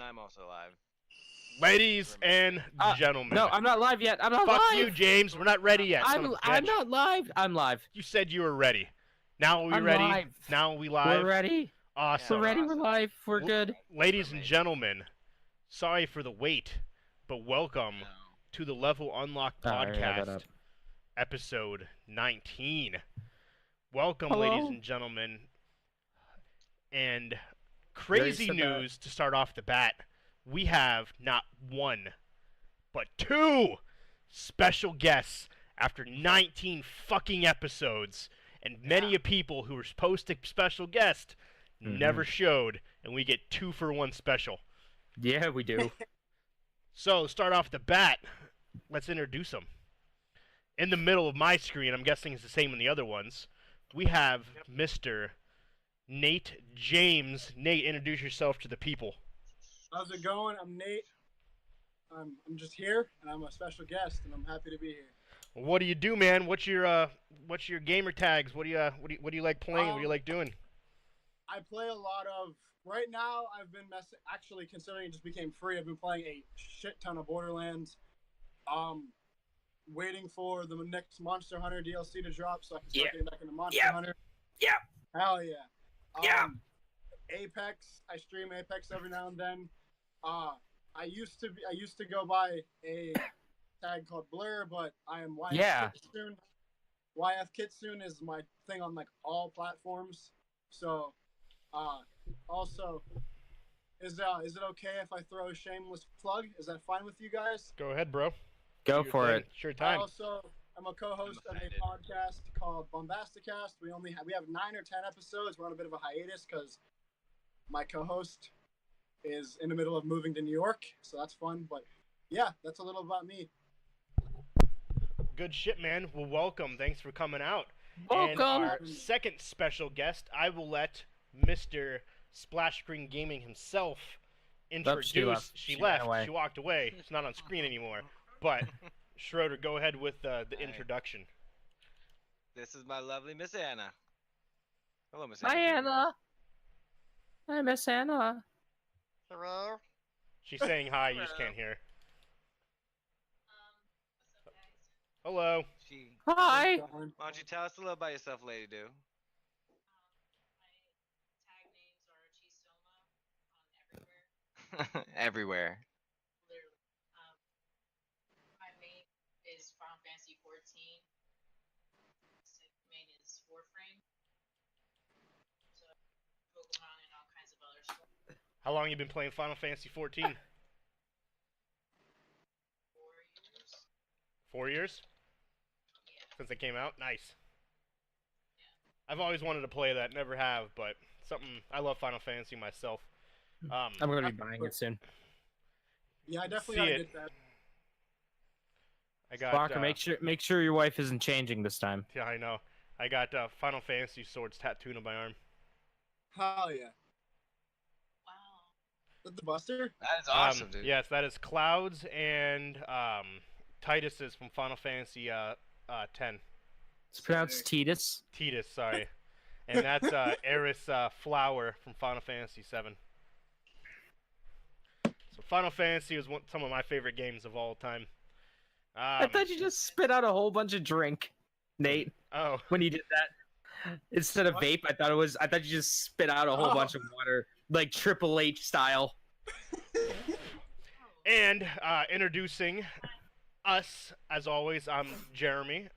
I'm also live. Ladies and gentlemen. No, I'm not live yet. I'm not live. Fuck you, James. We're not ready yet. I'm not live. I'm live. You said you were ready. Now are we I'm ready? live. Now are we live? We're ready. Awesome. We're ready. We're live. We're good. Ladies and gentlemen, sorry for the wait, but welcome to the Level Unlock Podcast, episode 19. Welcome, ladies and gentlemen. And crazy news to start off the bat. We have not one, but two special guests after 19 fucking episodes. And many people who were supposed to special guest never showed. And we get 2 for 1 special. Yeah, we do. So, to start off the bat, let's introduce them. In the middle of my screen, I'm guessing it's the same in the other ones, we have Mr. Nate James. Nate, introduce yourself to the people. How's it going? I'm Nate. I'm just here, and I'm a special guest, and I'm happy to be here. What do you do, man? What's your gamer tags? What do you like playing? What do you like doing? I play a lot of. Right now, I've been actually, considering it just became free, I've been playing a shit ton of Borderlands. Waiting for the next Monster Hunter DLC to drop, so I can start getting back into Monster Hunter. Yeah. Hell yeah. Apex. I stream Apex every now and then. I used to go by a tag called Blur, but I am YF Kitsune. YF Kitsune is my thing on like all platforms. So, also, is it okay if I throw a shameless plug? Is that fine with you guys? Go ahead, bro. Go for it. Sure time. I'm a co-host of a podcast called Bombasticast. We have 9 or 10 episodes. We're on a bit of a hiatus because my co-host is in the middle of moving to New York, so that's fun. But yeah, that's a little about me. Good shit, man. Well, welcome. Thanks for coming out. Welcome. And our second special guest, I will let Mr. Splash Screen Gaming himself introduce. She left. She walked away. It's not on screen anymore. But Schroeder, go ahead with the introduction. This is my lovely Miss Anna. Hello, Miss Anna. Hi, Anna. Hi, Miss Anna. Hello. She's saying hi. You just can't hear. What's up, guys? Hello. Hi. Why don't you tell us a little about yourself, Lady Do? My tag names are Chisoma on everywhere. Everywhere. Literally. My main is Final Fantasy 14. Second main is Warframe. So, Pokemon and all kinds of other stuff. How long you been playing Final Fantasy 14? 4 years. 4 years? Yeah. Since it came out? Nice. Yeah. I've always wanted to play that, never have, but I love Final Fantasy myself. I'm gonna be buying it soon. Yeah, I definitely gotta get that. I got Barker, make sure your wife isn't changing this time. Yeah, I know. I got Final Fantasy swords tattooed on my arm. Hell yeah. Wow. Is that the Buster? That is awesome, dude. Yes, that is Cloud's and Titus's from Final Fantasy 10. It's pronounced Titus. Titus, sorry. And that's Eris Flower from Final Fantasy 7. So Final Fantasy was some of my favorite games of all time. I thought you just spit out a whole bunch of drink, Nate. Oh. When you did that, instead of vape, I thought you just spit out a whole bunch of water, like Triple H style. And introducing us, as always, I'm Jeremy,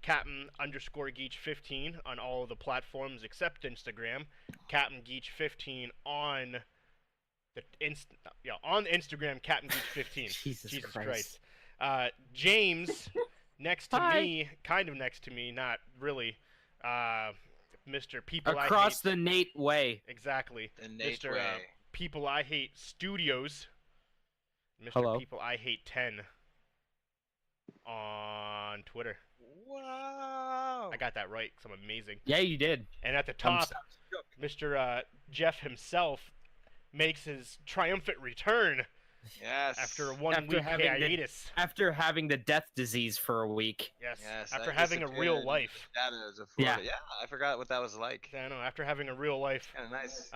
Captain_Geach15 on all of the platforms except Instagram. Captain Geach15 on on Instagram, Captain Geach15. Jesus Christ. James, next to me, kind of next to me, not really. Mr. People I Hate. Across the Nate way. Exactly. The Nate Mr. way. People I Hate Studios. Mr. Hello. People I Hate 10 on Twitter. Wow. I got that right because I'm amazing. Yeah, you did. And at the top, Mr. Jeff himself makes his triumphant return Yes. after a one-week hiatus. After having the death disease for a week. Yes. Yes, After that having a real disappeared. life. That is a Yeah. yeah, I forgot what that was like. I know. After having a real life. Kind of nice.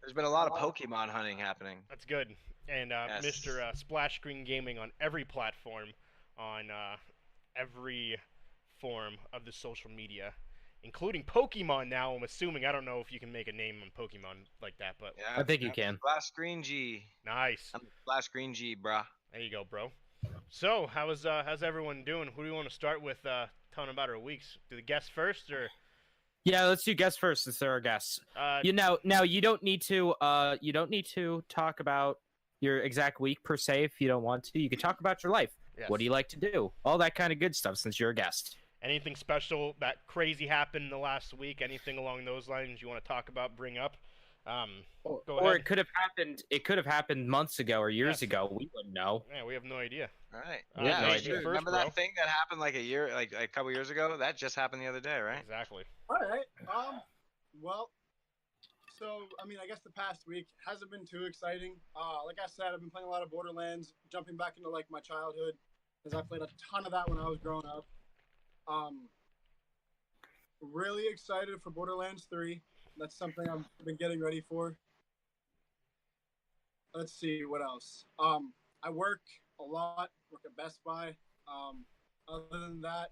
There's been a lot of Pokemon hunting happening. That's good. And Yes. Mr. Splash Screen Gaming on every platform, on every form of the social media, including Pokemon now, I'm assuming. I don't know if you can make a name on Pokemon like that, but Yeah, I think you can. Splash Screen G. nice. I'm Splash Screen G, bruh. There you go, bro. So, how's everyone doing? Who do you want to start with telling about our weeks? Do the guests first, or Yeah, let's do guests first since they're our guests. uh, Now you don't need to talk about your exact week per se if you don't want to. You can talk about your life. yes. What do you like to do? All that kind of good stuff since you're a guest. Anything special that crazy happened in the last week? Anything along those lines you want to talk about? Bring up. Go Or ahead. it could have happened. It could have happened months ago or years Yes. ago. We wouldn't know. Yeah, we have no idea. All right. Yeah, Yeah, no it's idea. true. First, Remember bro. that thing that happened like a couple years ago? That just happened the other day, right? Exactly. All right. Well, so I mean, I guess the past week hasn't been too exciting. Like I said, I've been playing a lot of Borderlands, jumping back into like my childhood, because I played a ton of that when I was growing up. Really excited for Borderlands 3. That's something I've been getting ready for. Let's see what else. I work a lot. Work at Best Buy. Other than that,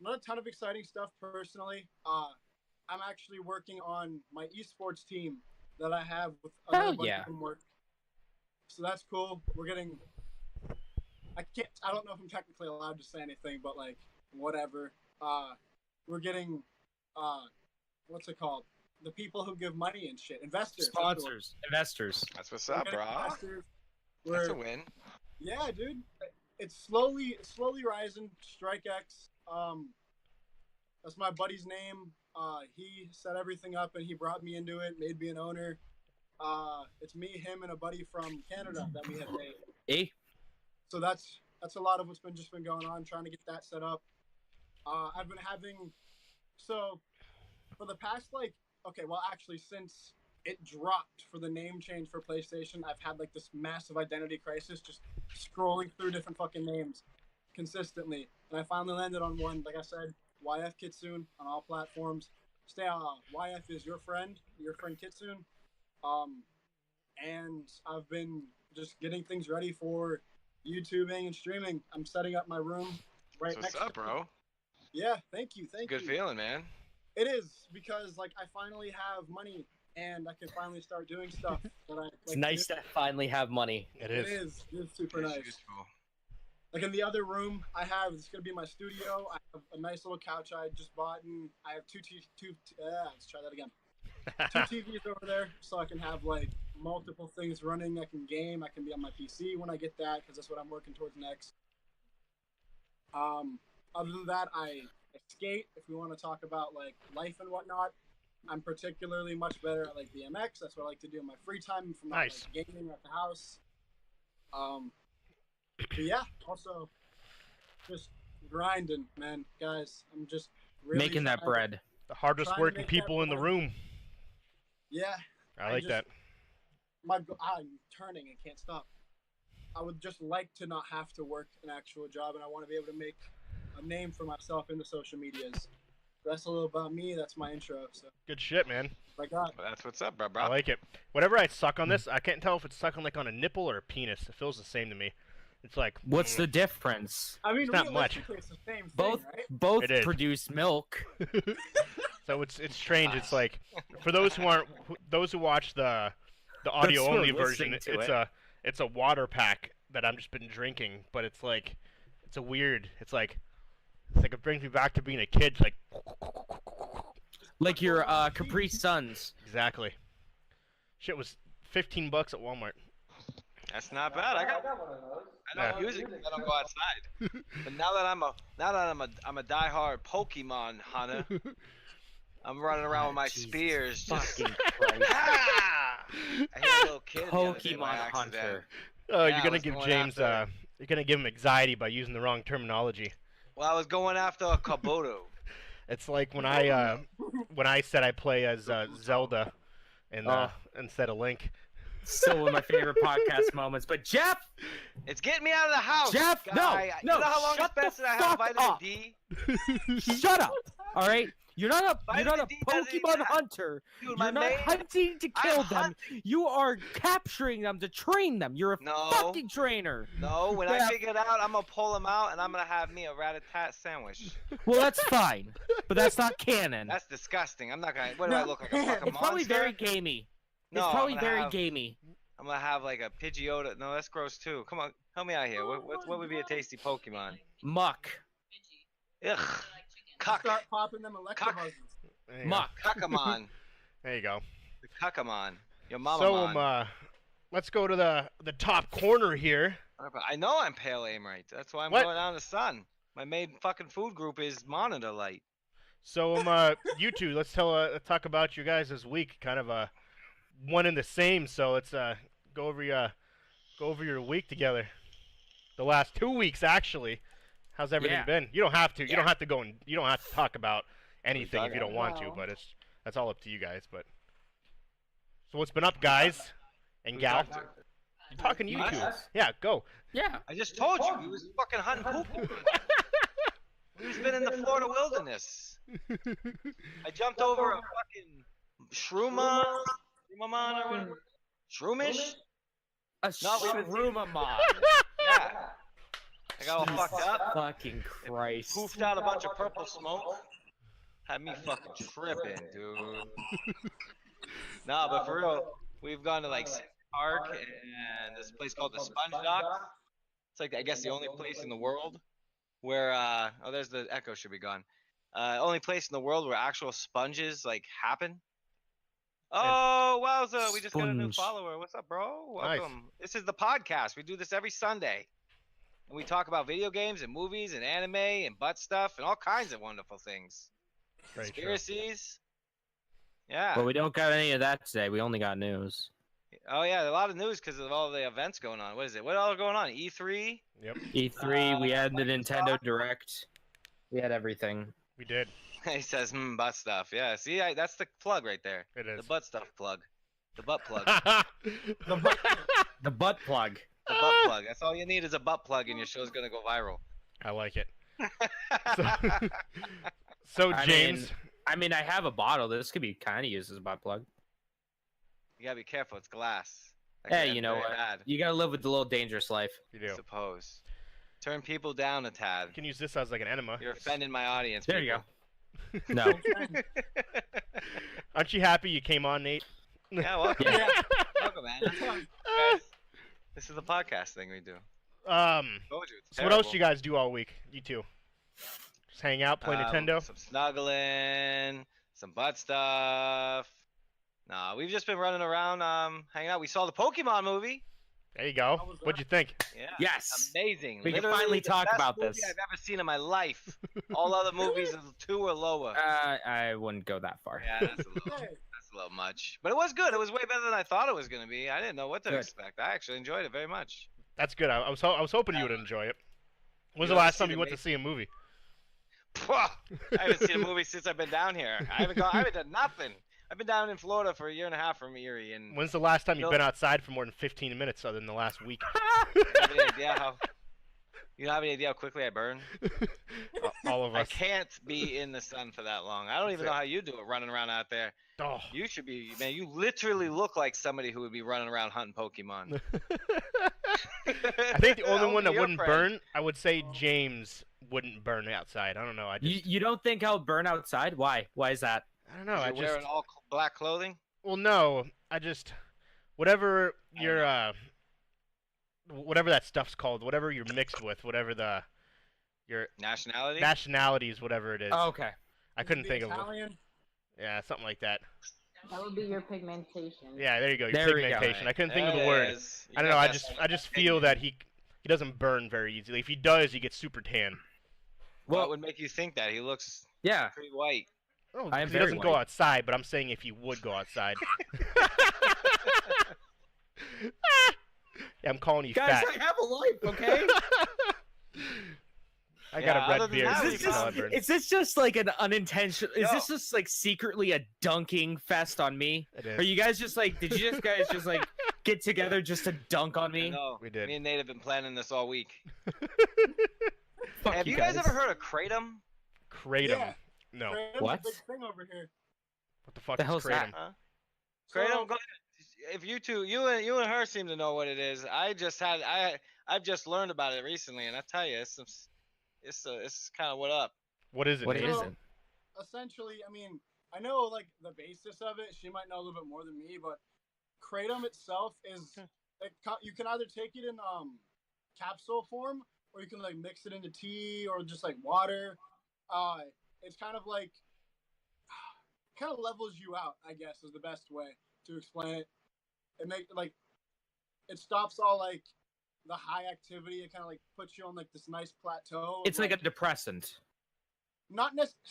not a ton of exciting stuff personally. I'm actually working on my esports team that I have with Hell another bunch yeah. from work. So that's cool. We're getting. I don't know if I'm technically allowed to say anything, but like whatever. We're getting. What's it called? The people who give money and shit. Investors. Sponsors, investors. That's what's We're up, getting bro. investors. That's a We're- win. Yeah, dude. It's slowly rising. Strike X. That's my buddy's name. He set everything up and he brought me into it, made me an owner. It's me, him, and a buddy from Canada that we had made. Eh? So that's a lot of what's been going on, trying to get that set up. I've been having for the past actually since it dropped for the name change for PlayStation, I've had like this massive identity crisis, just scrolling through different fucking names consistently, and I finally landed on one. Like I said, YF Kitsune on all platforms. YF is your friend Kitsune. And I've been just getting things ready for YouTubing and streaming. I'm setting up my room right That's next what's up, to bro? Yeah, thank you. Good feeling, man. It is, because like I finally have money and I can finally start doing stuff that I like. It's nice to finally have money. It It is. is. It's super It's nice. useful. Like in the other room, it's gonna be my studio. I have a nice little couch I just bought, and I have let's try that again. Two TVs over there, so I can have like multiple things running. I can game. I can be on my PC when I get that, because that's what I'm working towards next. Other than that, I skate. If we want to talk about like life and whatnot, I'm particularly much better at like BMX. That's what I like to do in my free time from not Nice. like, gaming at the house. But yeah, also just grinding, man, guys. I'm just really Making that trying- bread. The hardest Trying to working make people that in the one. room. Yeah, I like that. I'm turning and can't stop. I would just like to not have to work an actual job, and I want to be able to make a name for myself in the social medias. That's a little about me. That's my intro. So, Good shit, man. my God. Well, that's what's up, bro. I like it. Whenever I suck on this, I can't tell if it's sucking like on a nipple or a penis. It feels the same to me. It's like What's the difference? I mean, It's not much. realistically, it's the same thing, Both right? both It is. produce milk. So it's strange. It's like for those who watch the audio who are only version, listening to it's a water pack that I've just been drinking, but it's like it's like it brings me back to being a kid. It's like Like your Capri Suns. exactly. Shit was $15 at Walmart. That's not bad. I don't use it because I don't go outside. But now that I'm a diehard Pokemon hunter, I'm running around with my Jesus spears. Just, Fucking Christ. ah! I hit a little kid the other day by Pokemon accident. Hunter. Oh, Yeah, you're I gonna was give going James after- you're gonna give him anxiety by using the wrong terminology. Well, I was going after a Kabuto. It's like when I said I play as Zelda and instead of Link. Still one of my favorite podcast moments. But Jeff, It's getting me out of the house. Jeff, no, guy. no, You know how long shut it's been the since I had fuck vitamin up. D? shut up. All right, You're not a Vitamin D doesn't Pokemon even- hunter. Dude, my You're not main... hunting to kill I'm them. hunting. You are capturing them to train them. You're a No. fucking trainer. No, when Yeah. I figure it out, I'm gonna pull them out and I'm gonna have me a rat-a-tat sandwich. Well, that's fine, but that's not canon. That's disgusting. I'm not gonna. What do I look like, a fucking It's probably monster? very gamey. No, It's probably I'm gonna very have- gamey. I'm gonna have like a Pidgeotto. No, that's gross too. Come on, help me out here. What would be a tasty Pokemon? Muck. Ugh, cuck, Start popping them Electabuzz. There you go. Muck. Cuckamon, There you go. the Cuckamon, your mama. So let's go to the top corner here. I know I'm pale aim right. That's why I'm What? going down the sun. My main fucking food group is monitor light. So you two, let's talk about your guys' week. Kind of one and the same. So let's go over your week together. The last 2 weeks actually. How's everything Yeah. been? You don't have to. You Yeah. don't have to go and you don't have to talk about anything if you don't want to. Wow. But that's all up to you guys. But so what's been up, guys and Who gal? talked to? I'm talking to you two. Us? Yeah, go. Yeah. I just told you he was fucking hunting Pokemon. He's been in the Florida wilderness. I jumped over a fucking Shroomish or whatever. Shroomish? A No, we was- Shroomish. Yeah. I got all fucked up. Fucking Christ. Poofed out a bunch of purple smoke. Had me fucking tripping, dude. Nah, but for real, we've gone to like Central Park and this place called the Sponge Dock. It's like I guess the only place in the world where oh, there's the echo should be gone. Only place in the world where actual sponges like happen. Oh, wowza! We just got a new Sponge. follower. What's up, bro? Nice. Welcome. This is the podcast. We do this every Sunday. And we talk about video games and movies and anime and butt stuff and all kinds of wonderful things. Great show. Conspiracies. Yeah. But we don't got any of that today. We only got news. Oh yeah, a lot of news because of all the events going on. What is it? What all going on? E3. Yep, E3, we had the Nintendo Direct. We had everything. we did. He says, butt stuff. Yeah. See, that's the plug right there. It The is. butt stuff plug. The butt plug. The butt plug. The butt plug. That's all you need is a butt plug, and your show's gonna go viral. I like it. So I James, mean, I have a bottle. This could be kind of used as a butt plug. You gotta be careful. It's glass. That Hey, could you end know very what? bad, You gotta live with the little dangerous life. you I do. suppose. Turn people down a tad. You can use this as like an enema. You're offending my audience. There you people. No. Aren't you happy you came on, Nate? Yeah, welcome. Yeah. Welcome, man. Guys, this is the podcast thing we do. So Told you, it's what else terrible. you guys do all week? You two? Just hang out, play Nintendo. Some snuggling, some butt stuff. Nah, we've just been running around, hanging out. We saw the Pokemon movie. There you go. How was What'd that? you think? Yeah. Yes. Amazing. We can Literally finally the talk best about movie this. I've ever seen in my life. All other movies are 2 or lower. I wouldn't go that far. Yeah, that's a little much. But it was good. It was way better than I thought it was gonna be. I didn't know what to Good. expect. I actually enjoyed it very much. That's good. I was hoping you would enjoy it. When's You the ever last time seen you a went to ma- see a movie? I haven't seen a movie since I've been down here. I haven't done nothing. I've been down in Florida for a year and a half from Erie, and When's the last time You you've know- been outside for more than 15 minutes other than the last week? you have any idea how? You don't have any idea how quickly I burn? All of I us. can't be in the sun for that long. I don't even know how you do it, running around out there. Oh. You should be, man. You literally look like somebody who would be running around hunting Pokemon. I think the only one that your wouldn't friend. burn, I would say James wouldn't burn outside. I don't know. I just, You don't think I'll burn outside? Why? Why is that? I don't know. You're wearing all black clothing. Well, no. I just, whatever your, whatever that stuff's called, whatever you're mixed with, whatever your Nationality. nationalities, whatever it is. Oh, okay. I couldn't The think of. Italian. Yeah, something like that. That would be your pigmentation. Yeah, there you go. Your There we go. pigmentation. I couldn't think of There the it word. is. You I don't got know. that I just feel that he doesn't burn very easily. If he does, he gets super tan. What Well, would make you think that? He looks yeah. pretty white. Oh, I am 'cause he very doesn't go white. outside, but I'm saying if he would go outside. Yeah, I'm calling you Guys, fat. I have a life, okay? I got Yeah, a red other than beard. that, so we you can tell I found- burn. Is this just like an unintentional? Is Yo. this just like secretly a dunking fest on me? It Are is. you guys just like? Did you guys just like get together just to dunk on me? No, We did. Me and Nate have been planning this all week. Fuck Have you guys ever heard of kratom? Kratom. Yeah. No. Kratom's What? a big thing over here. What the fuck The is hell's that? kratom? Huh? So, Kratom, go ahead. If you two, you and her seem to know what it is. I've just learned about it recently, and I tell you, it's kind of what up. What is it? What Nate? is So- it? essentially, I mean, I know like the basis of it. She might know a little bit more than me, but kratom itself is you can either take it in capsule form, or you can like mix it into tea or just like water. It's kind of like levels you out, I guess, is the best way to explain it. It stops all like the high activity. It kind of like puts you on like this nice plateau. It's like a depressant. not necessarily.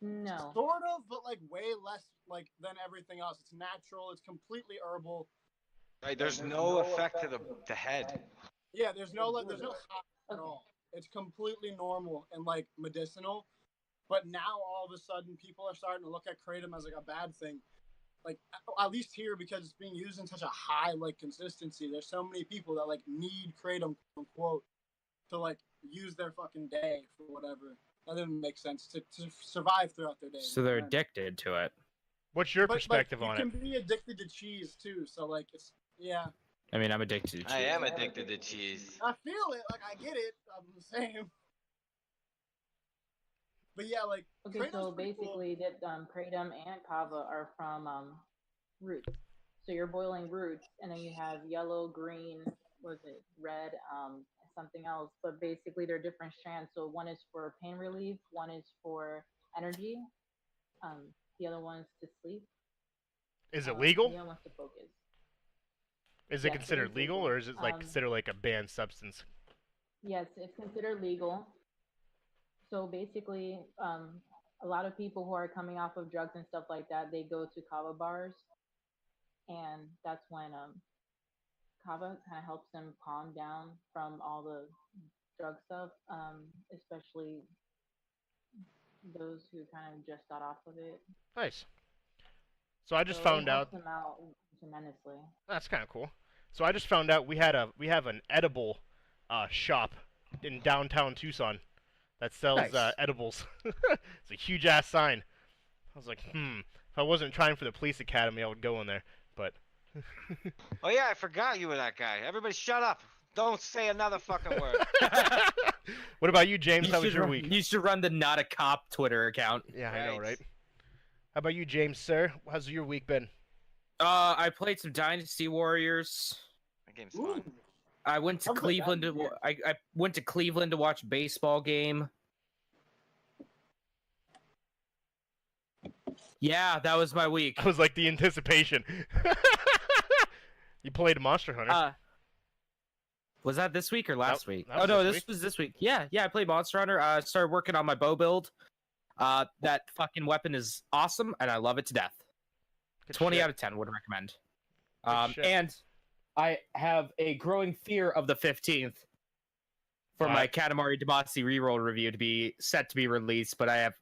No. Sort of, but like way less like than everything else. It's natural. It's completely herbal. Right? There's no effect to the head. Yeah, there's no high at all. It's completely normal and like medicinal. But now all of a sudden, people are starting to look at kratom as like a bad thing. Like at least here, because it's being used in such a high like consistency. There's so many people that like need kratom, quote unquote, to like use their fucking day for whatever. That doesn't make sense to survive throughout their day. So they're addicted to it. What's your But, perspective like, on it? You can be addicted to cheese too. So like it's I mean, I'm addicted to cheese. I am addicted to cheese. I feel it. Like I get it. I'm the same. But yeah, like Okay, kratom's so pretty cool. basically, that kratom and kava are from roots. So you're boiling roots, and then you have yellow, green, red, something else. But basically, they're different strands. So one is for pain relief, one is for energy, the other one's to sleep. Is it The legal? other one's to focus. Is it Yes, it considered is legal, legal. or is it like considered like a banned substance? Yes, it's considered legal. So basically, a lot of people who are coming off of drugs and stuff like that, they go to kava bars, and that's when kava kind of helps them calm down from all the drug stuff, especially those who kind of just got off of it. Nice. So I just So found it out. helps them out tremendously. That's kind of cool. So I just found out we have an edible shop in downtown Tucson that sells Nice. edibles. It's a huge ass sign. I was like, if I wasn't trying for the police academy, I would go in there. But Oh yeah, I forgot you were that guy. Everybody, shut up! Don't say another fucking word. what about you, James? How was your run, week? You should run the Not a Cop Twitter account. Yeah, I know, Right. right? How about you, James, sir? How's your week been? I played some Dynasty Warriors. That game's Ooh. fun. I went to Sounds like Cleveland that, to I went to Cleveland to watch a baseball game. Yeah, that was my week. I was like the anticipation. You played Monster Hunter. Was that this week or last week? that was Oh no, this this was this week. Yeah, I played Monster Hunter. Started working on my bow build. That fucking weapon is awesome, and I love it to death. Good 20 shit. out of 10 would recommend. Good shit. And I have a growing fear of the 15th for my Katamari Damacy reroll review to be set to be released, but I have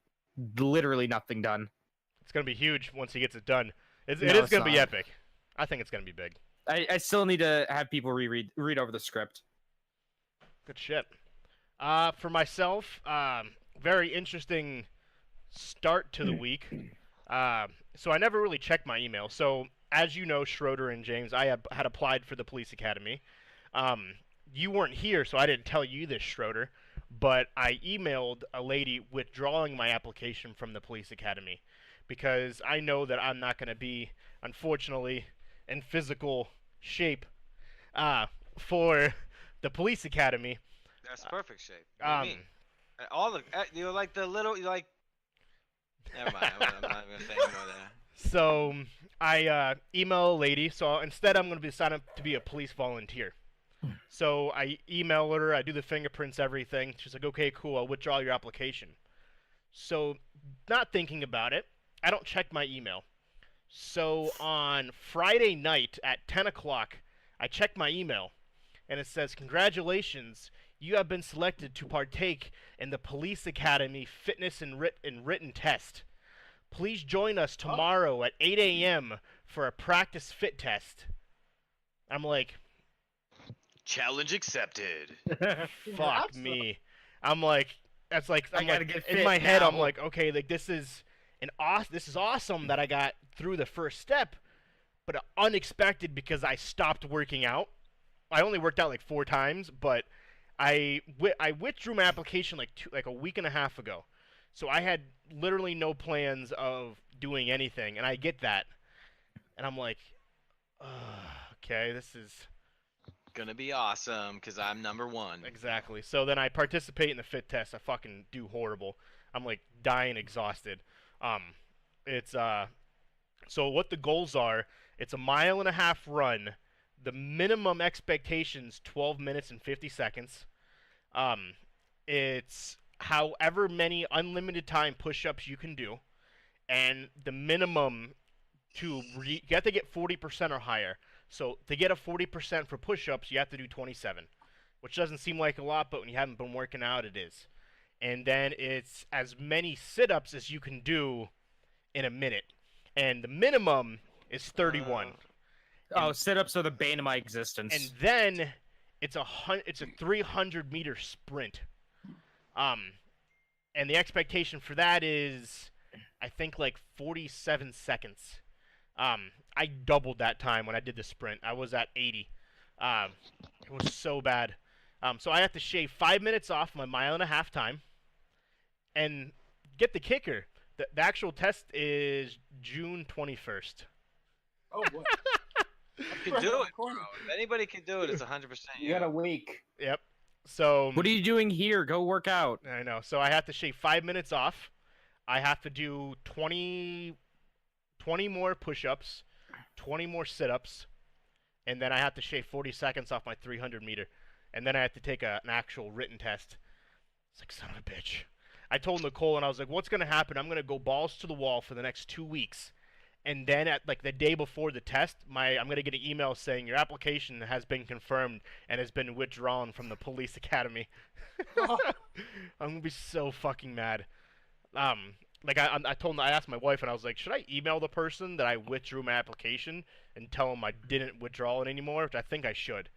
literally nothing done. It's gonna be huge once he gets it done. It No, is it's gonna be not. epic. I think it's gonna be big. I still need to have people read over the script. Good shit. For myself, very interesting start to the week. So I never really checked my email. So as you know, Schroeder and James, I had applied for the police academy. You weren't here, so I didn't tell you this, Schroeder. But I emailed a lady withdrawing my application from the police academy because I know that I'm not going to be, unfortunately, in physical shape for the police academy. That's perfect shape. What do you mean? All the you're like the little you like. Never mind. I'm not gonna say anymore there. So I email a lady. So instead, I'm going to be signed up to be a police volunteer. So I email her. I do the fingerprints, everything. She's like, "Okay, cool. I'll withdraw your application." So, not thinking about it, I don't check my email. So on Friday night at 10 o'clock, I check my email, and it says, "Congratulations, you have been selected to partake in the Police Academy Fitness and Written Test. Please join us tomorrow at 8 a.m. for a practice fit test." I'm like, Challenge accepted. fuck me. I'm like, That's like I gotta get in fit my head. now. I'm like, okay, like this is awesome that I got through the first step, but unexpected because I stopped working out. I only worked out like 4 times, but I withdrew my application like a week and a half ago, so I had literally no plans of doing anything, and I get that, and I'm like, okay, this is Gonna be awesome because I'm number 1. exactly. So then I participate in the fit test. I fucking do horrible. I'm like dying, exhausted. It's So what the goals are? It's a 1.5 mile run. The minimum expectation's 12 minutes and 50 seconds. It's however many unlimited time push-ups you can do, and the minimum you have to get 40% or higher. So to get a 40% for push-ups, you have to do 27, which doesn't seem like a lot, but when you haven't been working out, it is. And then it's as many sit-ups as you can do in a minute, and the minimum is 31. Sit-ups are the bane of my existence. And then it's a 300-meter sprint. And the expectation for that is, I think, like 47 seconds. I doubled that time when I did the sprint. I was at 80. It was so bad. So I have to shave 5 minutes off my 1.5 mile time. And get the kicker. The actual test is June 21st. Oh boy. You can do it, bro. If anybody can do it, it's 100%. You got a week. Yep. So What are you doing here? Go work out. I know. So I have to shave 5 minutes off. I have to do 20 more push-ups, 20 more sit-ups, and then I have to shave 40 seconds off my 300-meter. And then I have to take an actual written test. It's like, son of a bitch. I told Nicole, and I was like, what's going to happen? I'm going to go balls to the wall for the next 2 weeks. And then at like the day before the test, I'm going to get an email saying your application has been confirmed and has been withdrawn from the police academy. I'm going to be so fucking mad. I asked my wife, and I was like, should I email the person that I withdrew my application and tell them I didn't withdraw it anymore? Which I think I should,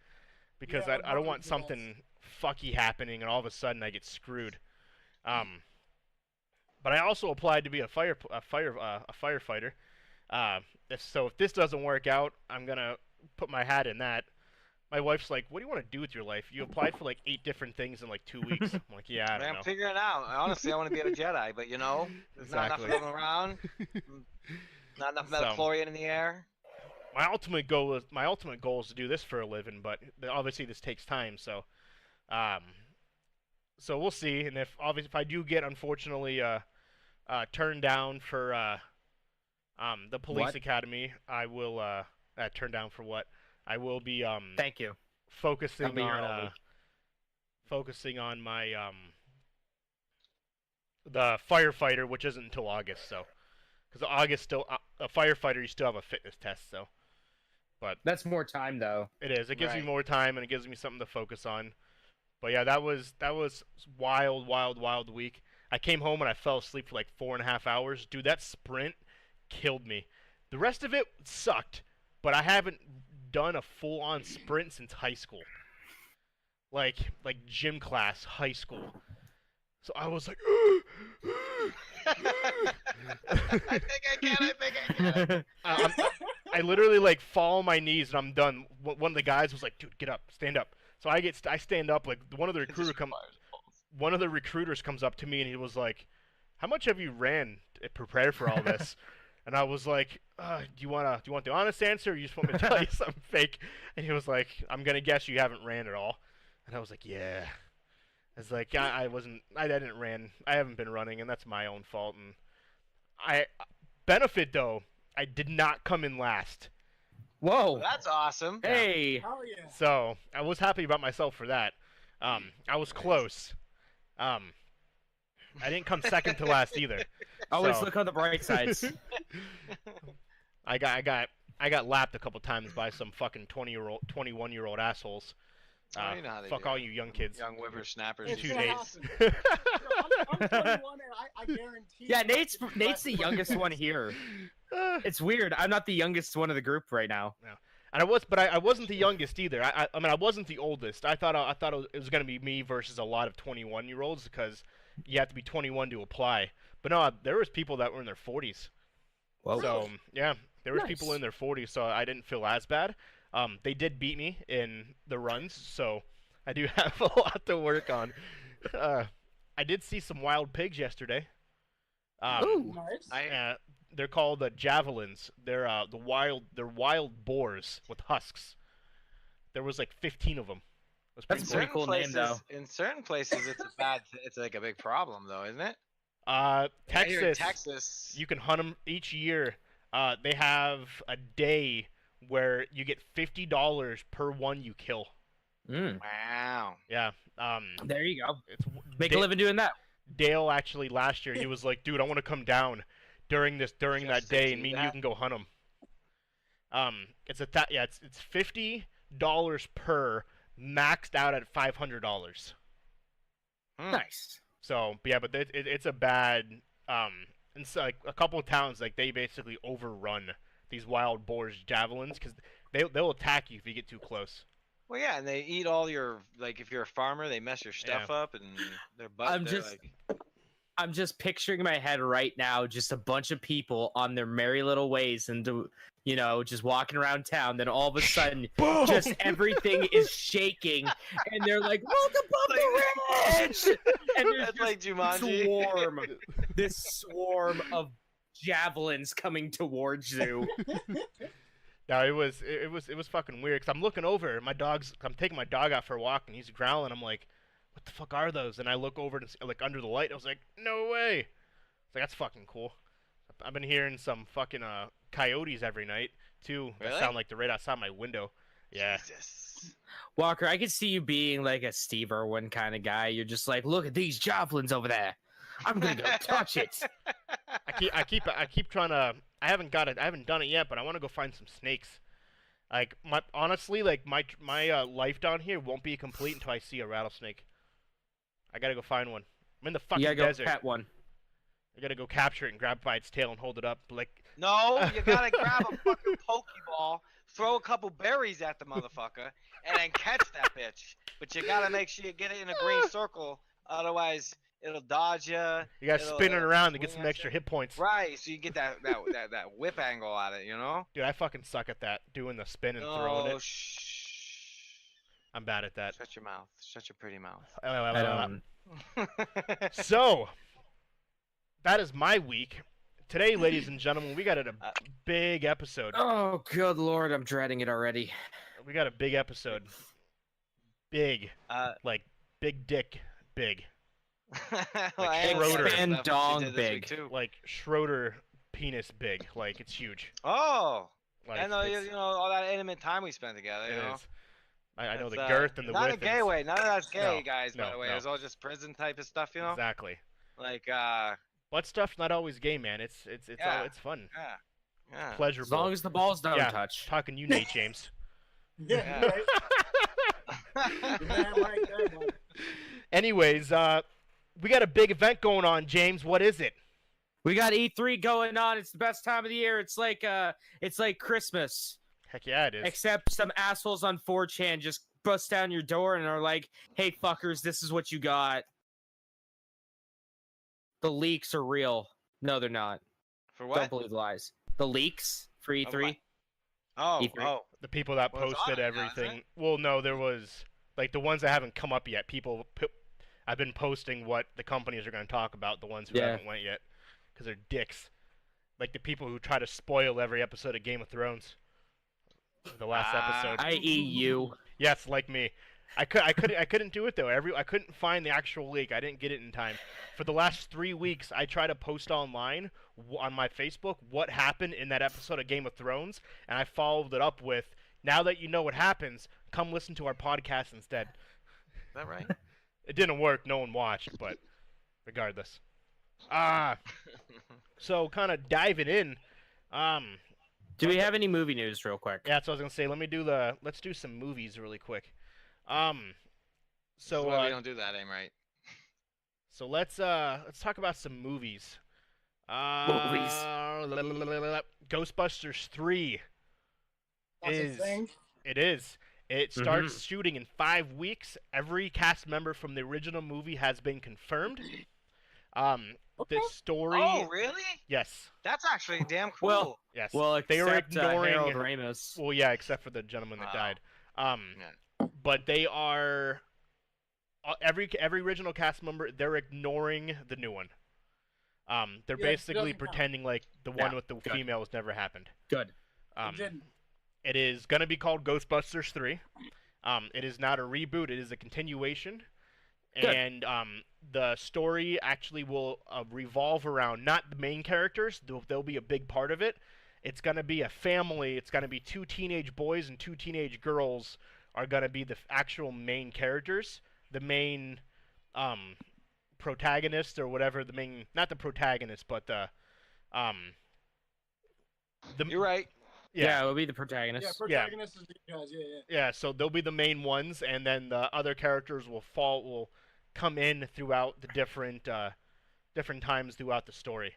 because I don't want something fucky happening and all of a sudden I get screwed. But I also applied to be a firefighter. If this doesn't work out, I'm gonna put my hat in that. My wife's like, "What do you want to do with your life? You applied for like 8 different things in like 2 weeks." I'm like, "Yeah, I don't know." I'm figuring it out. Honestly, I want to be a Jedi, but there's not enough of them around. Not enough metachlorian in the air. My ultimate goal is to do this for a living, but obviously this takes time. So we'll see. And if I do get unfortunately turned down for the police academy, I will turned down for what? I will be Thank you. focusing on my the firefighter, which isn't until August. So because August still a firefighter, you still have a fitness test. So, but That's more time though. it is. It gives me Right. more time and it gives me something to focus on. But yeah, that was wild week. I came home and I fell asleep for like 4.5 hours. Dude, that sprint killed me. The rest of it sucked, but I haven't done a full-on sprint since high school. Like gym class, high school. So I was like, I think I can. I literally like fall on my knees and I'm done. One of the guys was like, "Dude, get up, stand up." So I stand up. Like one of the recruiters comes up to me and he was like, "How much have you ran to prepare for all this?" And I was like, "Do you want the honest answer, or you just want me to tell you something fake?" And he was like, "I'm gonna guess you haven't ran at all." And I was like, "Yeah." It's like I haven't been running, and that's my own fault. And benefit though, I did not come in last. Whoa. That's awesome. Hey. Hell yeah. So I was happy about myself for that. I was close. I didn't come second to last either. Always So- look on the bright sides. I got lapped a couple times by some fucking 21-year-old assholes. Oh, you know how they Fuck do. all you young kids. Young whippersnappers. It's Two gonna days. happen. I'm 21 and I guarantee. Yeah, you Nate's it's Nate's the less- youngest one here. It's weird. I'm not the youngest one of the group right now. And I wasn't the youngest either. I mean, I wasn't the oldest. I thought it was gonna be me versus a lot of 21-year-olds because you have to be 21 to apply. But no, there was people that were in their 40s. Whoa. So yeah, there was Nice. people in their 40s, so I didn't feel as bad. They did beat me in the runs, so I do have a lot to work on. I did see some wild pigs yesterday. Ooh. Nice. They're called javelins. They're wild boars with husks. There was like 15 of them. That's pretty That's cool. pretty cool name, though. In certain places, it's like a big problem, though, isn't it? Here in Texas, Texas, you can hunt them each year. They have a day where you get $50 per one you kill. wow. Yeah. There you go. It's Make a living doing that. Dale actually last year he was like, dude, I want to come down during that day, and me and you can go hunt them. It's $50 per, maxed out at $500. Nice. So yeah, but it's a bad it's like a couple of towns, like they basically overrun these wild boars javelins because they'll attack you if you get too close. Well, yeah, and they eat all your, like, if you're a farmer, they mess your stuff up, and their butt. I'm just picturing in my head right now just a bunch of people on their merry little ways and just walking around town. Then all of a sudden, just everything is shaking, and they're like, "Welcome up the ridge!" And there's That's like Jumanji. this swarm of javelins coming towards you. No, it was fucking weird because I'm looking over, I'm taking my dog out for a walk, and he's growling. I'm like, what the fuck are those? And I look over and like under the light. I was like, no way. It's like, that's fucking cool. I've been hearing some fucking coyotes every night too. That Really? sound like they're right outside my window. Yeah. Jesus. Walker, I could see you being like a Steve Irwin kind of guy. You're just like, look at these javelins over there. I'm gonna go touch it. I keep trying to. I haven't done it yet, but I want to go find some snakes. Like honestly, like my life down here won't be complete until I see a rattlesnake. I gotta go find one. I'm in the fucking You gotta desert. go pet one. I gotta go capture it and grab it by its tail and hold it up. Like, No, you gotta grab a fucking pokeball, throw a couple berries at the motherfucker, and then catch that bitch. But you gotta make sure you get it in a green circle, otherwise it'll dodge you. you gotta spin it around to get swing some at extra you. hit points. Right, so you get that whip angle at it, you know? Dude, I fucking suck at that, doing the spin and throwing Oh, it. shh. I'm bad at that. Shut your mouth. Shut your pretty mouth. I don't. So, that is my week. Today, ladies and gentlemen, we got a big episode. Oh, good lord, I'm dreading it already. We got a big episode. Big. Like, big dick big. Like Schroeder. Expand dong big. Like, Schroeder penis big. Like, it's huge. Oh, Like, I know, it's- you know, all that intimate time we spent together, you it know? is. I know the That's, girth and the not width. a gay way. None of that's gay, No, guys, by no, the way. no. It's all just prison type of stuff, you know? Exactly. Like, Butt stuff's not always gay, man. It's Yeah. it's fun. yeah. Pleasurable. As long as the balls don't Yeah. touch. Talking you, Nate James. Yeah, right. You're damn right there, bud. Anyways, we got a big event going on, James. What is it? We got E3 going on. It's the best time of the year. It's like Christmas. Heck yeah, it is. Except some assholes on 4chan just bust down your door and are like, "Hey fuckers, this is what you got." The leaks are real. No, they're not. For what? Don't believe lies. The leaks for E3. Oh, E3. oh. The people that Well, it's posted on it now, isn't everything. Well, no, there was like the ones that haven't come up yet. I've been posting what the companies are going to talk about. The ones who Yeah. haven't went yet, because they're dicks. Like the people who try to spoil every episode of Game of Thrones. The last episode. I.e. you. Yes, like me. I couldn't do it though. I couldn't find the actual leak. I didn't get it in time. For the last 3 weeks, I try to post online on my Facebook what happened in that episode of Game of Thrones, and I followed it up with, "Now that you know what happens, come listen to our podcast instead." Is that right? It didn't work. No one watched, but regardless. So kind of diving in. Do we have any movie news, real quick? Yeah, that's what I was gonna say. Let's do some movies really quick. So Well, we don't do that, aim right. So let's talk about some movies. Ghostbusters 3 That's a thing. it is. It starts shooting in 5 weeks. Every cast member from the original movie has been confirmed. The story. Oh, really? Yes. That's actually damn cool. Well, Yes. Well, they were except ignoring. Harold Ramis. Well, yeah, except for the gentleman that died. Yeah. But they are every original cast member. They're ignoring the new one. They're Yeah, it basically doesn't pretending like the one with the females never happened. Good. It didn't. It is gonna be called Ghostbusters 3. It is not a reboot. It is a continuation. Good. And the story actually will revolve around not the main characters. They'll be a big part of it. It's going to be a family. It's going to be 2 teenage boys and 2 teenage girls are going to be the actual main characters. The main protagonist or whatever. The main, not the protagonist, but the You're right. Yeah, it will be the protagonist. Yeah, protagonist is you guys. Yeah. Yeah, so they'll be the main ones, and then the other characters will come in throughout the different times throughout the story.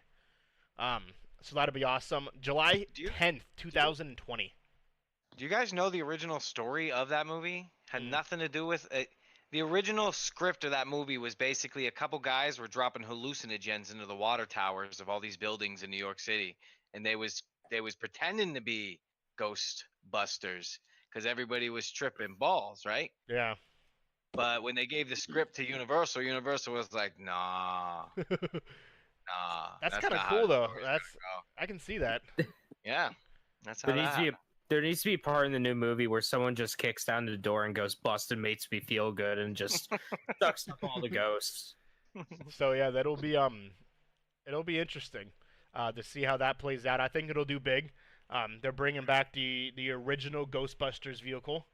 So that'll be awesome. July 10th, 2020. Do you guys know the original story of that movie? Had nothing to do with it. The original script of that movie was basically a couple guys were dropping hallucinogens into the water towers of all these buildings in New York City, and they was pretending to be Ghostbusters because everybody was tripping balls, right? Yeah. But when they gave the script to Universal, Universal was like, nah. That's kind of cool though. I can see that. Yeah. That's how There needs to be a part in the new movie where someone just kicks down the door and goes, "Busted makes me feel good," and just sucks up all the ghosts. So yeah, it'll be interesting to see how that plays out. I think it'll do big. They're bringing back the original Ghostbusters vehicle.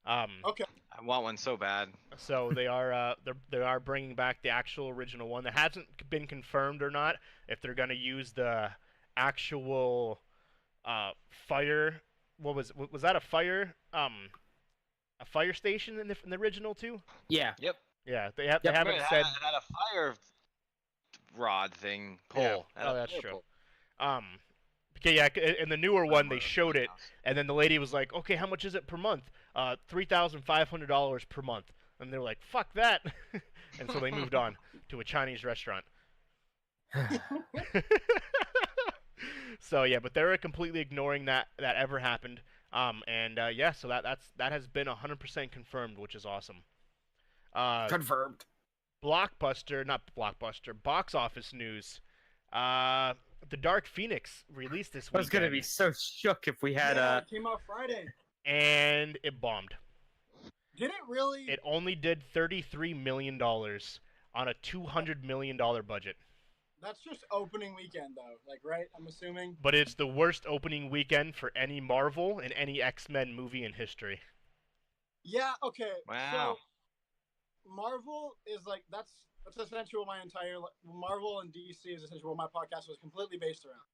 Okay. I want one so bad. So they are bringing back the actual original one. That hasn't been confirmed or not if they're gonna use the actual fire. What was that a fire station in the original too? Yeah. Yep. Yeah, they haven't said. It had a fire rod thing pole. Yeah. Oh, that's true. Okay, yeah, in the newer one they showed it, and then the lady was like, "Okay, how much is it per month? $3,500 per month." And they're like, "Fuck that," and so they moved on to a Chinese restaurant. So yeah, but they're completely ignoring that ever happened. Yeah, so that has been 100% confirmed, which is awesome. Confirmed. Box office news. The Dark Phoenix released this week. I was gonna be so shook if we had it came out Friday. And it bombed. Did it really? It only did $33 million on a $200 million budget. That's just opening weekend, though. Like, right? I'm assuming. But it's the worst opening weekend for any Marvel and any X-Men movie in history. Yeah. Okay. Wow. So Marvel is like that's essentially what my entire Marvel and DC is essentially what my podcast was completely based around.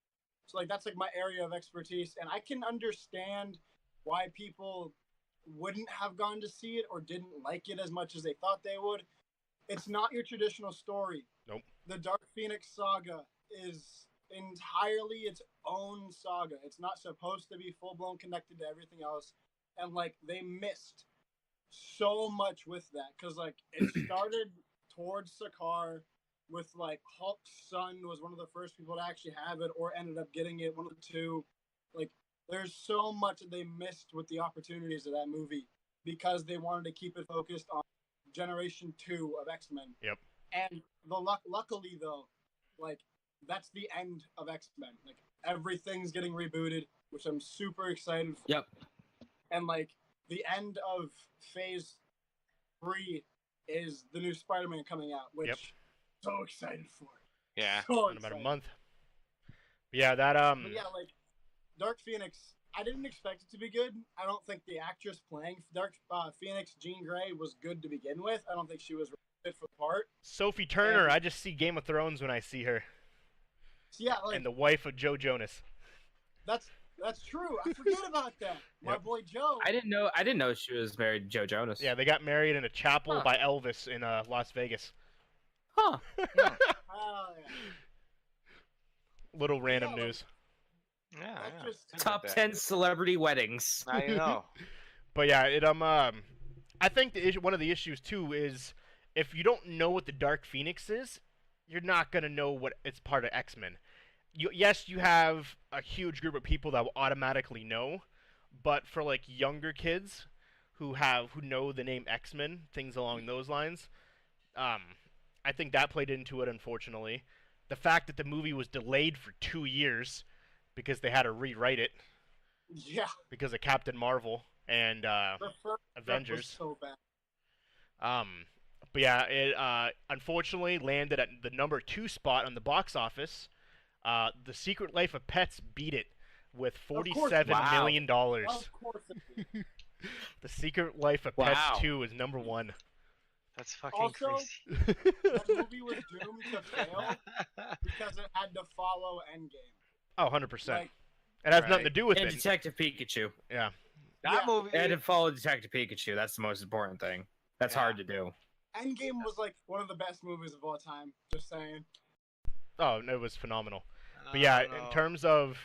So like that's like my area of expertise, and I can understand why people wouldn't have gone to see it or didn't like it as much as they thought they would. It's not your traditional story. Nope. The Dark Phoenix saga is entirely its own saga. It's not supposed to be full-blown connected to everything else. And, like, they missed so much with that. Because, like, it started towards Sakaar with, like, Hulk's son was one of the first people to actually have it or ended up getting it, one of the two. Like, there's so much that they missed with the opportunities of that movie because they wanted to keep it focused on Generation 2 of X-Men. Yep. And luckily, though, like, that's the end of X-Men. Like, everything's getting rebooted, which I'm super excited for. Yep. And, like, the end of Phase 3 is the new Spider-Man coming out, which I'm so excited for. Yeah. So in about a month. But yeah, But yeah, like, Dark Phoenix, I didn't expect it to be good. I don't think the actress playing Dark Phoenix, Jean Grey, was good to begin with. I don't think she was fit for the part. Sophie Turner, I just see Game of Thrones when I see her. So yeah, like, and the wife of Joe Jonas. That's true. I forget about that. My boy Joe. I didn't know she was married to Joe Jonas. Yeah, they got married in a chapel by Elvis in Las Vegas. Huh. Yeah. Little random news. Yeah. Top 10 celebrity weddings. I know. But yeah, I think one of the issues too is if you don't know what the Dark Phoenix is, you're not gonna know what it's part of X-Men. Yes, you have a huge group of people that will automatically know, but for like younger kids who know the name X-Men, things along those lines, I think that played into it. Unfortunately, the fact that the movie was delayed for 2 years because they had to rewrite it. Yeah. Because of Captain Marvel and The first Avengers. was so bad. But yeah, it unfortunately landed at the number 2 spot on the box office. The Secret Life of Pets beat it with $47 million. Of course it did. The Secret Life of Pets 2 is number 1. That's fucking Also, crazy. that movie was doomed to fail because it had to follow Endgame. Oh, 100%. Like, it has nothing to do with and it. Detective Pikachu. Yeah. That movie. And to follow Detective Pikachu. That's the most important thing. That's hard to do. Endgame was like one of the best movies of all time. Just saying. Oh, it was phenomenal. But yeah, in terms of,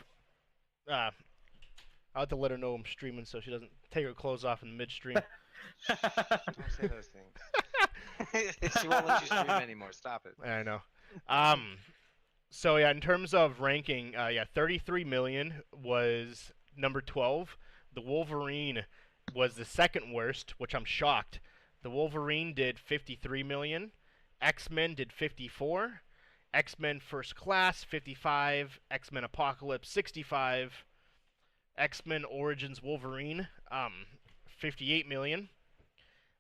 I'll have to let her know I'm streaming so she doesn't take her clothes off in midstream. Don't say those things. She won't let you stream anymore. Stop it. I know. So yeah, in terms of ranking, 33 million was number 12. The Wolverine was the second worst, which I'm shocked. The Wolverine did 53 million. X-Men did 54. X-Men First Class 55. X-Men Apocalypse 65. X-Men Origins Wolverine 58 million.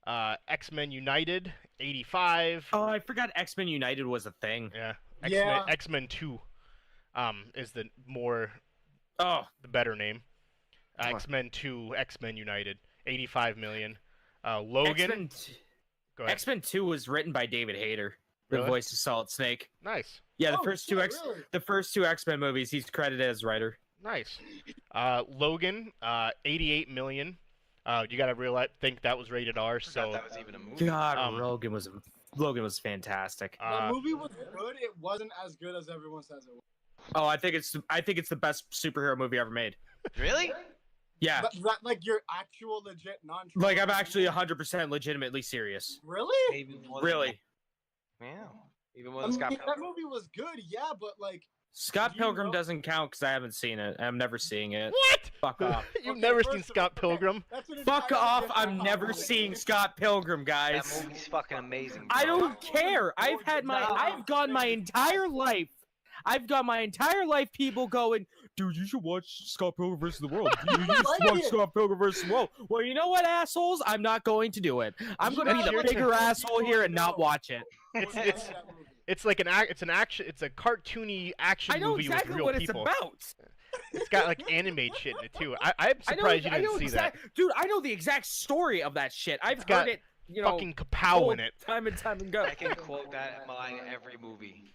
X-Men United 85. Oh, I forgot X-Men United was a thing. Yeah. Yeah. X-Men 2 is the better name. X-Men 2, X-Men United 85 million. Logan. Go ahead. X-Men 2 was written by David Hayter, the Really? voice of Solid Snake. Nice. Yeah, the first two X-Men movies, he's credited as writer. Nice. Logan, 88 million. You gotta think that was rated R. So that was even a movie. God, Logan was fantastic. The movie was good. It wasn't as good as everyone says it was. Oh, I think it's the best superhero movie ever made. Really? Yeah. Like your actual legit non. Like I'm actually 100% legitimately serious. Really? Even more Really? Than, yeah. Even more than Scott that movie was good, yeah, but like. Scott Pilgrim doesn't count because I haven't seen it. I'm never seeing it. What? Fuck off. You've never seen Scott Pilgrim? Fuck off! I'm never seeing Scott Pilgrim, guys. That movie's fucking amazing. Bro. I don't care. I've gone my entire life. I've got my entire life people going, dude, you should watch Scott Pilgrim vs. the World. You should watch Scott Pilgrim vs. the World. Well, you know what, assholes? I'm not going to do it. I'm going to be the bigger asshole here and not watch it. It's like it's a cartoony action movie with real what people. It's about. It's got like anime shit in it too. I'm surprised you didn't see that. Dude, I know the exact story of that shit. I've got heard it, fucking kapow in it. Time and time again. I can quote that line every movie.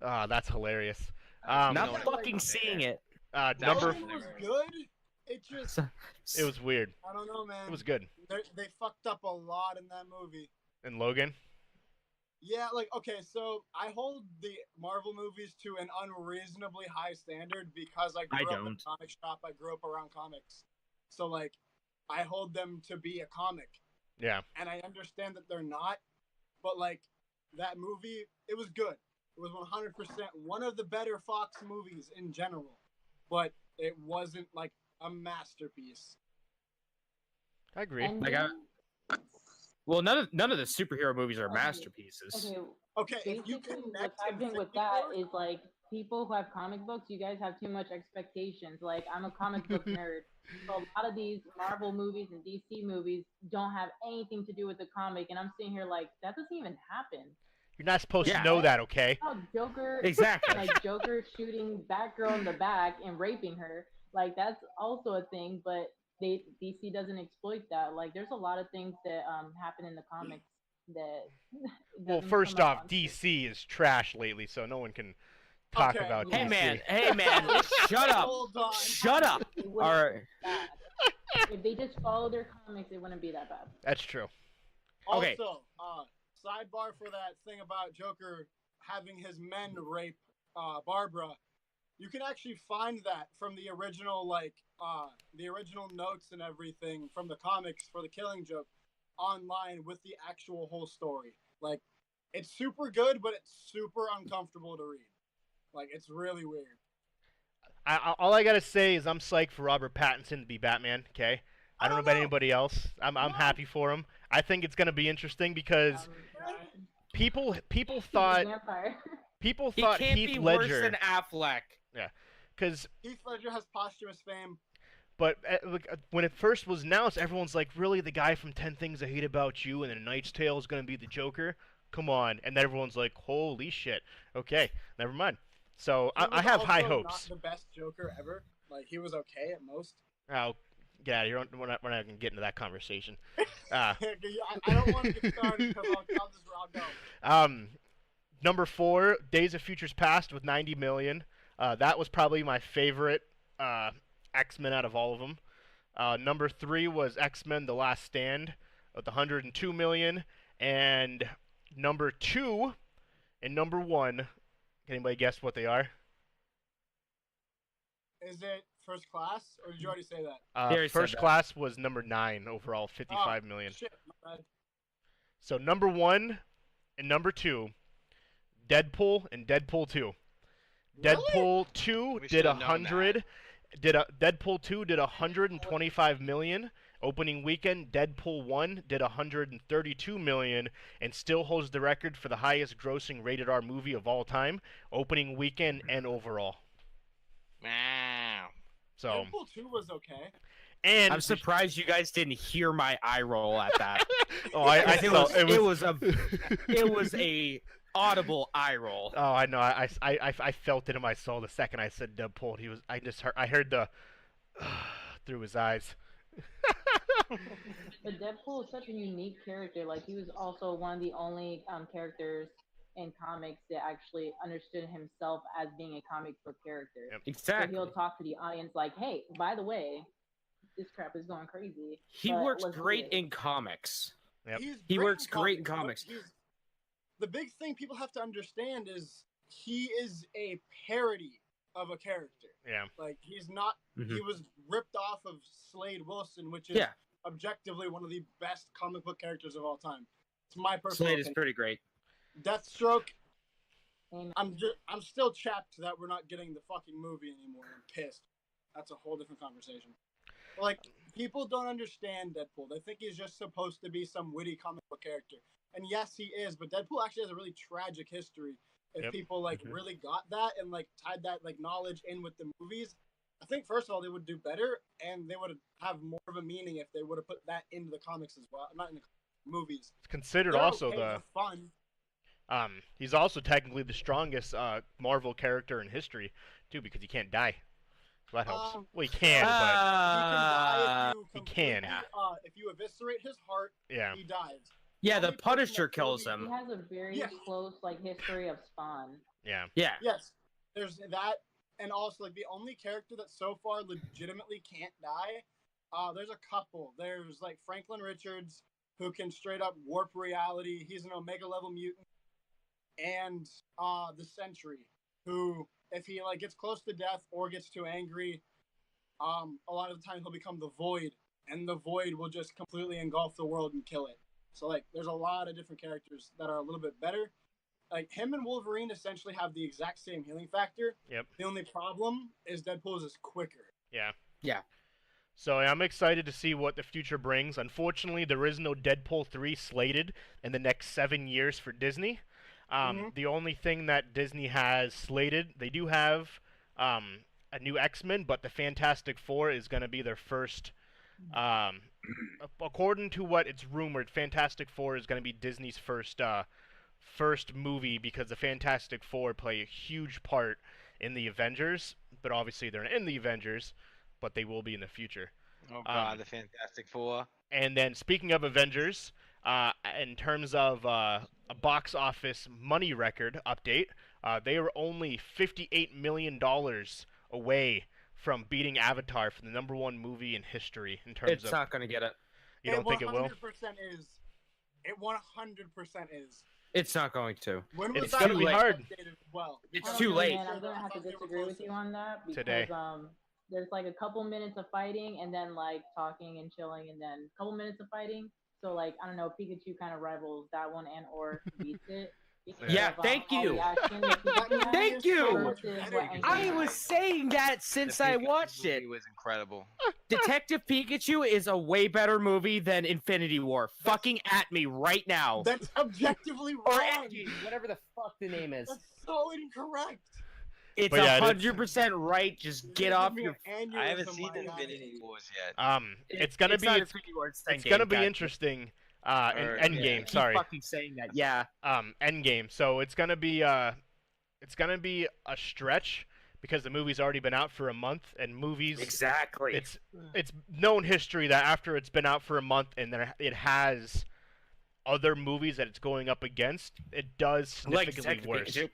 Ah, that's hilarious. Not fucking seeing it. Number. It was good. It just. It was weird. I don't know, man. It was good. They fucked up a lot in that movie. And Logan. Yeah, like, okay, so I hold the Marvel movies to an unreasonably high standard because I grew up in a comic shop. I grew up around comics. So, like, I hold them to be a comic. Yeah. And I understand that they're not, but, like, that movie, it was good. It was 100% one of the better Fox movies in general. But it wasn't, like, a masterpiece. I agree. Well, none of the superhero movies are masterpieces. Okay, if you basically connect what's happening with that is like people who have comic books, you guys have too much expectations. Like I'm a comic book nerd, so a lot of these Marvel movies and DC movies don't have anything to do with the comic, and I'm sitting here like that doesn't even happen. You're not supposed to know that, okay? Oh, Joker, exactly. Like Joker shooting Batgirl in the back and raping her, like that's also a thing, but DC doesn't exploit that. Like, there's a lot of things that happen in the comics that. Well, first off, DC is trash lately, so no one can talk about DC. Hey man, shut up, shut up. All right. If they just follow their comics, it wouldn't be that bad. That's true. Okay. Also, sidebar for that thing about Joker having his men rape Barbara. You can actually find that from the original, the original notes and everything from the comics for the Killing Joke online with the actual whole story. Like, It's super good, but it's super uncomfortable to read. Like, it's really weird. All I gotta say is I'm psyched for Robert Pattinson to be Batman. Okay, I don't know about anybody else. I'm happy for him. I think it's gonna be interesting because people thought He can't Heath be Ledger. worse than Affleck. Yeah, because Heath Ledger has posthumous fame. But when it first was announced, everyone's like, really, the guy from 10 Things I Hate About You and A Knight's Tale is going to be the Joker? Come on. And then everyone's like, holy shit. Okay, never mind. So I have high hopes. Not the best Joker ever. Like, he was okay at most. Oh, get out of here. We're not going to get into that conversation. I don't want to get started because I'll go. Number 4, Days of Futures Past with 90 million. That was probably my favorite X-Men out of all of them. Number 3 was X-Men: The Last Stand with 102 million. And number 2 and number 1, can anybody guess what they are? Is it First Class, or did you already say that? First Class was number 9 overall, 55 million. Shit, my bad. So number 1 and number 2, Deadpool and Deadpool 2. Really? Deadpool 2 did 100. Deadpool 2 did 125 million opening weekend. Deadpool 1 did 132 million and still holds the record for the highest grossing rated R movie of all time, opening weekend and overall. Wow. So Deadpool 2 was okay. And I'm surprised you guys didn't hear my eye roll at that. it was a audible eye roll. Oh, I know. I felt it in my soul the second I said Deadpool. I heard the through his eyes. But Deadpool is such a unique character. Like, he was also one of the only characters in comics that actually understood himself as being a comic book character. Yep. Exactly. So he'll talk to the audience like, "Hey, by the way, this crap is going crazy." He works great in comics. Yep. He works great in comics. The big thing people have to understand is he is a parody of a character. Yeah. Like, he's not. Mm-hmm. He was ripped off of Slade Wilson, which is objectively one of the best comic book characters of all time. It's my personal Slade opinion. is pretty great. Deathstroke. I'm still chapped that we're not getting the fucking movie anymore. I'm pissed. That's a whole different conversation. But, like, people don't understand Deadpool. They think he's just supposed to be some witty comic book character. And yes, he is, but Deadpool actually has a really tragic history. If people, like, really got that and, like, tied that, like, knowledge in with the movies, I think, first of all, they would do better, and they would have more of a meaning if they would have put that into the comics as well. Not in the movies. It's considered They're also okay, the... they're fun. He's also technically the strongest Marvel character in history, too, because he can't die. So that helps. Well, he can, but... He can. If you eviscerate his heart, he dies. Yeah, the Punisher kills him. He has a very close, like, history of Spawn. Yeah. Yeah. Yes. There's that, and also, like, the only character that so far legitimately can't die, there's a couple. There's, like, Franklin Richards, who can straight up warp reality. He's an Omega level mutant. And the Sentry, who, if he, like, gets close to death or gets too angry, a lot of the time he'll become the Void, and the Void will just completely engulf the world and kill it. So, like, there's a lot of different characters that are a little bit better. Like, him and Wolverine essentially have the exact same healing factor. Yep. The only problem is Deadpool's is quicker. Yeah. Yeah. So I'm excited to see what the future brings. Unfortunately, there is no Deadpool 3 slated in the next 7 years for Disney. The only thing that Disney has slated, they do have a new X-Men, but the Fantastic Four is going to be their first... according to what it's rumored, Fantastic Four is going to be Disney's first movie, because the Fantastic Four play a huge part in the Avengers, but obviously they're not in the Avengers, but they will be in the future. Oh god, the Fantastic Four. And then, speaking of Avengers, in terms of a box office money record update, they were only $58 million away from beating Avatar for the #1 movie in history in terms of... It's not going to get it. You don't think it will? It 100% is. It's not going to. It's going to be hard. Well, It's too late. Man, I'm going to have to disagree with you on that, because Today. There's, like, a couple minutes of fighting, and then, like, talking and chilling, and then a couple minutes of fighting. So like I don't know, Pikachu kind of rivals that one and or beats it. Yeah, Of, thank all you. the action that Pikachu has Thank you. versus what I Ankh was has. saying that since The I Pikachu watched it. movie was incredible. Detective Pikachu is a way better movie than Infinity War. Fucking at me right now. That's objectively Or wrong. Endgame, whatever the fuck the name is. That's so incorrect. It's But yeah, 100% right. Just get off your. I haven't seen Infinity Wars yet. It's gonna be not it's Infinity War, it's gonna Endgame, be guys. interesting. Or- Endgame, yeah. sorry. Keep fucking saying that. Yeah. Endgame. So it's gonna be a stretch because the movie's already been out for a month, and movies. Exactly. It's known history that after it's been out for a month and then it has other movies that it's going up against, it does significantly Detective worse. Pikachu.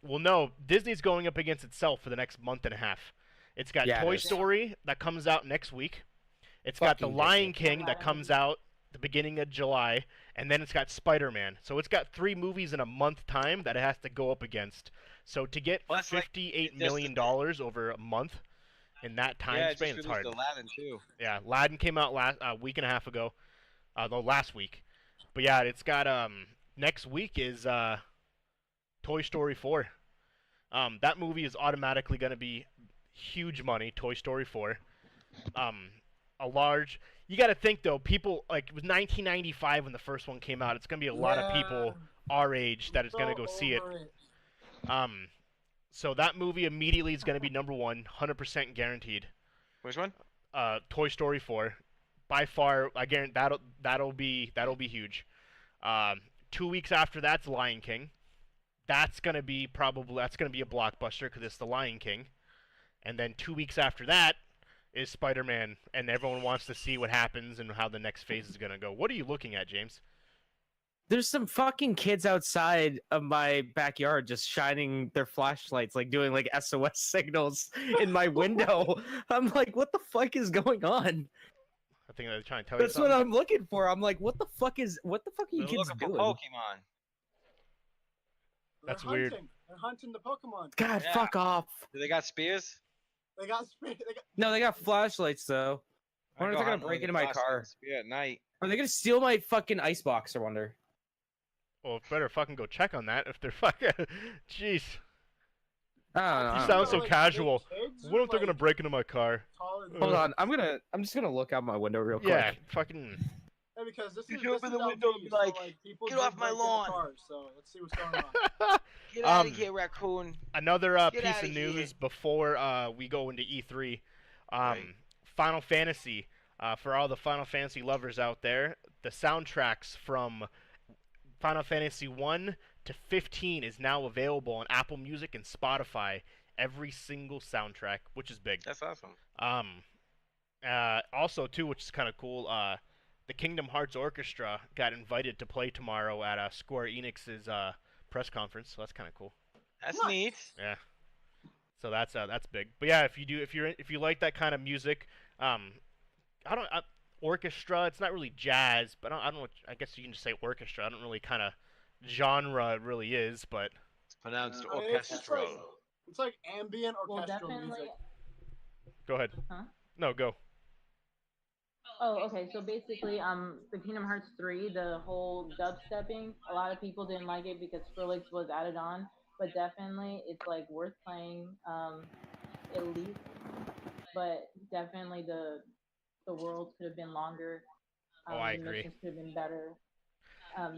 Well, no, Disney's going up against itself for the next month and a half. It's got Yeah, it Toy is. Story that comes out next week. It's got The Fucking Lion Disney. King that comes out the beginning of July, and then it's got Spider-Man. So it's got 3 movies in a month time that it has to go up against. So to get Plus, like, $58 just- million over a month in that time Yeah, it span, just it's released hard. Aladdin too. Yeah, Aladdin came out last week and a half ago, no, last week. But yeah, it's got next week is Toy Story 4. That movie is automatically going to be huge money. Toy Story 4. You got to think though, people like it was 1995 when the first one came out. It's going to be a lot of people our age that is going to go see it. So that movie immediately is going to be number 1, 100% guaranteed. Which one? Toy Story 4. By far, I guarantee that'll be huge. 2 weeks after that's Lion King. That's gonna be a blockbuster because it's the Lion King. And then 2 weeks after that is Spider-Man, and everyone wants to see what happens and how the next phase is gonna go. What are you looking at, James? There's some fucking kids outside of my backyard just shining their flashlights, like doing like SOS signals in my window. I'm like, what the fuck is going on? I think they're trying to tell you That's something. what I'm looking for. I'm like, what the fuck are you They're kids looking for doing? Pokemon. That's They're weird. hunting. They're hunting the Pokemon. God, Yeah. fuck off. Do they got spears? They got. No, they got flashlights though. I wonder if go they're gonna hunting break with into a my car. flashlight spear at night. Are they gonna steal my fucking icebox? I wonder. Well, better fucking go check on that if they're fucking. Jeez. I don't know. You I don't sound know. so casual. What if they're gonna break into my car? Hold on. I'm just gonna look out my window real quick. Yeah, fucking. Yeah, because this You is should open the LP, window and be so, like, people "Get do off my break into lawn." cars, so let's see what's going on. Get out Um, of here, raccoon. Another Get piece outta of news here. before we go into E3. Right. Final Fantasy. For all the Final Fantasy lovers out there, the soundtracks from Final Fantasy 1 to 15 is now available on Apple Music and Spotify. Every single soundtrack, which is big. That's awesome. Also, too, which is kind of cool, the Kingdom Hearts Orchestra got invited to play tomorrow at Square Enix's press conference, so that's kind of cool. That's Nice. neat. Yeah. So that's big. But yeah, if you like that kind of music, orchestra. It's not really jazz, but I don't know. I guess you can just say orchestra. I don't really kind of genre it really is, but It's pronounced I mean, it's just like- orchestral. It's like ambient Well, orchestral definitely. music. go ahead. Huh? No, go. Oh, okay. So basically, the Kingdom Hearts 3, the whole dubstepping, a lot of people didn't like it because Skrillex was added on, but definitely it's like worth playing, at least. But definitely the worlds could have been longer. I the agree. missions could have been better.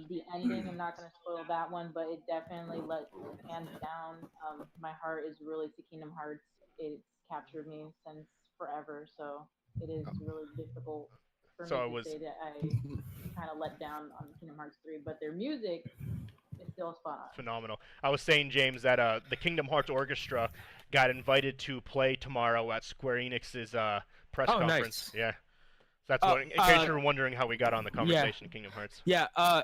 The ending, I'm not gonna spoil that one, but it definitely let hands down. My heart is really to Kingdom Hearts. It's captured me since forever, so it is really difficult for So me it to was- say that I kind of let down on Kingdom Hearts 3, but their music is still spot on. Phenomenal. I was saying, James, that the Kingdom Hearts Orchestra got invited to play tomorrow at Square Enix's press Oh, conference. nice. Yeah. So that's Oh, what, in case you were wondering how we got on the conversation of Kingdom Hearts. Yeah. What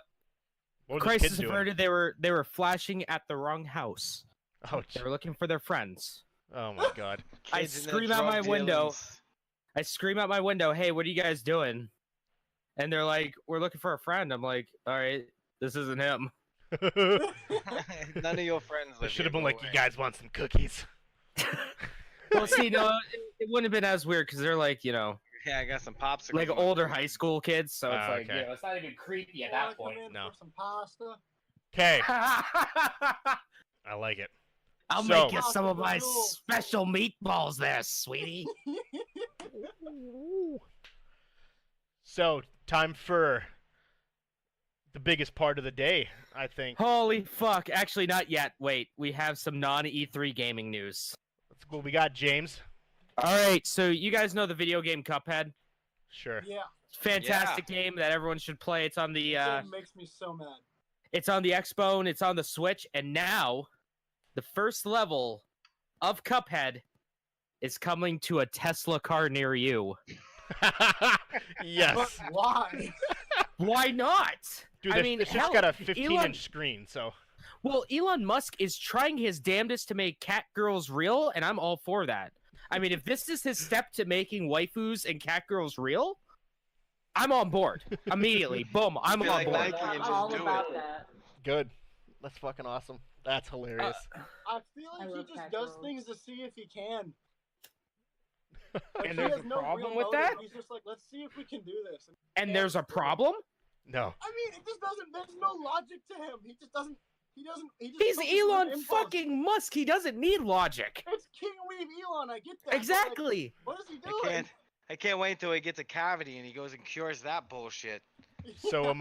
were those Crisis kids doing? averted. They were flashing at the wrong house. Oh, They were looking for their friends. oh my God. I Kids and their scream out my drug window. dealings. I scream out my window, "Hey, what are you guys doing?" And they're like, "We're looking for a friend." I'm like, "All right, this isn't him." None of your friends They live should have here, been go like, "You away. guys want some cookies?" Well, see, no, it wouldn't have been as weird because they're like, Yeah, I got some popsicles. like in my older fridge. high school kids. So it's like, okay. you know, it's not even creepy at Wanna that come point. in No. for some pasta? Okay, I like it. I'll So- make you some of my Cool. special meatballs there, sweetie. So, time for the biggest part of the day, I think. Holy fuck. Actually, not yet. Wait, we have some non-E3 gaming news. Let's go. We got James. Alright, so you guys know the video game Cuphead? Sure. Yeah, Fantastic game that everyone should play. It's on the it makes me so mad. it's on the Xbox and it's on the Switch, and now the first level of Cuphead is coming to a Tesla car near you. Yes. But why? Why not? Dude, I mean, it's hell, just got a 15-inch Elon- screen, so. Well, Elon Musk is trying his damnedest to make cat girls real, and I'm all for that. I mean, if this is his step to making waifus and cat girls real, I'm on board immediately. Boom, I'm feel on like board. Nike can I'm just all do about it. that. Good. That's fucking awesome. That's hilarious. I feel I like he love just cat does girls. things to see if he can. Like, And he there's has a no problem real with motive. that? He's just like, let's see if we can do this. And there's a problem? No. I mean, it just doesn't. There's no logic to him. He just doesn't. He doesn't. He just. He's focuses on Elon impulse. fucking Musk. He doesn't need logic. It's King Weave Elon. I get that. but, like, Exactly. what is he I doing? can't wait until he gets a cavity and he goes and cures that bullshit. So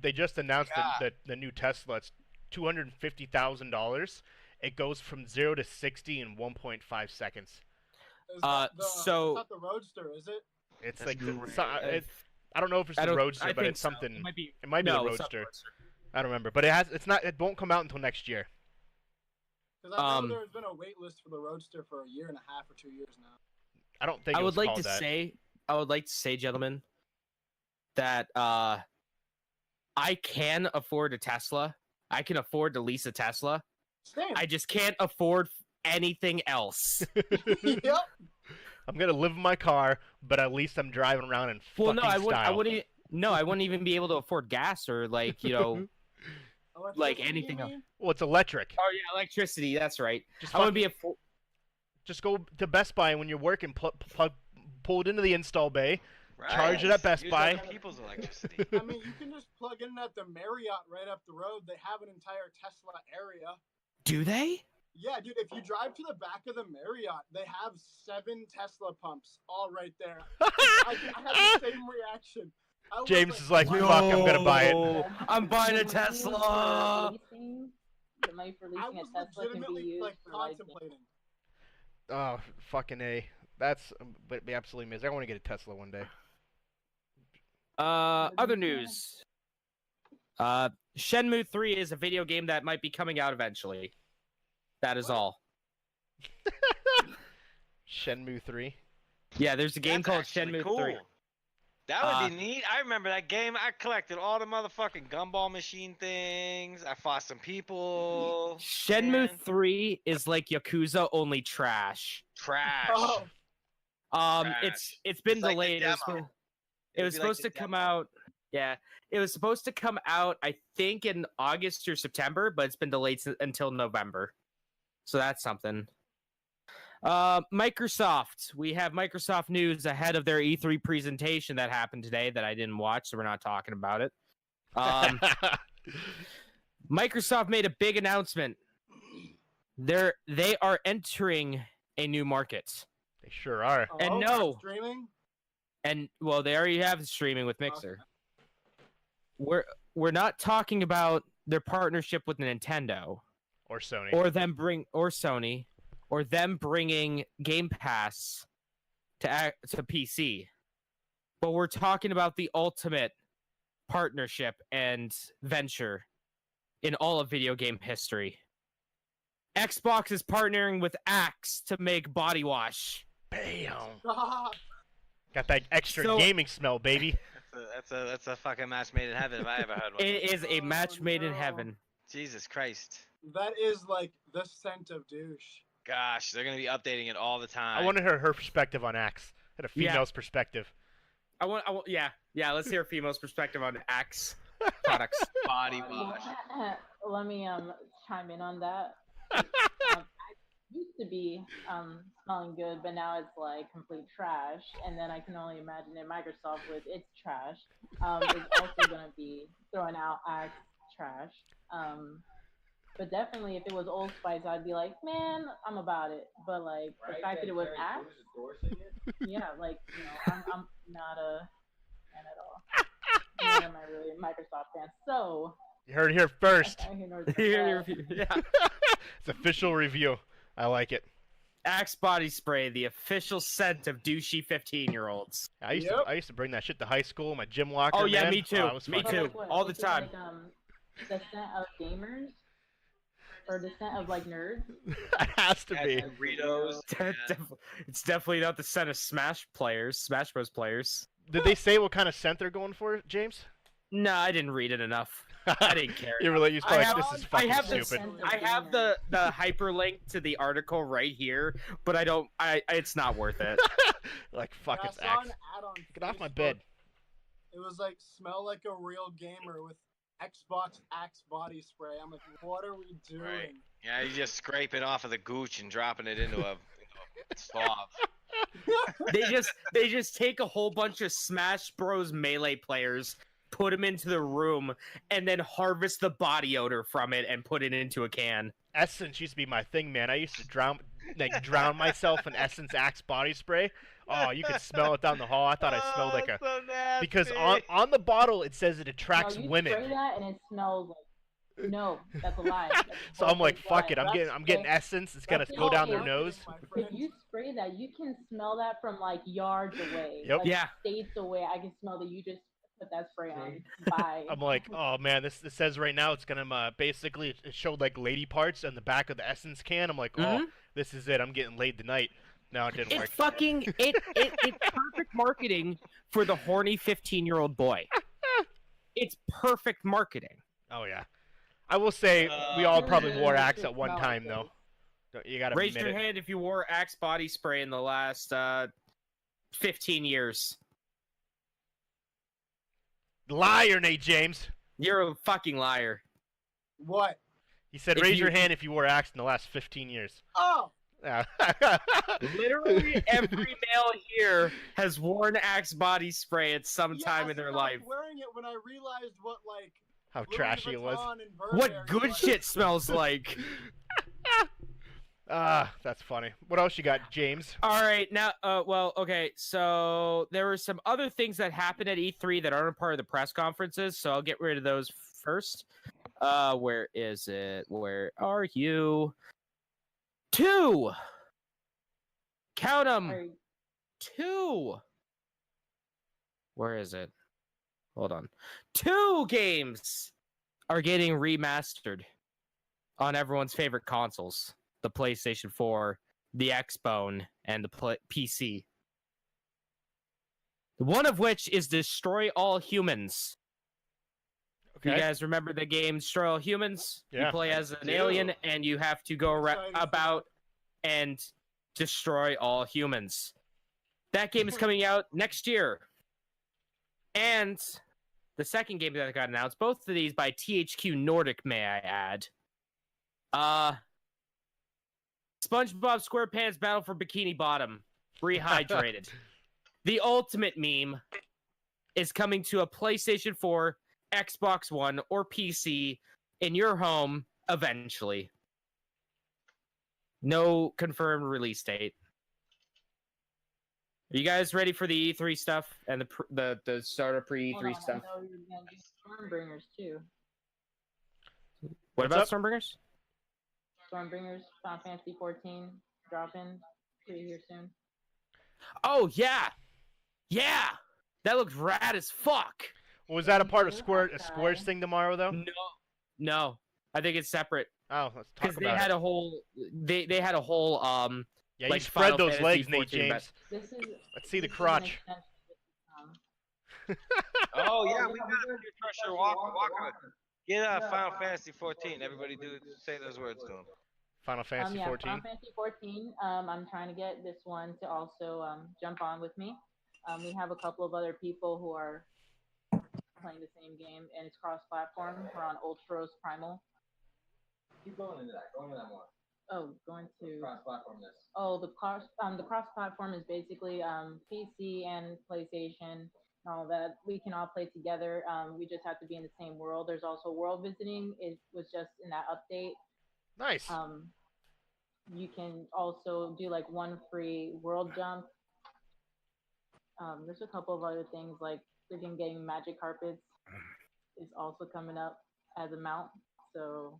they just announced God. that the new Tesla. It's $250,000. It goes from 0 to 60 in 1.5 seconds. Is that so- it's not the Roadster, is it? It's That's like great. I don't know if it's I the don't- Roadster, I but think it's so. something. It might be, It might be no, the it's not the Roadster. Roadster. I don't remember, but it's not. It won't come out until next year. Because I know Um, there's been a wait list for the Roadster for a year and a half or 2 years now. I don't think I it would was like called to that. say, gentlemen, that I can afford a Tesla. I can afford to lease a Tesla. Same. I just can't afford anything else. Yep. I'm gonna live in my car, but at least I'm driving around in Well, fucking no, I wouldn't. I style. wouldn't. No, I wouldn't even be able to afford gas or like you know. Like Electricity, anything you else. mean? Well, it's electric. Oh yeah, electricity. That's right. Just I want to be a. Just go to Best Buy when you're working, pull it into the install bay. Right. Charge it at Best Use Buy. other people's electricity. I mean, you can just plug in at the Marriott right up the road. They have an entire Tesla area. Do they? Yeah, dude, if you drive to the back of the Marriott, they have 7 Tesla pumps all right there. I had the same reaction. I was James is like, "Wow." fuck, I'm gonna buy it. Yo, I'm buying a Tesla. The money for I leasing was a Tesla can be legitimately used like for like contemplating. Oh, fucking A. That's but be absolutely amazing. I want to get a Tesla one day. Other news. Shenmue 3 is a video game that might be coming out eventually. That is all. Shenmue 3. Yeah, there's a game That's called actually Shenmue cool. 3. That would be neat. I remember that game. I collected all the motherfucking gumball machine things. I fought some people. Shenmue Man. 3 is like Yakuza, only trash. Trash. Oh, It's been It's like the delayed. demo. It was It'd be like supposed the to come demo. out. Yeah, it was supposed to come out. I think in August or September, but it's been delayed until November. So that's something. Microsoft. We have Microsoft news ahead of their E3 presentation that happened today that I didn't watch, so we're not talking about it. Microsoft made a big announcement. They are entering a new market. They sure are. And oh, no. streaming. And well, they already have streaming with Mixer. We're not talking about their partnership with Nintendo Or Sony. or Sony or them bringing Game Pass to PC. But we're talking about the ultimate partnership and venture in all of video game history. Xbox is partnering with Axe to make body wash. Bam. Stop. Got that extra gaming smell, baby. That's a fucking match made in heaven if I ever heard one. It is a match made in no. heaven. Jesus Christ. That is like the scent of douche. Gosh, they're gonna be updating it all the time. I want to hear her perspective on Axe. At a Yeah. female's perspective. I want, yeah. Let's hear a female's perspective on Axe products. body wash. Let me chime in on that. used to be smelling good, but now it's like complete trash. And then I can only imagine that Microsoft with its trash is also going to be throwing out Axe trash. But definitely, if it was Old Spice, I'd be like, man, I'm about it. But like the fact that it was Axe, yeah, like I'm not a fan at all. Nor am I really a Microsoft fan. So You heard it here first. Yeah. It's official review. I like it. Axe body spray, the official scent of douchey 15-year-olds. I used to bring that shit to high school, my gym locker. Oh yeah, man. me too. Oh, it was Me fun. too. All the is it time. Like, the scent of gamers, or the scent of like nerds. It has to be. Doritos. It's definitely not the scent of Smash Bros. Players. Did they say what kind of scent they're going for, James? No, I didn't read it enough. I didn't care. You really use like, this is fucking stupid. I have the hyperlink to the article right here, but I don't. It's not worth it. Like fuck, Yeah, it's I saw Axe. an ad on Get off my Facebook. bed. It was like smell like a real gamer with Xbox Axe body spray. I'm like, what are we doing? Right. Yeah, you just scrape it off of the gooch and dropping it into a swab. They just take a whole bunch of Smash Bros. Melee players, put them into the room, and then harvest the body odor from it and put it into a can. Essence used to be my thing, man. I used to drown myself in Essence Axe body spray. Oh, you could smell it down the hall. I thought I smelled like a so nasty. because on the bottle it says it attracts No, you women. spray that and it smells like no, that's a lie. That's a So I'm like, bullshit fuck lie. it. I'm getting Essence. It's gonna That's go down their all nose. If you spray that, you can smell that from like yards away. Yep. Like, Yeah. states away. I can smell that you just put that spray on. Bye. I'm like, oh man, this says right now it's gonna basically it showed like lady parts on the back of the Essence can. I'm like, oh, this is it. I'm getting laid tonight. No, it didn't It's work. fucking it's perfect marketing for the horny 15-year-old boy. It's perfect marketing. Oh yeah, I will say we all probably wore Yeah, Axe it at one smells time good. though. You gotta Raise admit your it. hand if you wore Axe body spray in the last 15 years. Liar, Nate James. You're a fucking liar. What? He said, If raise you- your hand if you wore Axe in the last 15 years. Oh, Yeah. Literally every male here has worn Axe body spray at some yeah, time I in their stopped life. wearing it when I realized what like How Louis trashy it was. Vuitton and What Burberry good was. shit smells like. Ah, that's funny. What else you got, James? All right, now, well, okay, so there were some other things that happened at E3 that aren't a part of the press conferences, so I'll get rid of those first. Where is it? Where are you? 2! Count them! Or- 2! Where is it? Hold on. 2 games are getting remastered on everyone's favorite consoles. The PlayStation 4, the Xbone, and the PC. One of which is Destroy All Humans. Okay. You guys remember the game Destroy All Humans? Yeah. You play as an do. alien, and you have to go Excited for about and destroy all humans. That game is coming out next year. And the second game that got announced, both of these by THQ Nordic, may I add. SpongeBob SquarePants Battle for Bikini Bottom, rehydrated. The ultimate meme is coming to a PlayStation 4, Xbox One, or PC in your home eventually. No confirmed release date. Are you guys ready for the E3 stuff and the starter pre Hold E3 on, I stuff? know you're gonna do Stormbringers too. What What's about up? Stormbringers? Stormbringers, Final Fantasy 14, dropping pretty here soon. Oh yeah, yeah, that looks rad as fuck. Was that a part of Square's thing tomorrow, though? No, I think it's separate Oh, let's talk because they about had it. a whole they had a whole Yeah, like you spread Final those Fantasy legs, Nate 14 James. This is. Let's see the this is an crotch. extension of Oh yeah, Oh, we yeah, got a peer pressure walk. Get Final Fantasy 14. Everybody say those words to him. Final Fantasy yeah, 14. Final Fantasy 14. I'm trying to get this one to also jump on with me. We have a couple of other people who are playing the same game, and it's cross-platform. We're on Ultros Primal. Keep going into that. Go into that more. going to Cross-platform this. the cross platform is basically PC and PlayStation and all that. We can all play together. We just have to be in the same world. There's also world visiting. It was just in that update. Nice. You can also do like one free world jump. There's a couple of other things like freaking getting magic carpets is also coming up as a mount. So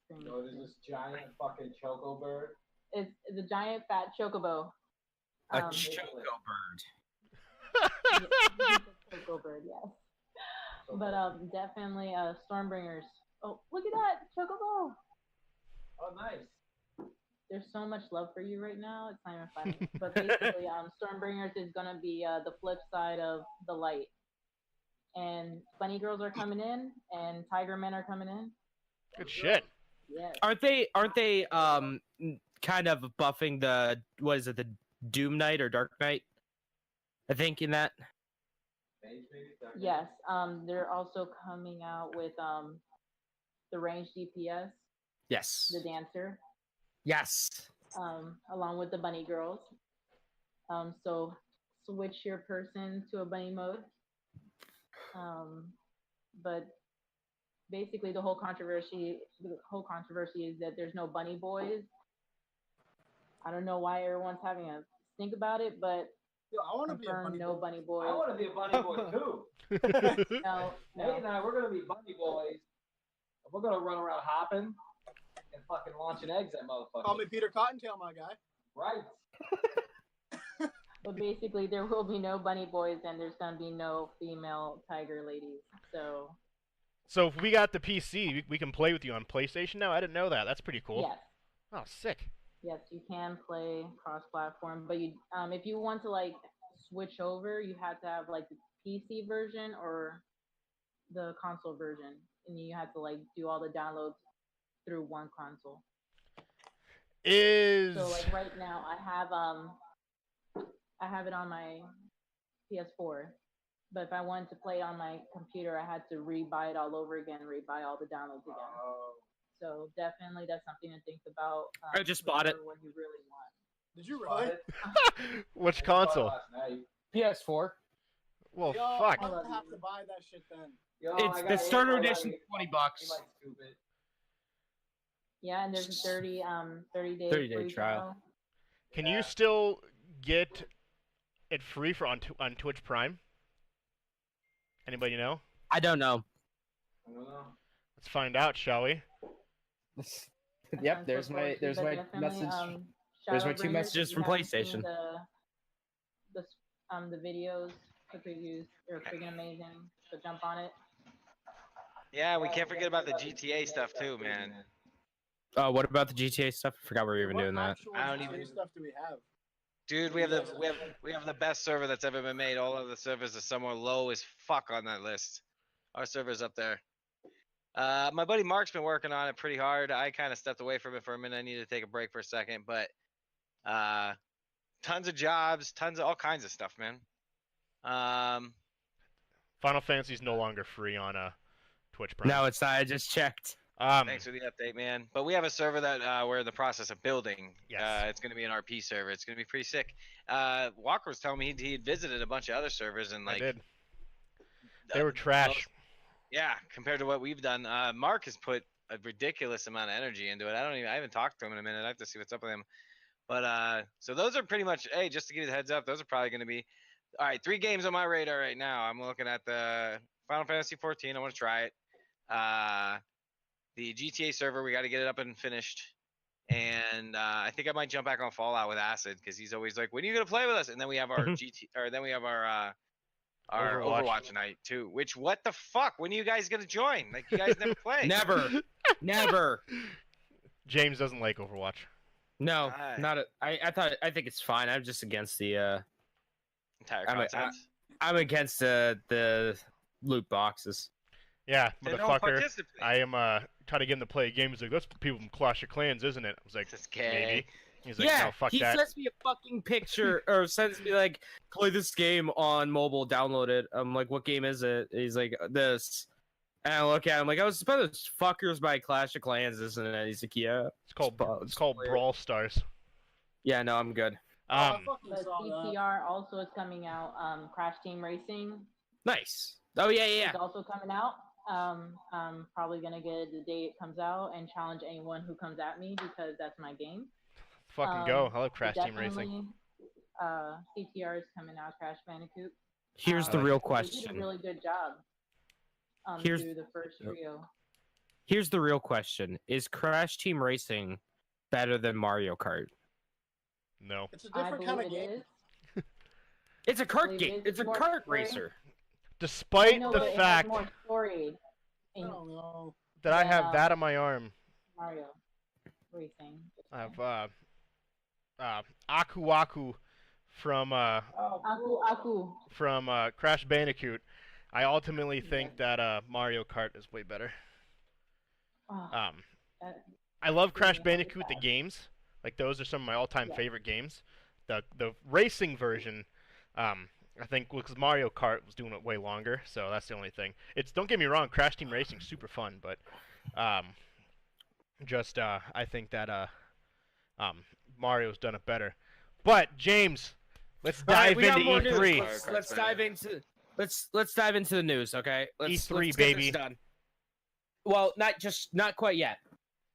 there's this giant fucking choco bird. It's a giant fat chocobo. A choco bird. Yeah, choco bird, yes. But definitely Stormbringers. Oh, look at that chocobo! Oh, nice. There's so much love for you right now. It's not even funny. But basically, Stormbringers is gonna be the flip side of the light. And bunny girls are coming in, and tiger men are coming in. Good shit. Yes. Aren't they kind of buffing the the Doom Knight or Dark Knight? I think in that. Yes. They're also coming out with the range DPS. Yes. The dancer. Yes. Along with the bunny girls. So switch your person to a bunny mode. But basically the whole controversy is that there's no bunny boys. I don't know why everyone's having a think about it, but Yo, I want to be a bunny no boy. bunny boys. I want to be a bunny boy too. No. Nate and I, we're gonna be bunny boys. We're gonna run around hopping and fucking launching eggs at motherfuckers. Call me Peter Cottontail, my guy. Right. But basically there will be no bunny boys and there's gonna be no female tiger ladies. So if we got the PC, we can play with you on PlayStation now? I didn't know that. That's pretty cool. Yes. Oh, sick. Yes, you can play cross-platform, but you, if you want to like switch over, you have to have like the PC version or the console version, and you have to like do all the downloads through one console. So like right now, I have it on my PS4, but if I wanted to play on my computer, I had to rebuy it all over again, rebuy all the downloads again. So definitely that's something to think about. I just bought it. What you really want. Did you really? Which console? PS4. Well, Yo, fuck. I'm gonna have to buy that shit then. Yo, It's the starter edition, $20. Yeah, and there's a 30-day 30-day free trial. Can you still get it free for on Twitch Prime? Anybody know? I don't know. I don't know. Let's find out, shall we? Yep, there's my message. There's my 2 messages from PlayStation. The videos, the previews, they're freaking amazing. So jump on it. Yeah, we can't forget about the GTA stuff too, man. What about the GTA stuff? I forgot we were even doing that. I don't even. Stuff do we have? Dude, we have the best server that's ever been made. All of the servers are somewhere low as fuck on that list. Our server's up there. My buddy Mark's been working on it pretty hard. I kind of stepped away from it for a minute. I needed to take a break for a second, but tons of jobs, tons of all kinds of stuff, man. Final Fantasy's no longer free on Twitch Prime. No, it's not. I just checked. Thanks for the update, man. But we have a server that we're in the process of building. Yes. It's going to be an RP server. It's going to be pretty sick. Walker was telling me he'd visited a bunch of other servers and like. I did. They were trash. Yeah, compared to what we've done. Mark has put a ridiculous amount of energy into it. I haven't talked to him in a minute. I have to see what's up with him. But so those are pretty much. Hey, just to give you the heads up, those are probably going to be. All right, 3 games on my radar right now. I'm looking at the Final Fantasy 14. I want to try it. The GTA server, we got to get it up and finished. And I think I might jump back on Fallout with Acid because he's always like, "When are you gonna play with us?" And then we have our our Overwatch night too. Which what the fuck? When are you guys gonna join? Like you guys never play. Never. James doesn't like Overwatch. No, not. I think it's fine. I'm just against the entire content. I'm against the loot boxes. Yeah, motherfucker. I am trying to get him to play games like that's for people from Clash of Clans, isn't it? I was like, maybe. He's like, yeah, no, fuck he that. sends me a fucking picture or sends me like, play this game on mobile, download it. I'm like, what game is it? He's like, this. And I look at him like, I was supposed to fuckers by Clash of Clans, isn't it? He's like, yeah. It's called Brawl Stars. Yeah, no, I'm good. I fucking But saw that. CTR also is coming out. Crash Team Racing Nice. Oh yeah. is also coming out. I'm probably gonna get it the day it comes out and challenge anyone who comes at me because that's my game. Fucking go! I love Crash Team Racing. CTR is coming out. Crash Bandicoot. Here's the real They question. did a really good job. Here's Through the first trio. Here's the real question: is Crash Team Racing better than Mario Kart? No. It's a different kind of game. It's a kart game. It's a kart racer. Despite the fact more story I don't know. that I have that on my arm, Mario Racing. I have Aku Aku from Aku. from Crash Bandicoot. I ultimately think that Mario Kart is way better. I love Crash Bandicoot the games. Like those are some of my all-time favorite games. The racing version, I think because Mario Kart was doing it way longer, so that's the only thing. Don't get me wrong, Crash Team Racing's super fun, but I think that Mario's done it better. But James, let's dive into E3. Let's dive into the news, okay? Let's E3, get baby. this done. Well, not quite yet.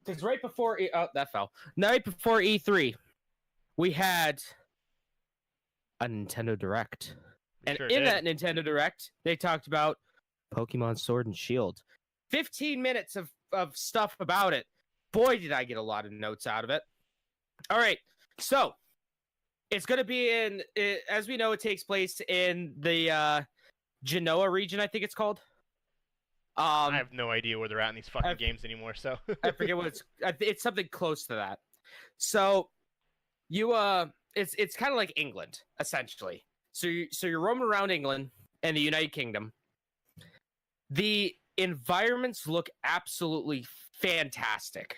Because right before that fell. Right before E3, we had a Nintendo Direct. And in that Nintendo Direct, they talked about Pokemon Sword and Shield. 15 minutes of stuff about it. Boy, did I get a lot of notes out of it. All right, so it's going to be as we know, it takes place in the Genoa region, I think it's called. I have no idea where they're at in these fucking games anymore, so I forget what it's something close to that. So it's kind of like England essentially. So you're roaming around England and the United Kingdom. The environments look absolutely fantastic.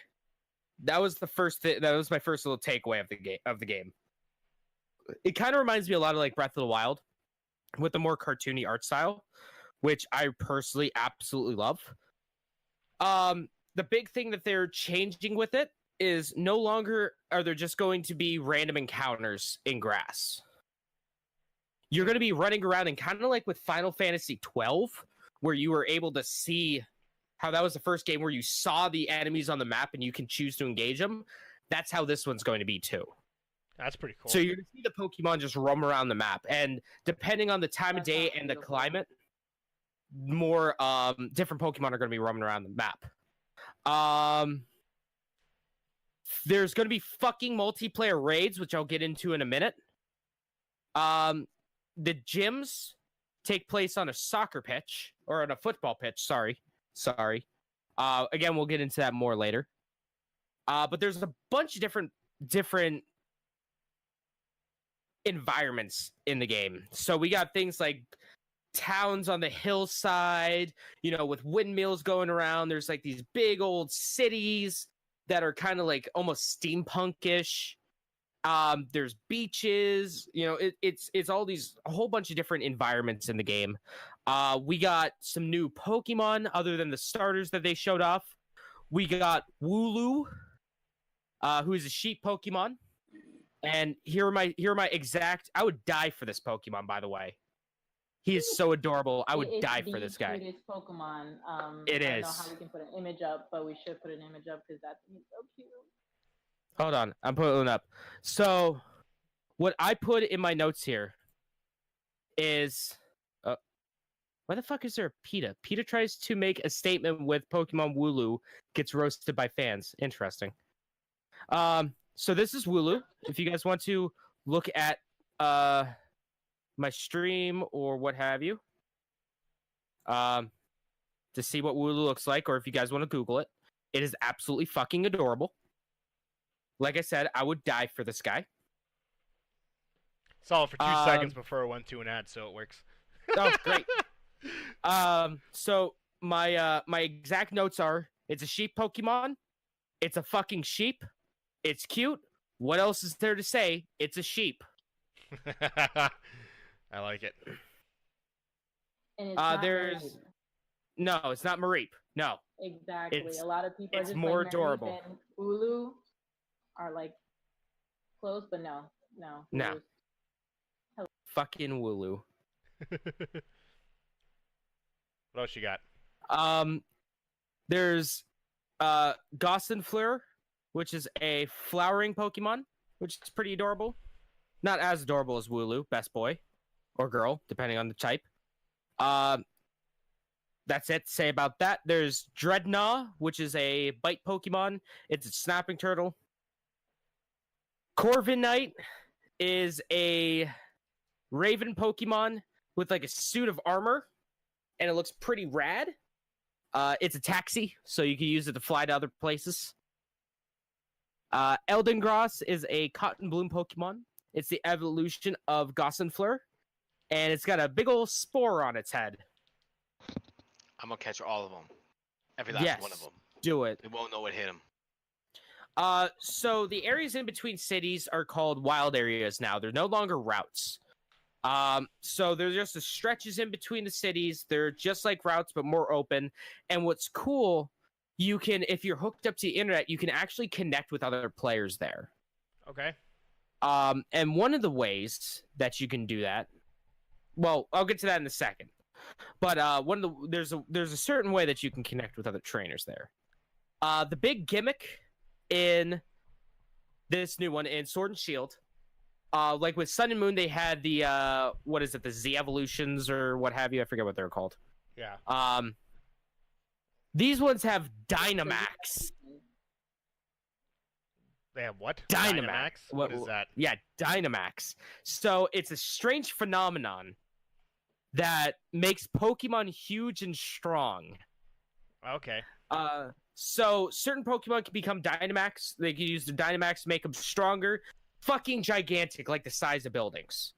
That was the first thing. That was my first little takeaway of the game. It kind of reminds me a lot of like Breath of the Wild, with the more cartoony art style, which I personally absolutely love. The big thing that they're changing with it is no longer are there just going to be random encounters in grass. You're going to be running around, and kind of like with Final Fantasy 12, where you were able to see how that was the first game where you saw the enemies on the map and you can choose to engage them. That's how this one's going to be too. That's pretty cool. So you're going to see the Pokemon just roam around the map, and depending on the time of day and the climate, more different Pokemon are going to be roaming around the map. There's going to be fucking multiplayer raids, which I'll get into in a minute. The gyms take place on a soccer pitch, or on a football pitch. Sorry. Again, we'll get into that more later. But there's a bunch of different environments in the game. So we got things like towns on the hillside, with windmills going around. There's like these big old cities that are kind of like almost steampunkish. There's beaches, it's all these, a whole bunch of different environments in the game. We got some new Pokemon other than the starters that they showed off. We got Wooloo, who is a sheep Pokemon. And here are my exact, I would die for this Pokemon, by the way. He is so adorable. I would die for this guy. It's Pokemon. It I is. don't know how we can put an image up, but we should put an image up because that's so cute. Hold on, I'm putting it up. So, what I put in my notes here is, why the fuck is there a PETA? PETA tries to make a statement with Pokemon Wooloo, gets roasted by fans. Interesting. So this is Wooloo. If you guys want to look at my stream or what have you, to see what Wooloo looks like, or if you guys want to Google it, it is absolutely fucking adorable. Like I said, I would die for this guy. Saw it for 2 seconds before it went to an ad, so it works. Oh, great. So my exact notes are: it's a sheep Pokemon. It's a fucking sheep. It's cute. What else is there to say? It's a sheep. I like it. And it's not there's like No, it's not Mareep. No. Exactly. A lot of people are it's just more like adorable. And Ulu are like close, but no. No. Fucking Wooloo. What else you got? There's Gossifleur, which is a flowering Pokemon, which is pretty adorable. Not as adorable as Wooloo, best boy or girl, depending on the type. That's it to say about that. There's Dreadnought, which is a bite Pokemon. It's a snapping turtle. Corviknight is a Raven Pokemon with like a suit of armor, and it looks pretty rad. It's a taxi, so you can use it to fly to other places. Eldengross is a Cotton Bloom Pokemon. It's the evolution of Gossifleur, and it's got a big old spore on its head. I'm gonna catch all of them. Every last one of them. Do it. They won't know what hit them. So the areas in between cities are called wild areas now. They're no longer routes. So they're just the stretches in between the cities. They're just like routes, but more open. And what's cool, you can, if you're hooked up to the internet, you can actually connect with other players there. Okay. And one of the ways that you can do that, well, I'll get to that in a second. But there's a certain way that you can connect with other trainers there. The big gimmick in this new one in Sword and Shield, like with Sun and Moon, they had the the Z evolutions or what have you. I forget what they're called. Yeah. These ones have Dynamax. They have what? Dynamax. What is that? Yeah, Dynamax. So it's a strange phenomenon that makes Pokemon huge and strong. Okay. So certain Pokemon can become Dynamax. They can use the Dynamax to make them stronger, fucking gigantic, like the size of buildings.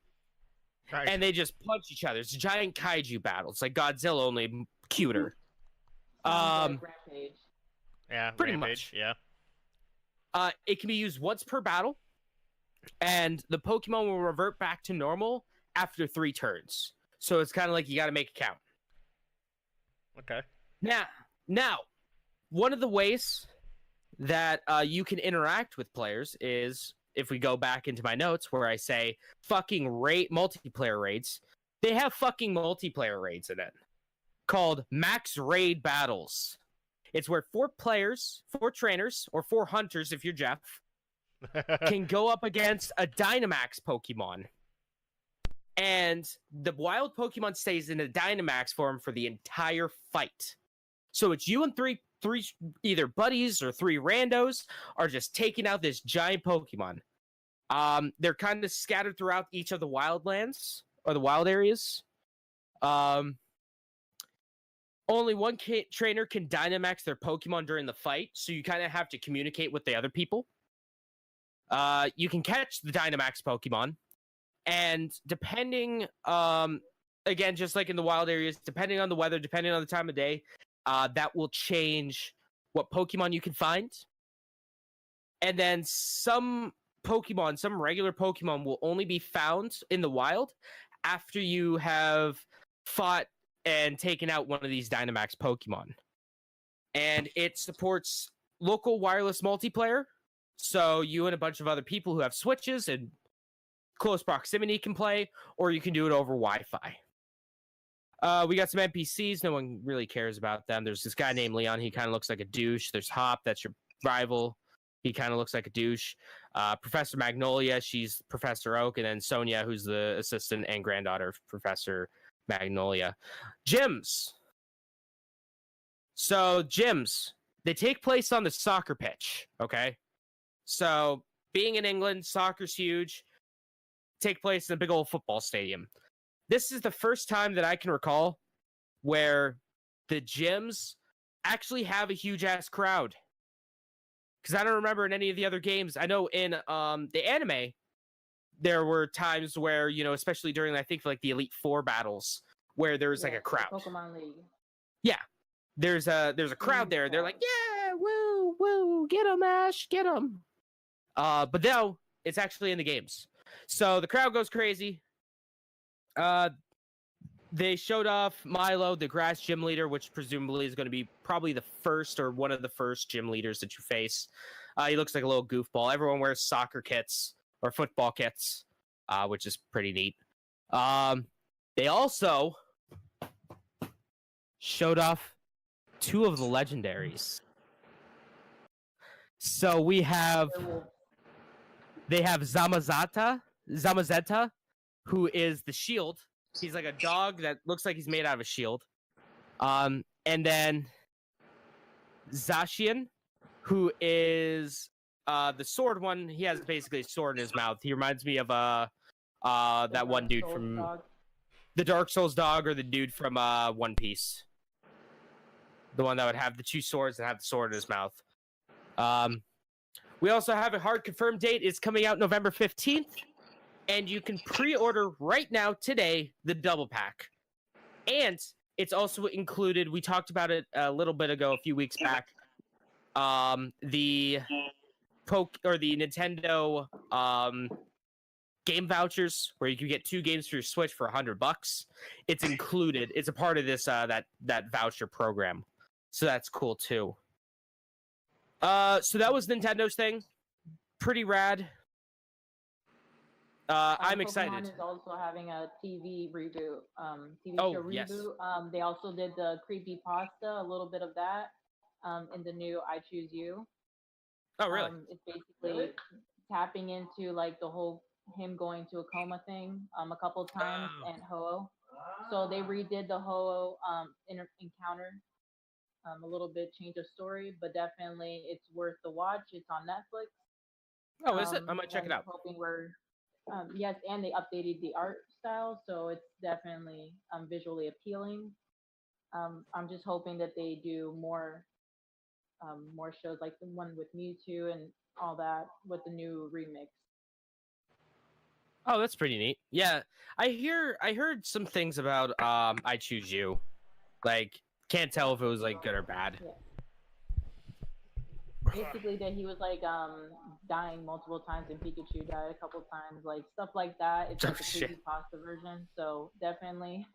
Nice. And they just punch each other. It's giant kaiju battles, like Godzilla, only cuter. Rampage. Yeah, pretty Rampage, much. Yeah. It can be used once per battle, and the Pokemon will revert back to normal after 3 turns. So it's kind of like you got to make it count. Okay. Now, one of the ways that you can interact with players is, if we go back into my notes where I say fucking multiplayer raids, they have fucking multiplayer raids in it called Max Raid Battles. It's where 4 players, 4 trainers, or 4 hunters if you're Jeff, can go up against a Dynamax Pokemon. And the wild Pokemon stays in a Dynamax form for the entire fight. So it's you and three either buddies or 3 randos are just taking out this giant Pokemon. They're kind of scattered throughout each of the wildlands or the wild areas. Only one trainer can Dynamax their Pokemon during the fight, so you kind of have to communicate with the other people. You can catch the Dynamax Pokemon. And depending, again, just like in the wild areas, depending on the weather, depending on the time of day, that will change what Pokemon you can find. And then some regular Pokemon will only be found in the wild after you have fought and taken out one of these Dynamax Pokemon. And it supports local wireless multiplayer, so you and a bunch of other people who have Switches and close proximity can play, or you can do it over Wi-Fi. We got some NPCs. No one really cares about them. There's this guy named Leon. He kind of looks like a douche. There's Hop. That's your rival. He kind of looks like a douche. Professor Magnolia. She's Professor Oak. And then Sonia, who's the assistant and granddaughter of Professor Magnolia. Gyms. So gyms, they take place on the soccer pitch. Okay. So being in England, soccer's huge. Take place in a big old football stadium. This is the first time that I can recall where the gyms actually have a huge ass crowd. Because I don't remember in any of the other games. I know in the anime, there were times where, especially during, I think, like the Elite Four battles, where there was like a crowd. Pokemon League. Yeah. There's a crowd there. They're like, yeah, woo, woo, get him, Ash, get him. But now it's actually in the games. So the crowd goes crazy. The They showed off Milo, the grass gym leader, which presumably is going to be probably the first or one of the first gym leaders that you face. He looks like a little goofball. Everyone wears soccer kits or football kits, which is pretty neat. They also showed off 2 of the legendaries. So they have Zamazeta, who is the shield. He's like a dog that looks like he's made out of a shield. And then Zacian, who is the sword one. He has basically a sword in his mouth. He reminds me of that one dude from the Dark Souls dog, or the dude from One Piece. The one that would have the 2 swords and have the sword in his mouth. We also have a hard confirmed date. It's coming out November 15th. And you can pre-order right now, today, the double pack. And it's also included, we talked about it a little bit ago, a few weeks back, the Nintendo game vouchers, where you can get 2 games for your Switch for $100. It's included. It's a part of this that voucher program. So that's cool, too. So that was Nintendo's thing. Pretty rad. I'm excited. Pokemon is also having a TV reboot, TV show reboot. Yes. They also did the creepypasta, a little bit of that, in the new I Choose You. Oh, really? It's basically tapping into like the whole him going to a coma thing, a couple times, and Ho-Oh. So they redid the Ho-Oh encounter, a little bit change of story, but definitely it's worth the watch. It's on Netflix. Oh, is it? I might check it out. Hoping we're yes, and they updated the art style, so it's definitely visually appealing. I'm just hoping that they do more shows like the one with Mewtwo and all that with the new remix. Oh, that's pretty neat. Yeah, I heard some things about I Choose You. Like, can't tell if it was like good or bad. Yeah. Basically, that he was like dying multiple times and Pikachu died a couple times, like stuff like that. It's like the creepypasta version. So definitely,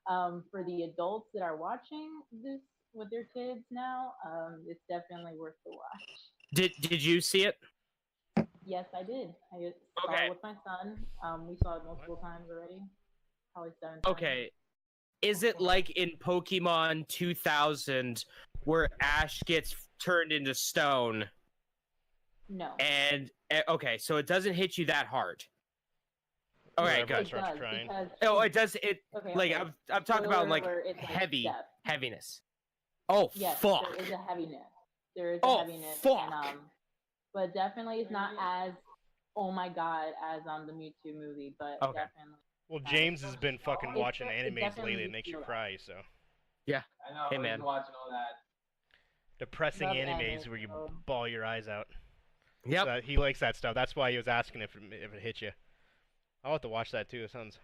for the adults that are watching this with their kids now, it's definitely worth the watch. Did you see it? Yes, I did. I saw it with my son. We saw it multiple times already. Probably 7 times. Okay. Is it like in Pokemon 2000 where Ash gets turned into stone? No. And okay, so it doesn't hit you that hard. Okay, good. It does. It okay, like okay. I'm talking about like heaviness. Oh yes, fuck! There is a heaviness. There is a heaviness. Fuck. And, but definitely it's not as oh my god as the Mewtwo movie, but definitely. Well, James has been fucking watching animes lately. It makes you cry, so. Yeah. I know. Hey, man. Watching all that. Depressing animes where you bawl your eyes out. Yep. So he likes that stuff. That's why he was asking if it hit you. I'll have to watch that too. It sounds.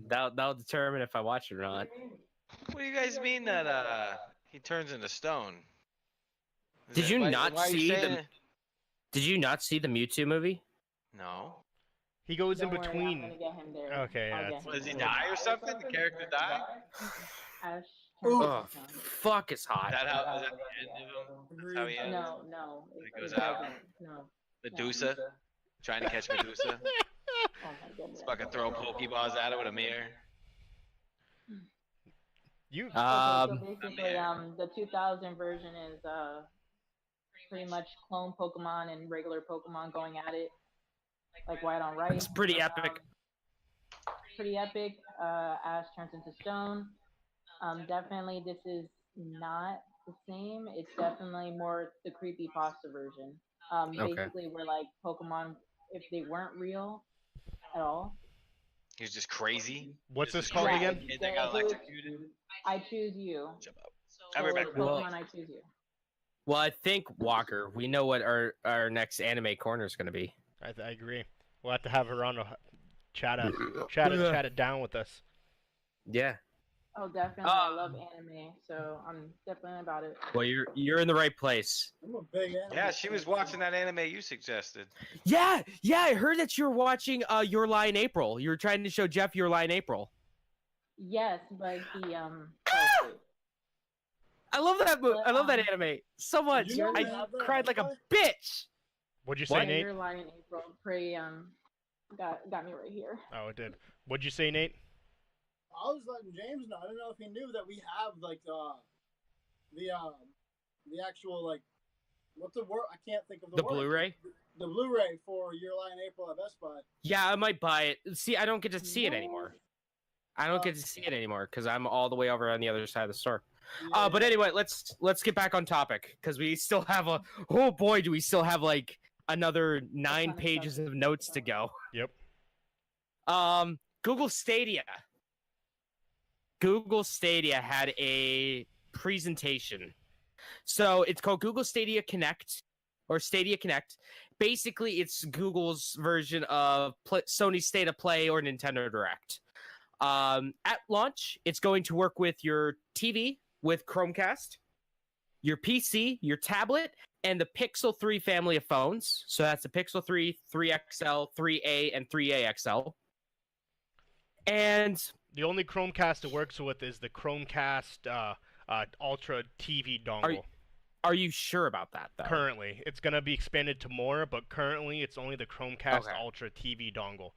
That'll determine if I watch it or not. What do you guys mean that he turns into stone? Did you not see the Mewtwo movie? No. He goes Don't in between. Worry, I'm gonna get him there. Okay, yeah. Does he die or something? The character die? Ash. Oh, fuck! It's hot. Is that how? Is that the end of him? That's how he ends? No. It goes out. No. Medusa, trying to catch Medusa. Oh my goodness. Fucking throw Pokeballs at it with a mirror. You. So basically, the 2000 version is pretty much clone Pokemon and regular Pokemon going at it, like white on rice. It's pretty epic. Pretty epic. Ash turns into stone. Definitely, this is not the same. It's definitely more the creepypasta version. Basically, where like Pokemon, if they weren't real at all. He was just crazy. What's this called again? They got electrocuted. I Choose You. Jump up. I'll be back. Pokemon I Choose You. Well, I think Walker, we know what our next anime corner is going to be. I agree. We'll have to have her on to chat it down with us. Yeah. Oh, definitely. I love anime, so I'm definitely about it. Well, you're in the right place. I'm a big anime Yeah, she was watching that anime you suggested. Yeah. I heard that you were watching Your Lie in April. You were trying to show Jeff Your Lie in April. Yes, but he I love that movie. But, I love that anime so much. you know I we have that cried like a anime? bitch. What'd you What? say, Nate? Your lie in April. Prey got me right here. Oh, it did. What'd you say, Nate? I was letting James know. I don't know if he knew that we have like the actual like what's the word? I can't think of the word. Blu-ray. The Blu-ray for Your Lie in April at Best Buy. Yeah, I might buy it. See, I don't get to see it anymore. I don't get to see it anymore because I'm all the way over on the other side of the store. Yeah, But anyway, let's get back on topic because we still have oh boy, do we still have like another 9 pages of notes to go. Yep. Google Stadia. Google Stadia had a presentation. So it's called Google Stadia Connect or Stadia Connect. Basically, it's Google's version of Sony State of Play or Nintendo Direct. At launch, it's going to work with your TV with Chromecast, your PC, your tablet, and the Pixel 3 family of phones. So that's the Pixel 3, 3XL, 3A, and 3A XL. And the only Chromecast it works with is the Chromecast Ultra TV dongle. Are you sure about that, though? Currently. It's going to be expanded to more, but currently it's only the Chromecast Ultra TV dongle.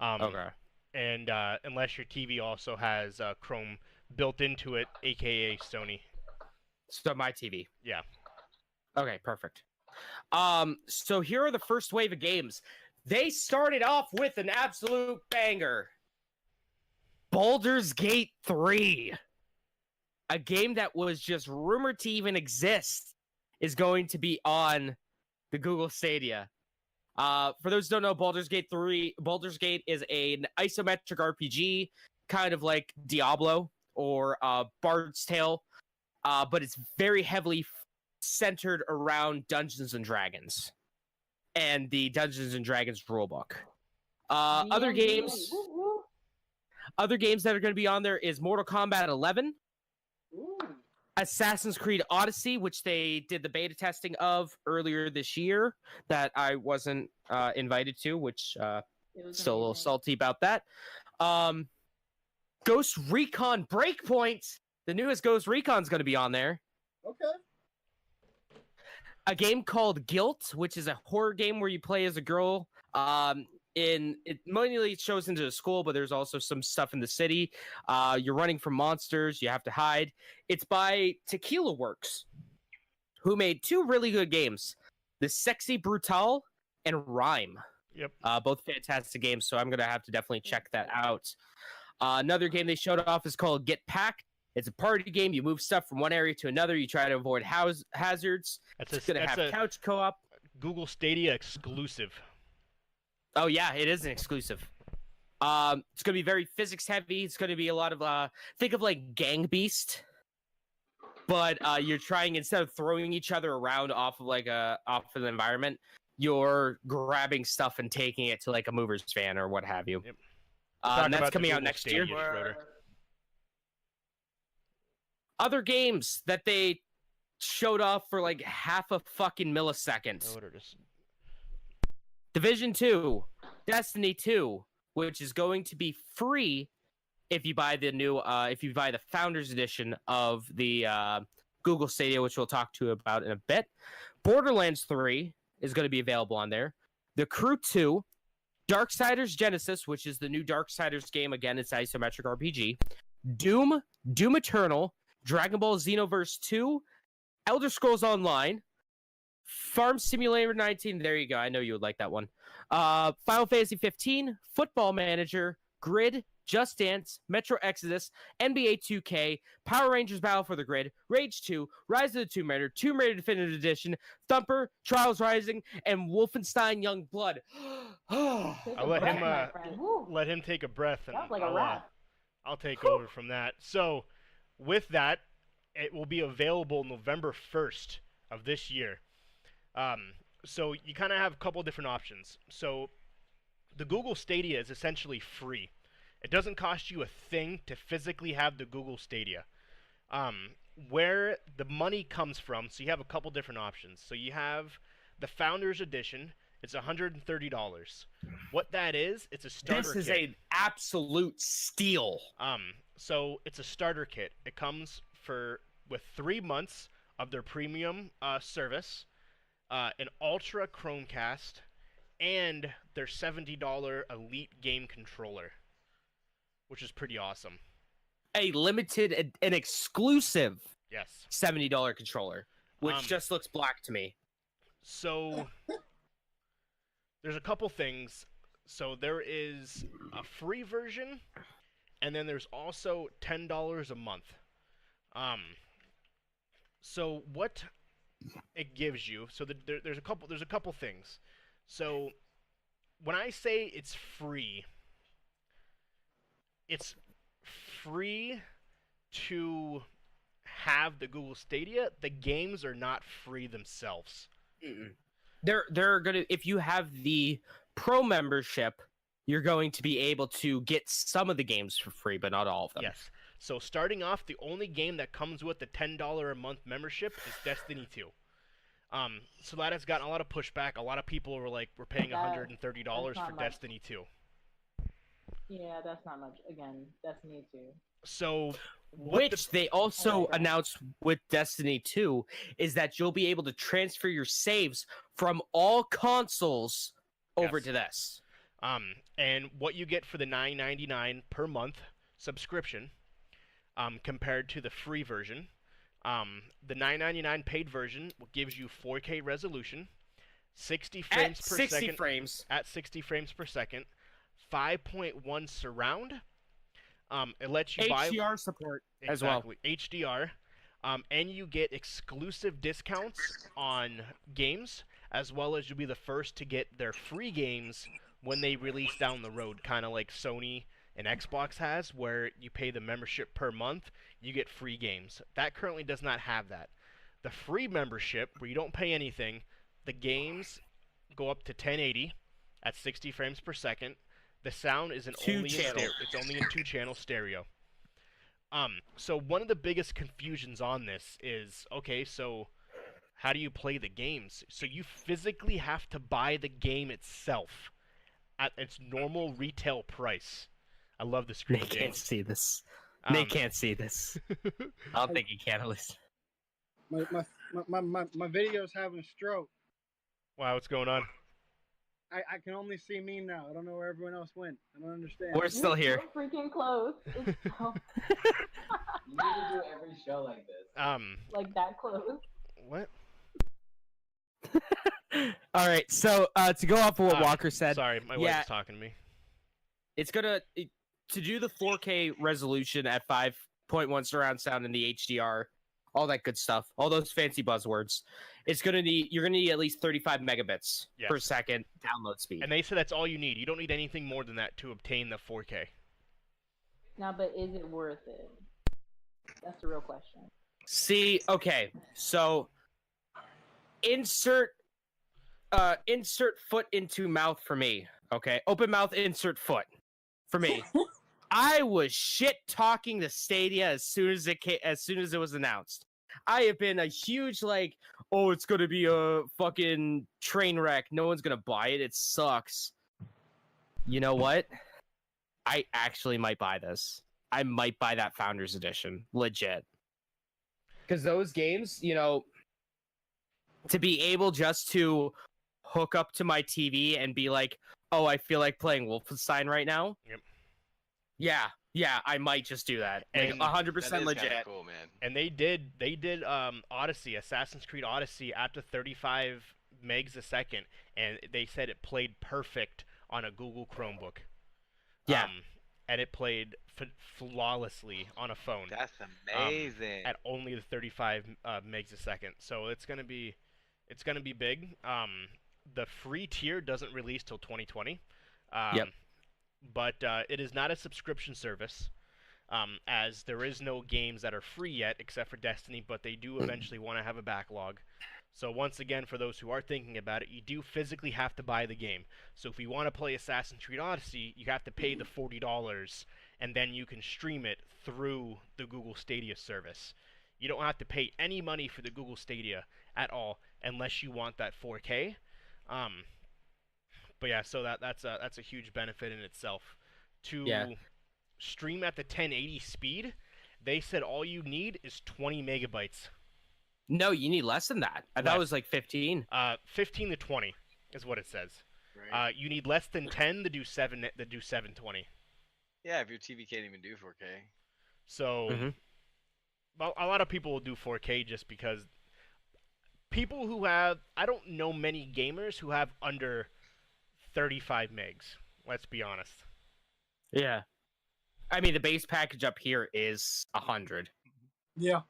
Okay. And unless your TV also has Chrome built into it, aka Sony. So my TV. Yeah. Okay, perfect. So here are the first wave of games. They started off with an absolute banger. Baldur's Gate 3. A game that was just rumored to even exist is going to be on the Google Stadia. For those who don't know, Baldur's Gate is an isometric RPG, kind of like Diablo or Bard's Tale, but it's very heavily centered around Dungeons and Dragons and the Dungeons and Dragons rulebook. Other games that are going to be on there is Mortal Kombat 11, Assassin's Creed Odyssey, which they did the beta testing of earlier this year that I wasn't invited to, which still a little salty about that. Ghost Recon Breakpoint, the newest Ghost Recon is going to be on there. Okay. A game called Guilt, which is a horror game where you play as a girl. It mainly shows into the school, but there's also some stuff in the city. You're running from monsters. You have to hide. It's by Tequila Works, who made 2 really good games, The Sexy Brutal and Rhyme. Yep. Both fantastic games, so I'm going to have to definitely check that out. Another game they showed off is called Get Packed. It's a party game. You move stuff from one area to another. You try to avoid hazards. It's going to have couch co-op. Google Stadia exclusive. Oh, yeah, it is an exclusive. It's going to be very physics heavy. It's going to be a lot of, think of like Gang Beast. But you're trying, instead of throwing each other around off of an environment, you're grabbing stuff and taking it to like a mover's van or what have you. Yep. And that's coming out next year. Other games that they showed off for like half a fucking millisecond. Division 2, Destiny 2, which is going to be free if you buy the Founders Edition of the Google Stadia, which we'll talk to you about in a bit. Borderlands 3 is going to be available on there. The Crew 2, Darksiders Genesis, which is the new Darksiders game. Again, it's isometric RPG. Doom Eternal, Dragon Ball Xenoverse 2, Elder Scrolls Online, Farm Simulator 19. There you go. I know you would like that one. Final Fantasy 15, Football Manager, Grid, Just Dance, Metro Exodus, NBA 2K, Power Rangers Battle for the Grid, Rage 2, Rise of the Tomb Raider, Tomb Raider Definitive Edition, Thumper, Trials Rising, and Wolfenstein Young Blood. I'll let him take a breath, and I'll take over from that. So, with that, it will be available November 1st of this year. So you kind of have a couple different options. So the Google Stadia is essentially free. It doesn't cost you a thing to physically have the Google Stadia. Where the money comes from, so you have a couple different options. So you have the Founders Edition, It's $130. What that is, it's a starter kit. This is an absolute steal. So it's a starter kit. It comes with 3 months of their premium service, an Ultra Chromecast, and their $70 Elite game controller, which is pretty awesome. A limited, an exclusive, yes, $70 controller, which just looks black to me. So there's a couple things. So there is a free version, and then there's also $10 a month. So what it gives you? So there's a couple things. So when I say it's free to have the Google Stadia. The games are not free themselves. They're gonna, if you have the Pro membership, you're going to be able to get some of the games for free, but not all of them. Yes. So starting off, the only game that comes with the $10 a month membership is Destiny 2. So that has gotten a lot of pushback. A lot of people were like, we're paying $130 for Destiny 2. Yeah, that's not much. Again, Destiny 2. So, they also announced with Destiny 2 is that you'll be able to transfer your saves from all consoles over to this. And what you get for the $9.99 per month subscription, compared to the free version, the $9.99 paid version gives you 4K resolution, 60 frames per second at 60 frames per second, 5.1 surround. It lets you buy HDR support as well. HDR, and you get exclusive discounts on games, as well as you'll be the first to get their free games when they release down the road, kind of like Sony and Xbox has, where you pay the membership per month, you get free games. That currently does not have that. The free membership, where you don't pay anything, the games go up to 1080 at 60 frames per second. The sound is it's only in 2-channel stereo. So one of the biggest confusions on this is, okay, so how do you play the games? So you physically have to buy the game itself at its normal retail price. I love the screen. They can't see this. They can't see this. I don't think you can, at least. My video's having a stroke. Wow, what's going on? I can only see me now. I don't know where everyone else went. I don't understand. We're still here. So freaking close. It's so... You need to do every show like this. Like that close. What? All right, so to go off of what Walker said. Sorry, my wife's talking to me. It's gonna to do the 4K resolution at 5.1 surround sound in the HDR, all that good stuff, all those fancy buzzwords. You're gonna need at least 35 megabits per second download speed. And they said that's all you need. You don't need anything more than that to obtain the 4K. Now, but is it worth it? That's the real question. See, okay, so insert foot into mouth for me. Okay, open mouth, insert foot for me. I was shit talking the Stadia as soon as it was announced. I have been a huge oh, it's gonna be a fucking train wreck. No one's gonna buy it. It sucks. You know what? I actually might buy this. I might buy that Founders Edition, legit. Because those games, to be able just to hook up to my TV and be like, oh, I feel like playing Wolfenstein right now. Yep. Yeah, I might just do that. And 100% legit. Cool, man. And they did Odyssey, Assassin's Creed Odyssey, up to 35 megs a second, and they said it played perfect on a Google Chromebook. Yeah. And it played flawlessly on a phone. That's amazing. At only the 35 megs a second. So it's gonna be big. The free tier doesn't release till 2020. But it is not a subscription service, as there is no games that are free yet, except for Destiny, but they do eventually want to have a backlog. So once again, for those who are thinking about it, you do physically have to buy the game. So if you want to play Assassin's Creed Odyssey, you have to pay the $40, and then you can stream it through the Google Stadia service. You don't have to pay any money for the Google Stadia at all, unless you want that 4K. But yeah, so that's a huge benefit in itself. To stream at the 1080 speed, they said all you need is 20 megabytes. No, you need less than that. I thought it was like 15. 15 to 20 is what it says. Right. You need less than 10 to do 720. Yeah, if your TV can't even do 4K. So, well, a lot of people will do 4K just because people who have, I don't know many gamers who have under 35 megs. Let's be honest. Yeah. I mean, the base package up here is 100. Yeah.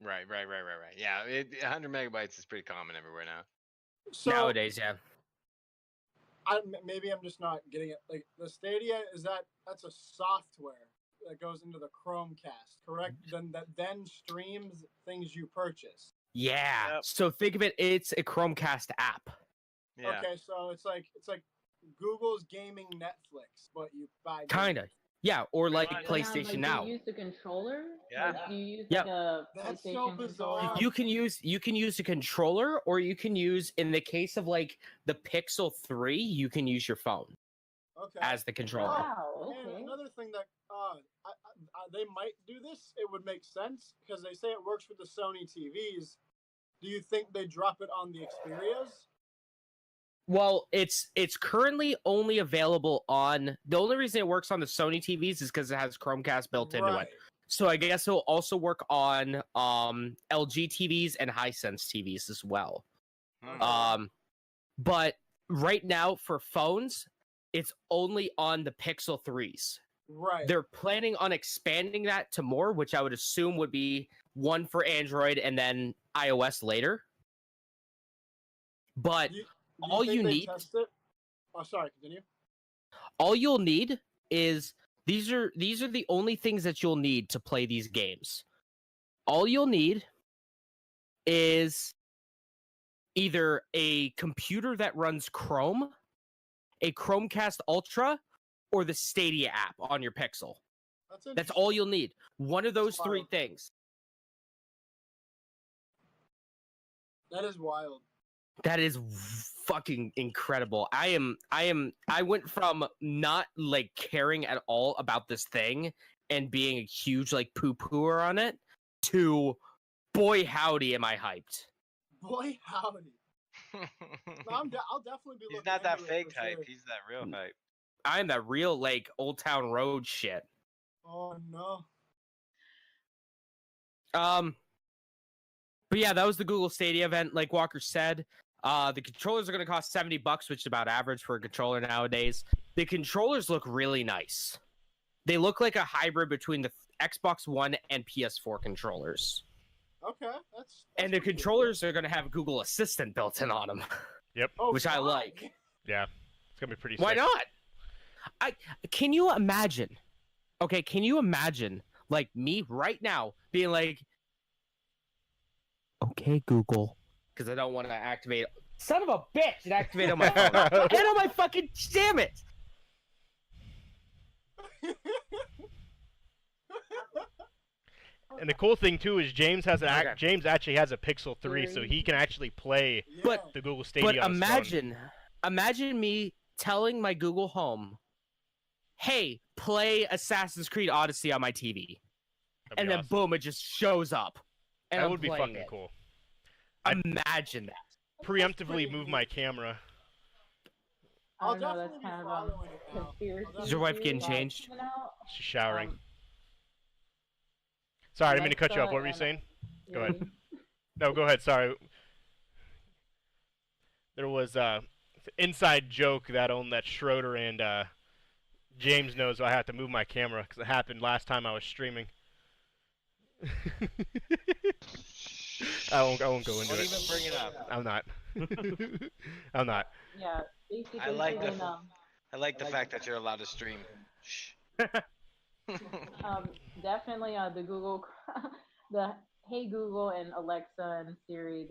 Right. Yeah, 100 megabytes is pretty common everywhere now. So, nowadays, yeah. Maybe I'm just not getting it. Like the Stadia that's a software that goes into the Chromecast, correct? Then streams things you purchase. Yeah. Yep. So think of it, it's a Chromecast app. Yeah. Okay, so it's like Google's gaming Netflix, but you buy kinda. Yeah, or like PlayStation Now. Do you use the controller? Yeah. Like, do you use like a PlayStation controller? You can use a controller, or you can use, in the case of like the Pixel 3, you can use your phone as the controller. Wow, okay. And another thing that they might do this, it would make sense because they say it works with the Sony TVs. Do you think they drop it on the Xperias? Well, it's currently only available on, the only reason it works on the Sony TVs is because it has Chromecast built into it. So I guess it'll also work on LG TVs and Hisense TVs as well. But right now for phones, it's only on the Pixel 3s. Right. They're planning on expanding that to more, which I would assume would be one for Android and then iOS later. But all you need. Test it? Oh, sorry. Continue. All you'll need is these are the only things that you'll need to play these games. All you'll need is either a computer that runs Chrome, a Chromecast Ultra, or the Stadia app on your Pixel. That's all you'll need. One of those three things. That is wild. That is fucking incredible. I went from not like caring at all about this thing and being a huge like poo-pooer on it to boy howdy am I hyped. Boy howdy. I'll definitely be looking. He's not that into fake sure. hype. He's that real hype. I am that real like Old Town Road shit. Oh no. But yeah, that was the Google Stadia event. Like Walker said, the controllers are going to cost $70, which is about average for a controller nowadays. The controllers look really nice. They look like a hybrid between the Xbox One and PS4 controllers. Okay, that's and the controllers are going to have Google Assistant built in on them. Yep. Which I like. Yeah, it's going to be pretty Why sick. not? Can you imagine? Okay, can you imagine like me right now being like, okay, Google, because I don't want to activate. Son of a bitch! It activated on my phone. And on my fucking damn it! And the cool thing too is James actually has a Pixel 3, so he can actually play the Google Stadia. But imagine me telling my Google Home, "Hey, play Assassin's Creed Odyssey on my TV," and then boom, it just shows up. And that would be fucking cool. Imagine that. Preemptively move my camera. I don't know, that's kind of conspiracy. Is your wife getting changed? She's showering. Sorry, I didn't mean to cut you off. What were you saying? Go ahead. No, go ahead. Sorry. There was an inside joke that Schroeder and James knows. So I had to move my camera because it happened last time I was streaming. I won't go into it. Don't even bring it up. I'm not. I'm not. Yeah, basically. I like the fact that you're allowed to stream. Shh. Definitely the Google, the Hey Google and Alexa and Siri.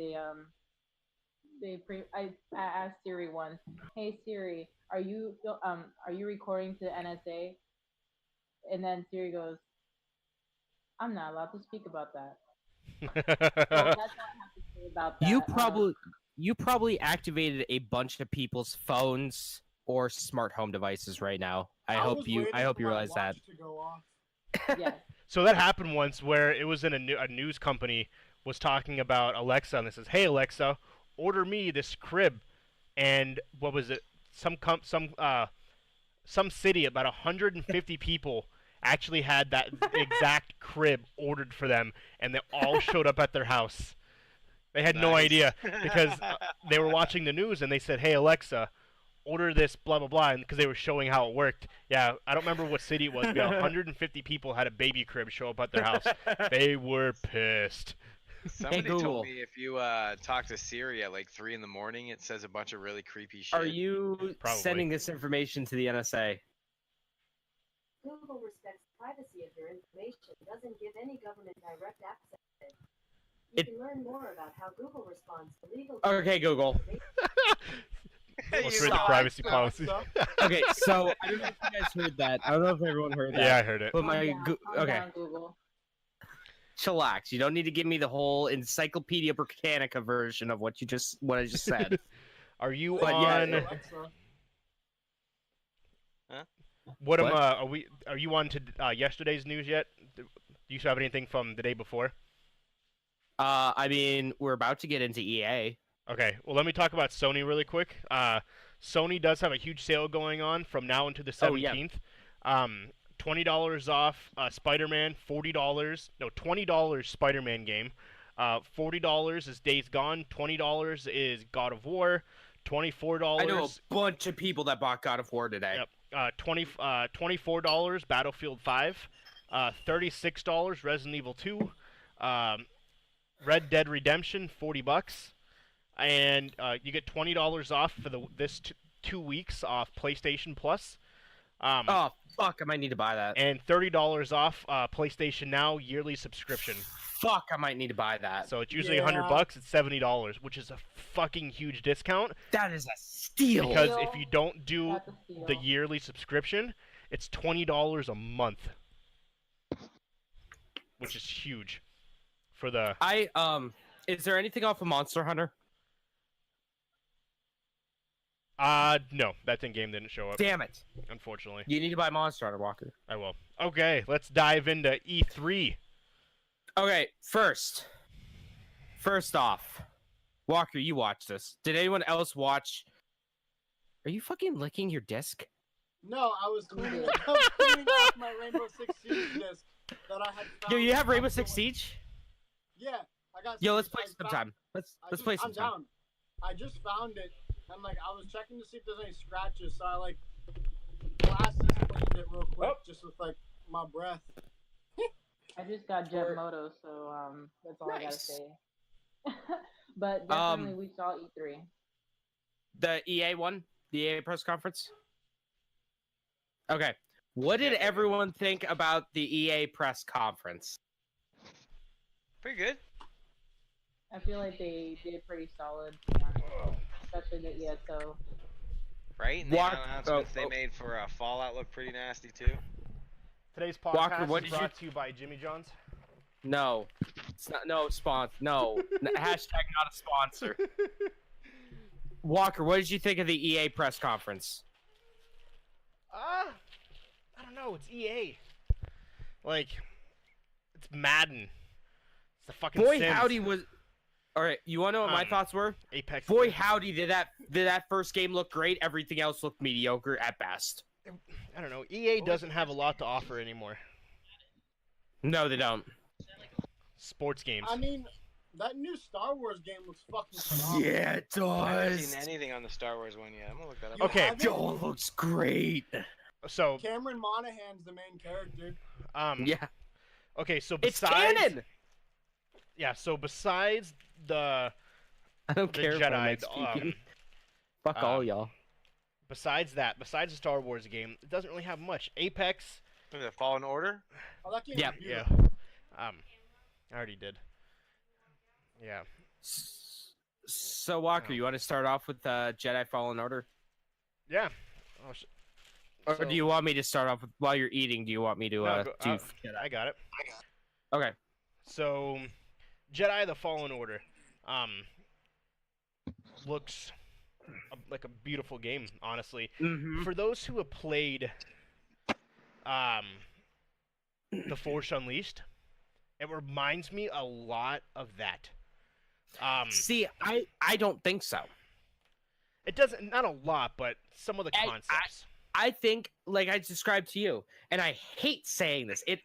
I asked Siri once, "Hey Siri, are you recording to NSA?" And then Siri goes, "I'm not allowed to speak about that." So that's all I have to say about that. you probably activated a bunch of people's phones or smart home devices right now. I hope you realize that. Yes. So that happened once where it was in a news company was talking about Alexa, and it says, "Hey Alexa, order me this crib," and what was it? Some city, about 150 people actually had that exact crib ordered for them, and they all showed up at their house. They had no idea because they were watching the news and they said, "Hey Alexa, order this blah blah blah," and because they were showing how it worked. Yeah, I don't remember what city it was, but 150 people had a baby crib show up at their house. They were pissed. Somebody told me if you talk to Siri at like 3 in the morning, it says a bunch of really creepy shit. Are you sending this information to the NSA? Google respects the privacy of your information, doesn't give any government direct access to it. You can learn more about how Google responds to legal... Okay, Google. Let's read the privacy policy. Okay, so I don't know if you guys heard that. I don't know if everyone heard that. Yeah, I heard it. But Okay. Google. Chillax. You don't need to give me the whole Encyclopedia Britannica version of what I just said. Are you But on? yeah, Huh? What am Are you on to yesterday's news yet? Do you have anything from the day before? I mean, we're about to get into EA. Okay, well, let me talk about Sony really quick. Sony does have a huge sale going on from now until the 17th. $20 off Spider-Man, $40. No, $20 Spider-Man game. $40 is Days Gone. $20 is God of War. $24. I know a bunch of people that bought God of War today. Yep. $24 Battlefield 5. $36 Resident Evil 2. Red Dead Redemption, $40. And you get $20 off for this 2 weeks off PlayStation Plus. Oh fuck! I might need to buy that. And $30 off PlayStation Now yearly subscription. Fuck! I might need to buy that. So it's usually $100. It's $70, which is a fucking huge discount. That is a steal. Because if you don't do the yearly subscription, it's $20 a month, which is huge. For the is there anything off of Monster Hunter? No, that game didn't show up. Damn it! Unfortunately. You need to buy Monster Hunter, Walker. I will. Okay, let's dive into E3. Okay, first off, Walker, you watch this. Did anyone else watch? Are you fucking licking your disc? No, I was cleaning off my Rainbow Six Siege disc that I had found. Yo, you have Rainbow Six Siege? Yeah, I got. Yo, let's play sometime. Let's play sometime. I'm down. I just found it, and like I was checking to see if there's any scratches, so I like cleaned it real quick, just with like my breath. I just got Jet Moto, so that's all I gotta say. But definitely we saw E3. The EA one? The EA press conference? Okay. What did everyone think about the EA press conference? Pretty good. I feel like they did pretty solid, to be honest. Especially the ESO. Right? And the announcements they made for Fallout look pretty nasty too. Today's podcast is brought to you by Jimmy John's. No. It's not, no, sponsor. No. Hashtag not a sponsor. Walker, what did you think of the EA press conference? I don't know. It's EA. Like, it's Madden. It's the fucking Boy, Sims. howdy was... Alright, you wanna know what my thoughts were? Apex. Boy, howdy did that first game look great. Everything else looked mediocre at best. I don't know. EA doesn't have a lot to offer anymore. No, they don't. Sports games. I mean, that new Star Wars game looks fucking phenomenal. Yeah, it does. I haven't seen anything on the Star Wars one yet. I'm gonna look that up. Okay. Yo, it looks great. So Cameron Monaghan's the main character. Yeah. Okay, so It's besides canon. Yeah, so besides the I don't care if Jedi, I'm speaking. Fuck all y'all. Besides the Star Wars game, it doesn't really have much. Apex. Is it Fallen Order? Oh, that game Yeah. is Yeah. beautiful. I already did. Yeah. So Walker, you want to start off with Jedi Fallen Order? Yeah. Or do you want me to start off with, while you're eating? Do you want me to do? I got it. Okay. So, Jedi: The Fallen Order. looks like a beautiful game, honestly. Mm-hmm. For those who have played The Force Unleashed, it reminds me a lot of that. See, I don't think so. It doesn't, not a lot, but some of the concepts. I think, like I described to you, and I hate saying this. It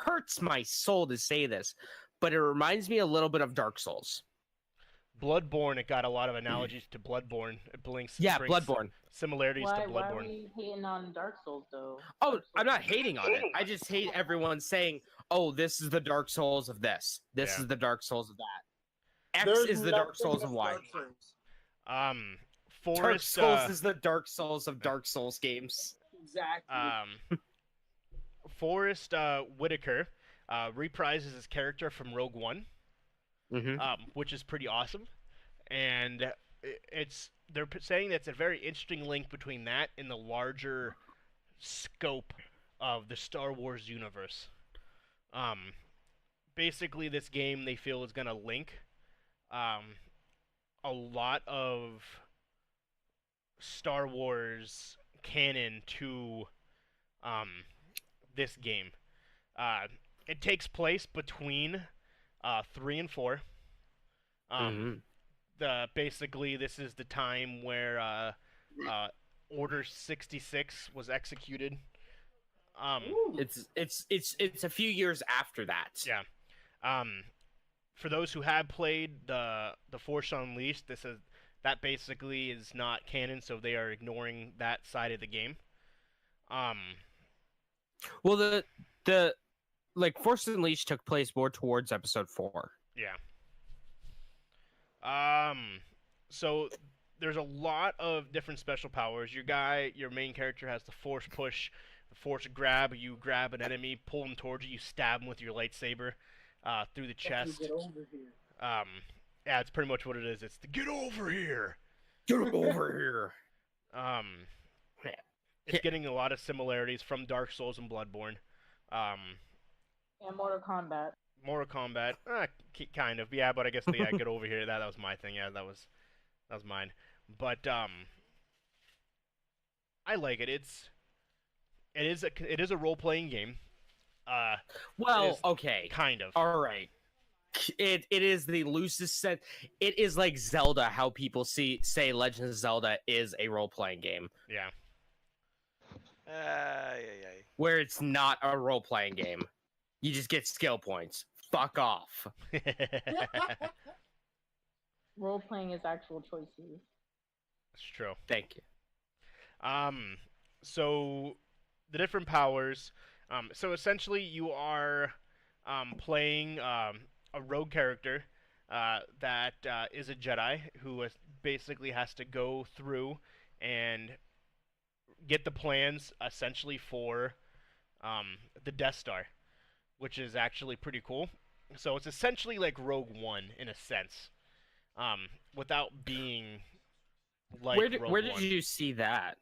hurts my soul to say this, but it reminds me a little bit of Dark Souls. Bloodborne, it got a lot of analogies to Bloodborne. It brings Bloodborne. Similarities to Bloodborne. Why are we hating on Dark Souls, though? Oh, I'm not hating on it. I just hate everyone saying, oh, this is the Dark Souls of this. This is the Dark Souls of that. X is the Dark Souls of Y. Forrest, Dark Souls is the Dark Souls of Dark Souls games. Exactly. Forrest Whitaker reprises his character from Rogue One, which is pretty awesome, and they're saying that's a very interesting link between that and the larger scope of the Star Wars universe. Basically, this game they feel is going to link a lot of Star Wars canon to this game. It takes place between 3 and 4. Basically, this is the time where Order 66 was executed. It's a few years after that. Yeah. For those who have played the Force Unleashed, that basically is not canon, so they are ignoring that side of the game. Well, the Force Unleashed took place more towards Episode 4. Yeah. So there's a lot of different special powers. Your main character has the Force Push, the Force Grab. You grab an enemy, pull him towards you, you stab him with your lightsaber through the chest. Get over here. Yeah, it's pretty much what it is. It's the get over here. Get over here. It's getting a lot of similarities from Dark Souls and Bloodborne. And Mortal Kombat. Mortal Kombat, kind of, yeah, but I guess the get over here. That was my thing. Yeah, that was mine. But I like it. It is a role playing game. Well, okay, kind of. All right. It is the loosest sense. It is like Zelda. How people say Legend of Zelda is a role playing game. Yeah. Where it's not a role playing game. You just get skill points. Fuck off. Role playing is actual choices. That's true. Thank you. So the different powers. So essentially, you are playing a rogue character that is a Jedi who basically has to go through and get the plans essentially for the Death Star, which is actually pretty cool. So it's essentially like Rogue One in a sense, without being like Rogue One. Where did you see that?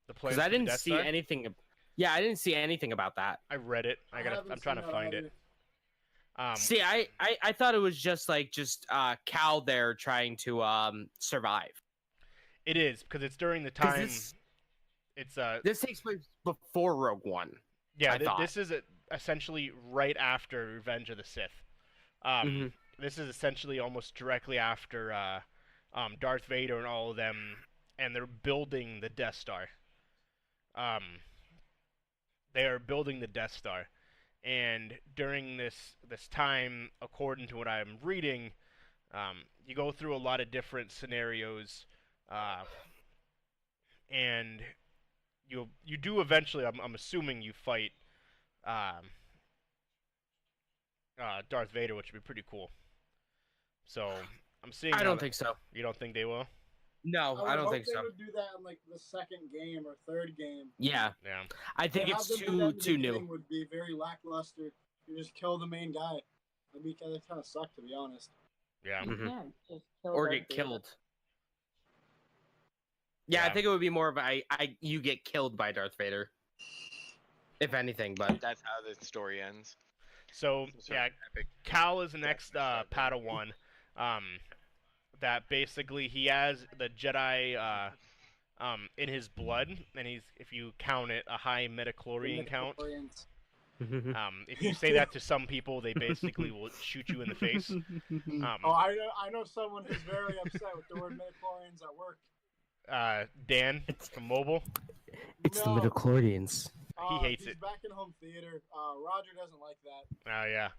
The plans Because I for the didn't Death see Star? anything. Yeah, I didn't see anything about that. I read it. I'm trying to find it. See, I thought it was just Cal there trying to survive. It is because it's during the time. This takes place before Rogue One. Yeah, this is essentially right after Revenge of the Sith. This is essentially almost directly after Darth Vader and all of them, and they're building the Death Star. They are building the Death Star, and during this time, according to what I'm reading, you go through a lot of different scenarios, and you do eventually. I'm assuming you fight Darth Vader, which would be pretty cool. So I'm seeing. I don't think so. You don't think they will? No, I don't think so. They would do that in like the second game or third game. Yeah. I think it's too new. Would be very lackluster. You just kill the main guy. That'd be kind of suck, to be honest. Yeah. Yeah, just kill Or Darth get Vader. killed. Yeah, I think it would be more of you get killed by Darth Vader. If anything, but that's how the story ends. So yeah, Cal is the next Padawan. that basically he has the Jedi in his blood, and he's, if you count it, a high midichlorian count. If you say that to some people, they basically will shoot you in the face. I know someone who's very upset with the word midichlorians at work. Dan from Mobile. It's the midichlorians. He hates it. He's back in home theater. Roger doesn't like that. Oh yeah.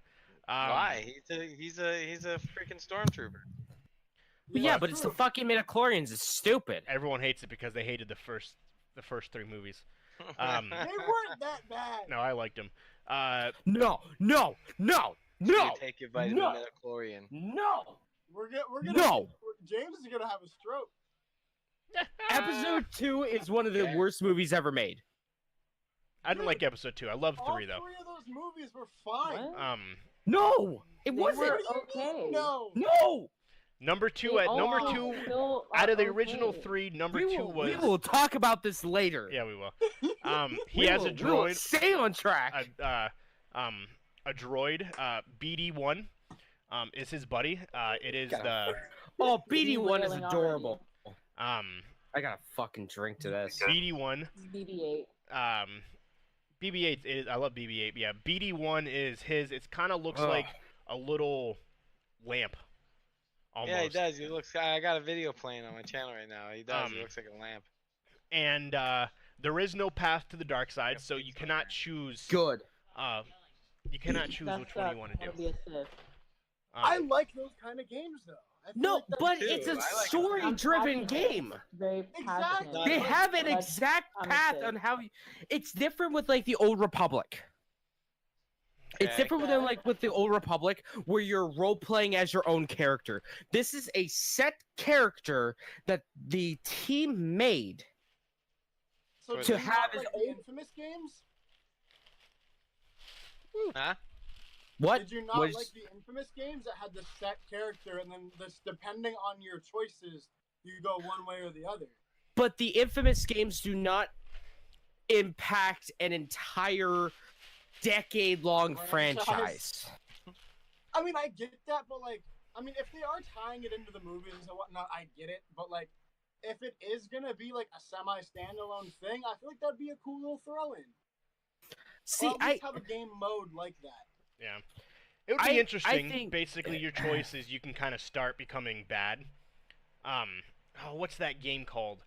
Why? He's a freaking stormtrooper. Yeah, but it's the fucking midichlorians. It's stupid. Everyone hates it because they hated the first 3 movies. They weren't that bad. No, I liked them. No. You take your vitamin midichlorian. No. We're gonna. No. James is gonna have a stroke. Episode 2 is one of the worst movies ever made. I didn't like episode 2. I loved 3 though. All 3 of those movies were fine. What? No, it They wasn't. were okay. No. Number two out of the original 3, number 2 was. We will talk about this later. Yeah, we will. He has a droid. We will stay on track. A droid. BD1. Is his buddy. It is the. Oh, BD1 is adorable. I gotta fucking drink to this. BD1. BB-8. BB-8 is. I love BB-8. Yeah, BD1 is his. It kind of looks like a little lamp. Almost. Yeah, he does. He looks. I got a video playing on my channel right now. He does. He looks like a lamp. And there is no path to the dark side, so you cannot choose. Good. You cannot choose which one you want to do. I like those kind of games though. No, but it's a story-driven game. Very exactly. They have an exact path on how. It's different with like the Old Republic. It's different with like with the Old Republic, where you're role-playing as your own character. This is a set character that the team made to have his own Infamous games. Huh? What? Did you not like the Infamous games that had the set character, and then this, depending on your choices, you go one way or the other? But the Infamous games do not impact an entire decade-long franchise. I mean, I get that, but like, I mean, if they are tying it into the movies and whatnot, I get it. But like, if it is gonna be like a semi-standalone thing, I feel like that'd be a cool little throw-in. See, or at least have a game mode like that. Yeah. It would be interesting. Basically, your choice is you can kind of start becoming bad. What's that game called?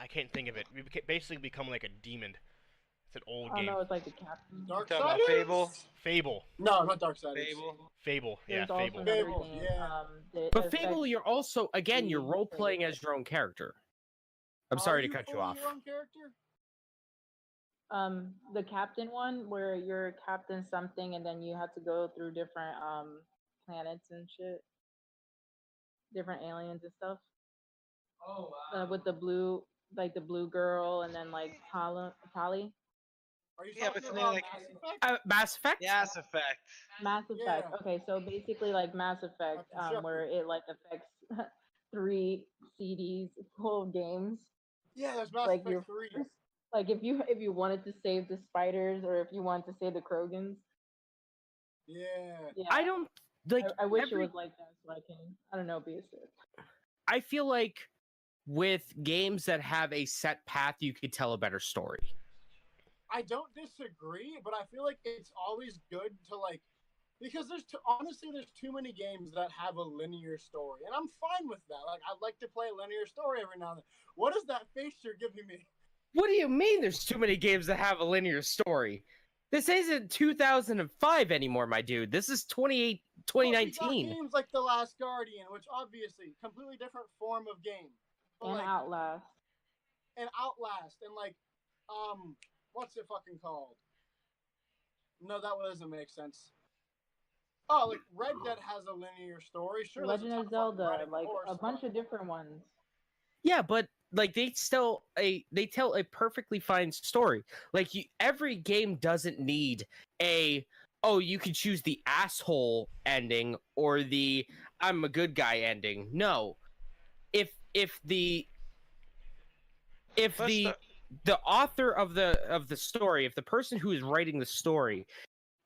I can't think of it. We basically become like a demon. It's an old game. Oh no, it's like the Captain. Darksiders? Fable? Fable. No, not Darksiders. Fable. Yeah, Fable. Fable, yeah. But Fable, you're also, again, you're role-playing as your own character. I'm sorry to cut you off. Your own character? The Captain one, where you're Captain something, and then you have to go through different planets and shit, different aliens and stuff. Oh wow. With the blue, like the blue girl, and then like Tali. Are you Yeah, but talking they about like Mass Effect? Mass Effect. Mass Effect. Okay, so basically like Mass Effect, where it like affects 3 CDs full of games. Yeah, there's Mass Like Effect 3. Like if you wanted to save the spiders, or if you wanted to save the Krogans. Yeah. I don't like. I wish it was like that, so I can, I don't know, be a Sith. I feel like with games that have a set path, you could tell a better story. I don't disagree, but I feel like it's always good to like, because honestly there's too many games that have a linear story, and I'm fine with that. Like, I'd like to play a linear story every now and then. What is that face you're giving me? What do you mean there's too many games that have a linear story? This isn't 2005 anymore, my dude. This is 2019. Well, games like The Last Guardian, which obviously completely different form of game. And like, Outlast. And like, what's it fucking called? No, that doesn't make sense. Oh, like Red Dead has a linear story. Sure, Legend of Zelda, like a bunch of different ones. Yeah, but like they tell a perfectly fine story. Like every game doesn't need you can choose the asshole ending or the I'm a good guy ending. No, if the author of the story, if the person who is writing the story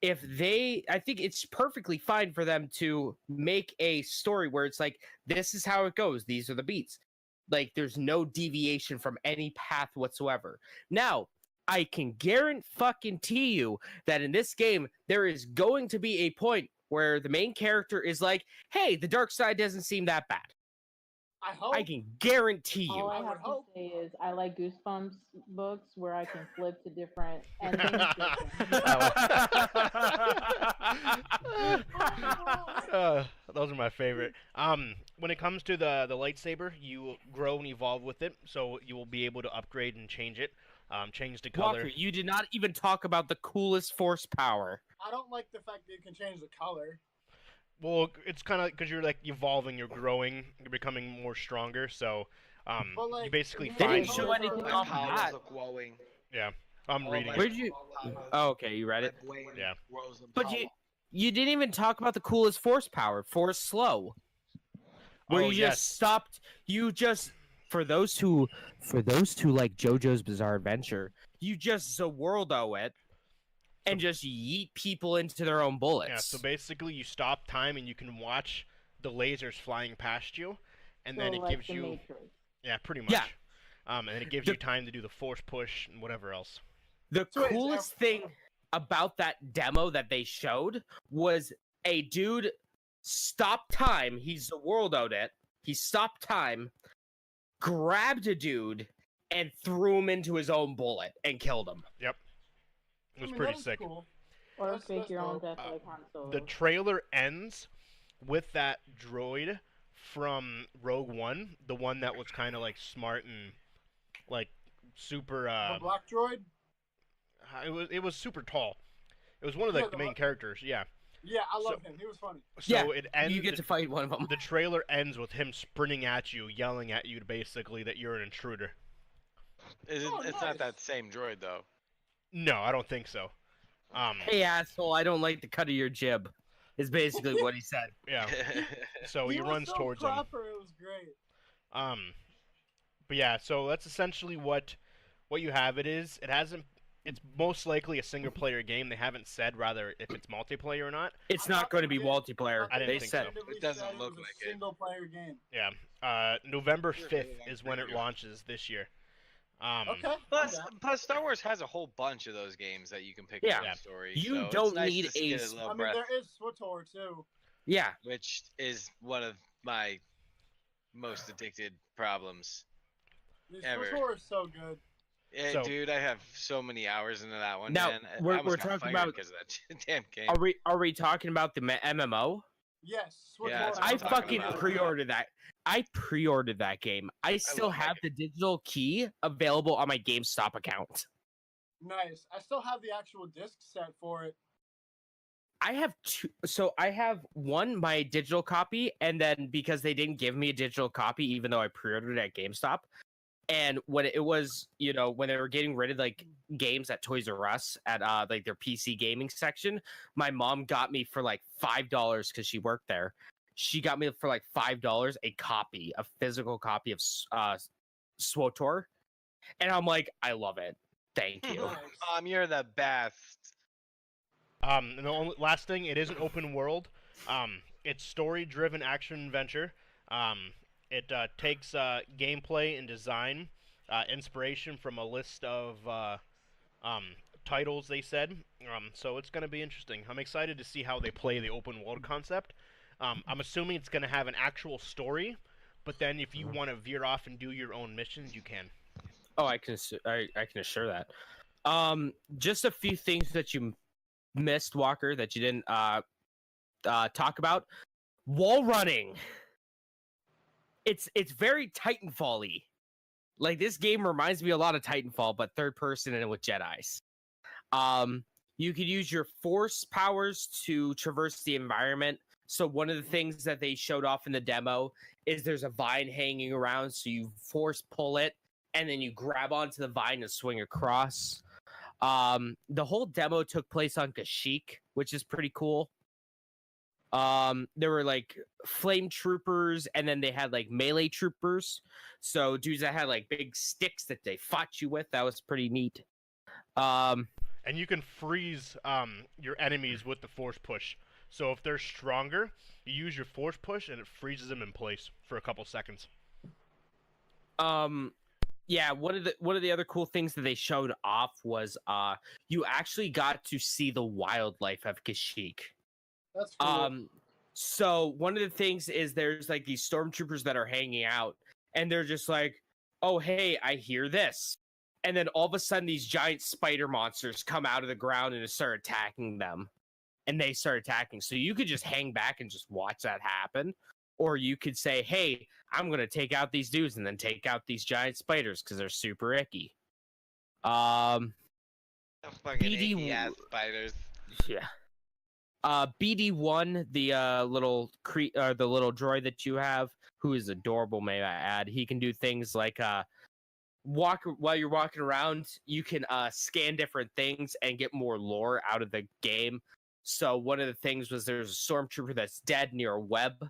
I think it's perfectly fine for them to make a story where it's like, this is how it goes. These are the beats. Like, there's no deviation from any path whatsoever. Now, I can guarantee you that in this game, there is going to be a point where the main character is like, hey, the dark side doesn't seem that bad. I hope. I can guarantee you. All I have to say is I like Goosebumps books where I can flip to different endings. Those are my favorite. When it comes to the lightsaber, you grow and evolve with it, so you will be able to upgrade and change it. Change the color. Walker, you did not even talk about the coolest force power. I don't like the fact that you can change the color. Well, it's kind of because you're like evolving, you're growing, you're becoming more stronger. So, like, you basically they find. didn't show anything off that. Yeah, I'm reading. Where'd you? Oh, okay, you read it. Yeah. But you didn't even talk about the coolest force power, force slow, where you just stopped. You just for those who like JoJo's Bizarre Adventure, you just Zworldo it. And just yeet people into their own bullets. Yeah, so basically you stop time and you can watch the lasers flying past you, and then it gives you... Matrix. Yeah, pretty much. Yeah. And then it gives you time to do the force push and whatever else. The coolest thing about that demo that they showed was a dude stopped time, he's Zworldo'd it, he stopped time, grabbed a dude, and threw him into his own bullet and killed him. Yep. It was pretty sick. Cool. Or fake your own death like Han Solo. The trailer ends with that droid from Rogue One, the one that was kind of like smart and like super. The black droid. It was super tall. It was one of the main characters. Yeah. Yeah, I love him. He was funny. So it ends. You get to fight one of them. The trailer ends with him sprinting at you, yelling at you basically that you're an intruder. It's not that same droid though. No, I don't think so. Hey asshole, I don't like the cut of your jib. Is basically what he said. Yeah. So he runs towards him. It was great. But yeah, so that's essentially what you have. It's most likely a single player game. They haven't said rather if it's multiplayer or not. It's not going to be multiplaer. I didn't think so. It doesn't look like it. Single player game. Yeah. November 5th is when it launches this year. Okay. Plus, Star Wars has a whole bunch of those games that you can pick up the story. You so don't nice need a. I mean, there is SWTOR too. Yeah. Which is one of my most addicted problems ever. SWTOR is so good. Yeah, dude, I have so many hours into that one. Now man. we're talking about because of that damn game. Are we talking about the MMO? Yes. Yeah, I fucking pre-ordered that. I pre-ordered that game. I still have the digital key available on my GameStop account. Nice. I still have the actual disc set for it. I have two. So I have one, my digital copy, and then because they didn't give me a digital copy, even though I pre-ordered it at GameStop, and when it was, when they were getting rid of like games at Toys R Us at like their PC gaming section, my mom got me for like $5 because she worked there. She got me for like $5 a physical copy of SWTOR, and I'm like, I love it. Thank you. You're the best. And the only last thing, it is an open world. It's story-driven action adventure. It takes gameplay and design inspiration from a list of titles, they said. So it's going to be interesting. I'm excited to see how they play the open world concept. I'm assuming it's going to have an actual story, but then if you want to veer off and do your own missions, you can. Oh, I can assure that. Just a few things that you missed, Walker, that you didn't talk about. Wall running. It's very Titanfall-y. Like, this game reminds me a lot of Titanfall, but third person and with Jedis. You could use your force powers to traverse the environment. So one of the things that they showed off in the demo is there's a vine hanging around, so you force pull it, and then you grab onto the vine and swing across. The whole demo took place on Kashyyyk, which is pretty cool. There were like flame troopers, and then they had like melee troopers. So dudes that had like big sticks that they fought you with. That was pretty neat. And you can freeze your enemies with the force push. So if they're stronger, you use your force push and it freezes them in place for a couple seconds. Yeah, one of the other cool things that they showed off was you actually got to see the wildlife of Kashyyyk. That's cool. So one of the things is there's like these stormtroopers that are hanging out, and they're just like, "Oh, hey, I hear this," and then all of a sudden these giant spider monsters come out of the ground and start attacking them, and they start attacking. So you could just hang back and just watch that happen, or you could say, "Hey, I'm gonna take out these dudes and then take out these giant spiders because they're super icky." Fucking BD icky ass spiders. Yeah. BD1, the little the little droid that you have, who is adorable, may I add. He can do things like while you're walking around, you can scan different things and get more lore out of the game. So one of the things was there's a stormtrooper that's dead near a web,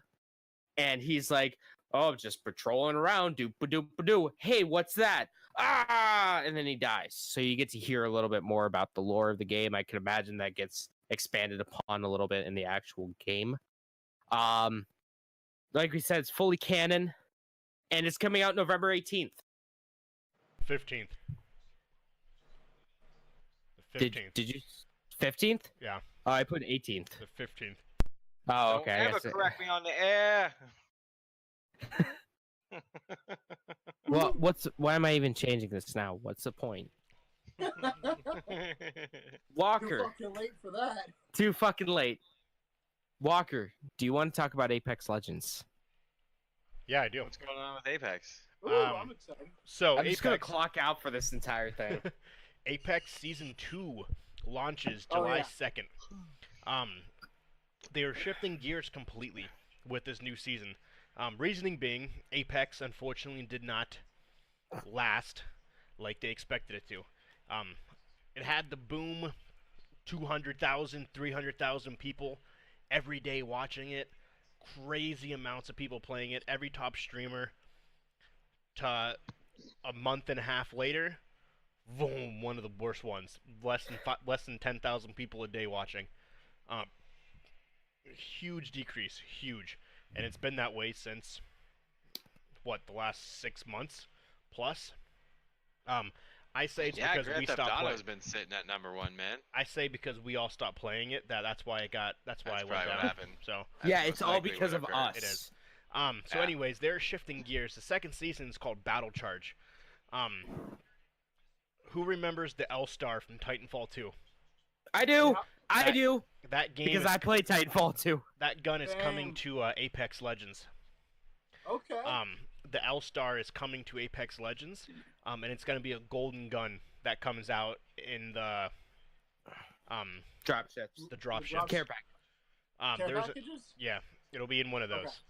and he's like, "Oh, just patrolling around, doop-a-doop-a-doo. Hey, what's that? Ah!" And then he dies. So you get to hear a little bit more about the lore of the game. I can imagine that gets expanded upon a little bit in the actual game. Like we said, it's fully canon, and it's coming out November 18th. 15th. The 15th. Did you 15th? Yeah. Oh, I put 18th. The 15th. Oh, okay. Don't ever correct me on the air. Well, why am I even changing this now? What's the point? Walker. Too fucking late for that. Too fucking late. Walker, do you want to talk about Apex Legends? Yeah, I do. What's going on with Apex? Ooh, I'm excited. So I'm just gonna Apex, clock out for this entire thing. Apex Season 2 launches July 2nd. They are shifting gears completely with this new season. Reasoning being, Apex unfortunately did not last like they expected it to. It had the boom, 200,000, 300,000 people every day watching it, crazy amounts of people playing it, every top streamer. To a month and a half later, boom, one of the worst ones. Less than 10,000 people a day watching. Huge decrease, huge, and it's been that way since what, the last 6 months plus. I say it's because Grand we Theft stopped playing. Auto's been sitting at number 1, man. I say because we all stopped playing it. That's why it got. That's why I went probably down. what happened. So Yeah, it's all because of occurred. us. it is. So anyways, they're shifting gears. The second season is called Battle Charge. Who remembers the L-Star from Titanfall 2? I do. I do. That game Because is, I play Titanfall 2. that gun is coming Damn. to Apex Legends. Okay. The L-Star is coming to Apex Legends, and it's going to be a golden gun that comes out in the Drop ships. the drop The ships. drop- Care pack. Care There's packages? yeah, it'll be in one of those.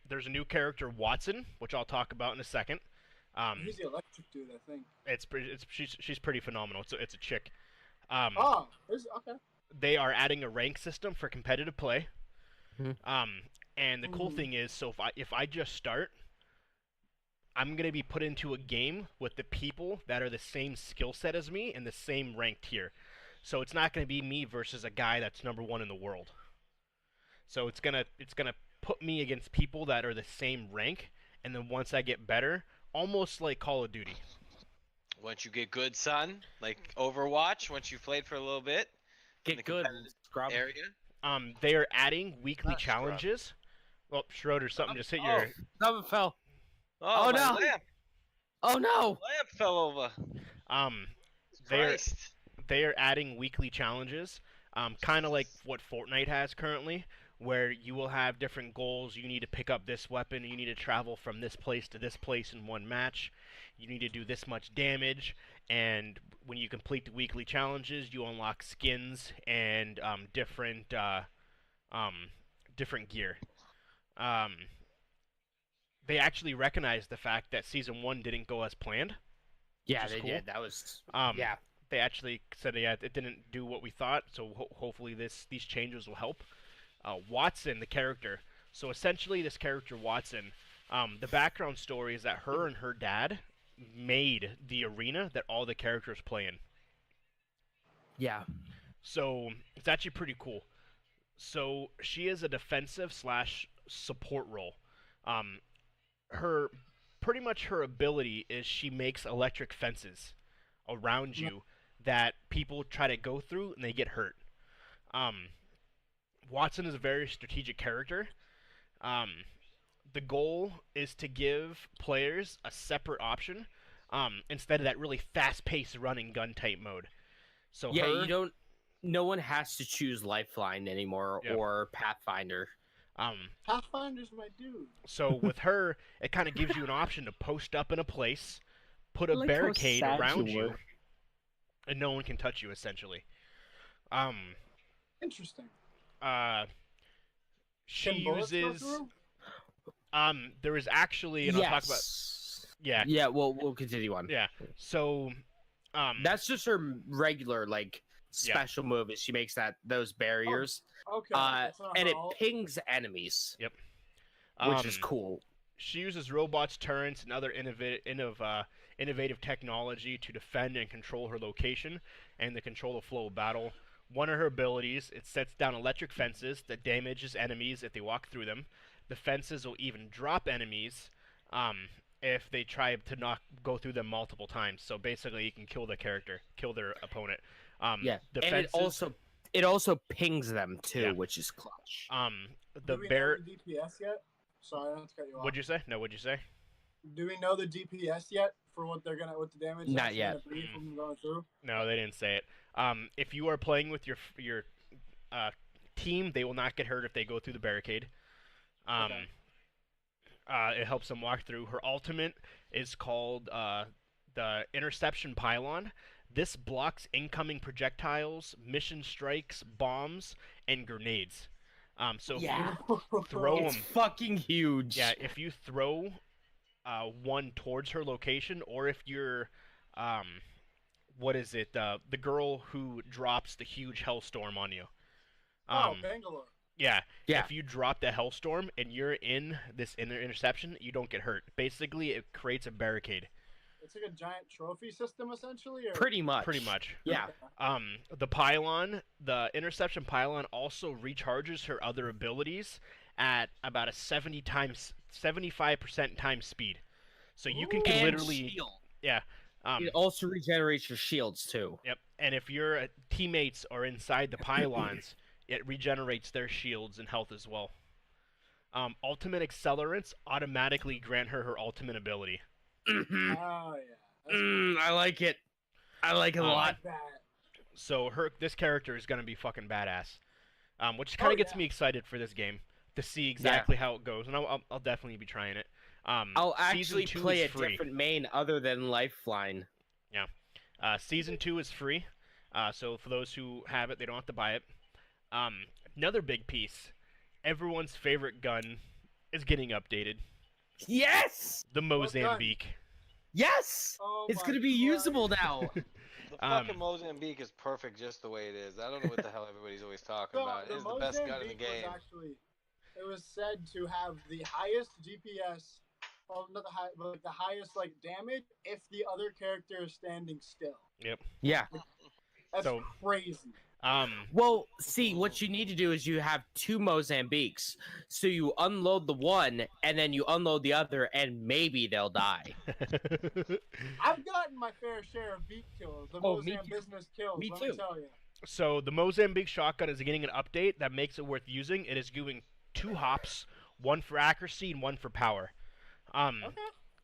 There's a new character, Watson, which I'll talk about in a second. He's the electric dude, I think. She's pretty phenomenal. It's a chick. Okay. They are adding a rank system for competitive play. Mhm. And the cool thing is, so if I just start, I'm gonna be put into a game with the people that are the same skill set as me and the same rank tier. So it's not gonna be me versus a guy that's number 1 in the world. So it's gonna put me against people that are the same rank, and then once I get better, almost like Call of Duty. Once you get good, son, like Overwatch, once you've played for a little bit, in the Get good. competitive Scrub. area. They are adding weekly Not scrub. challenges. Well, Schroeder, something just hit your. Something fell. Oh, Oh, my no. lamp, Oh no. lamp fell over. They're Christ. they are adding weekly challenges, kind of like what Fortnite has currently, where you will have different goals. You need to pick up this weapon. You need to travel from this place to this place in one match. You need to do this much damage. And when you complete the weekly challenges, you unlock skins and different gear. They actually recognized the fact that Season 1 didn't go as planned. Yeah, is they cool. did. That was Yeah. They actually said, yeah, it didn't do what we thought, so hopefully these changes will help. Watson, the character. So essentially, this character, Watson, the background story is that her and her dad made the arena that all the characters play in. Yeah. So it's actually pretty cool. So she is a defensive / support role. Her pretty much her ability is she makes electric fences around you that people try to go through and they get hurt. Watson is a very strategic character. The goal is to give players a separate option instead of that really fast-paced running gun type mode. So yeah, no one has to choose Lifeline anymore or Pathfinder. Pathfinder's my dude. So with her, it kind of gives you an option to post up in a place, put a barricade around you, and no one can touch you, essentially. Interesting. She uses... there is actually... And I'll talk about... Yeah. Yeah, we'll continue on. Yeah, so... that's just her regular, like, special move, is she makes those barriers. Oh, okay. And it pings enemies. Yep. Which is cool. She uses robots, turrets, and other innovative technology to defend and control her location and to control the flow of battle. One of her abilities, it sets down electric fences that damages enemies if they walk through them. The fences will even drop enemies if they try to go through them multiple times. So basically, you can kill their opponent. Yeah, and it also pings them too, which is clutch. Do we know the DPS yet? Sorry, not to cut you off. What'd you say? No, what'd you say? Do we know the DPS yet for what the damage? Not yet. From going through? No, they didn't say it. If you are playing with your team, they will not get hurt if they go through the barricade. Okay. It helps them walk through. Her ultimate is called the Interception Pylon. This blocks incoming projectiles, mission strikes, bombs, and grenades. So if you throw them, it's fucking huge. Yeah, if you throw one towards her location, or if you're, the girl who drops the huge hellstorm on you. Bangalore. Yeah. If you drop the hellstorm and you're in this interception, you don't get hurt. Basically, it creates a barricade. It's like a giant trophy system, essentially? Or... Pretty much. Yeah. The pylon, the interception pylon also recharges her other abilities at about a 75% time speed. So you can literally... Shield. Yeah. It also regenerates your shields, too. Yep. And if your teammates are inside the pylons, it regenerates their shields and health as well. Ultimate accelerants automatically grant her ultimate ability. Mm-hmm. Oh, yeah. I like it. I like it a lot. So this character is going to be fucking badass. Which kind of gets me excited for this game to see exactly how it goes. And I'll definitely be trying it. I'll actually play a different main other than Lifeline. Yeah. Season 2 is free. So for those who have it, they don't have to buy it. Another big piece. Everyone's favorite gun is getting updated. Yes! The Mozambique. Yes! Oh, it's going to be usable now. The fucking Mozambique is perfect just the way it is. I don't know what the hell everybody's always talking about. It is the best gun in the game. It was said to have the highest DPS, well, not the high, but like the highest damage if the other character is standing still. Yep. Yeah. That's crazy. Well, see, what you need to do is you have 2 Mozambiques. So you unload the one, and then you unload the other, and maybe they'll die. I've gotten my fair share of beat kills. The Mozambique business kills, me let too. me tell you. So the Mozambique shotgun is getting an update that makes it worth using. It is giving 2 hops, 1 for accuracy and 1 for power.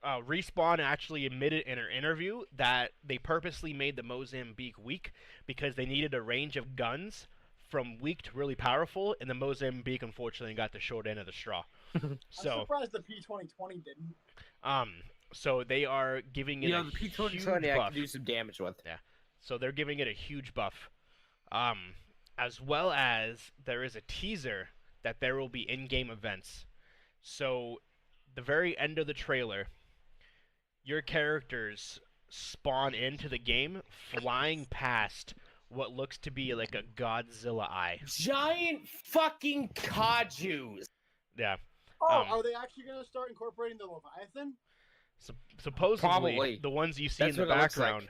Respawn actually admitted in her interview that they purposely made the Mozambique weak because they needed a range of guns from weak to really powerful, and the Mozambique unfortunately got the short end of the straw. So I'm surprised the P2020 didn't. So they are giving it a the huge P2020 buff. I can do some damage with. Yeah. So they're giving it a huge buff. As well as there is a teaser that there will be in-game events. So the very end of the trailer, your characters spawn into the game flying past what looks to be like a Godzilla eye. Giant fucking kajus! Yeah. Are they actually going to start incorporating the Leviathan? Supposedly, Probably. the ones you see That's in the what it looks background,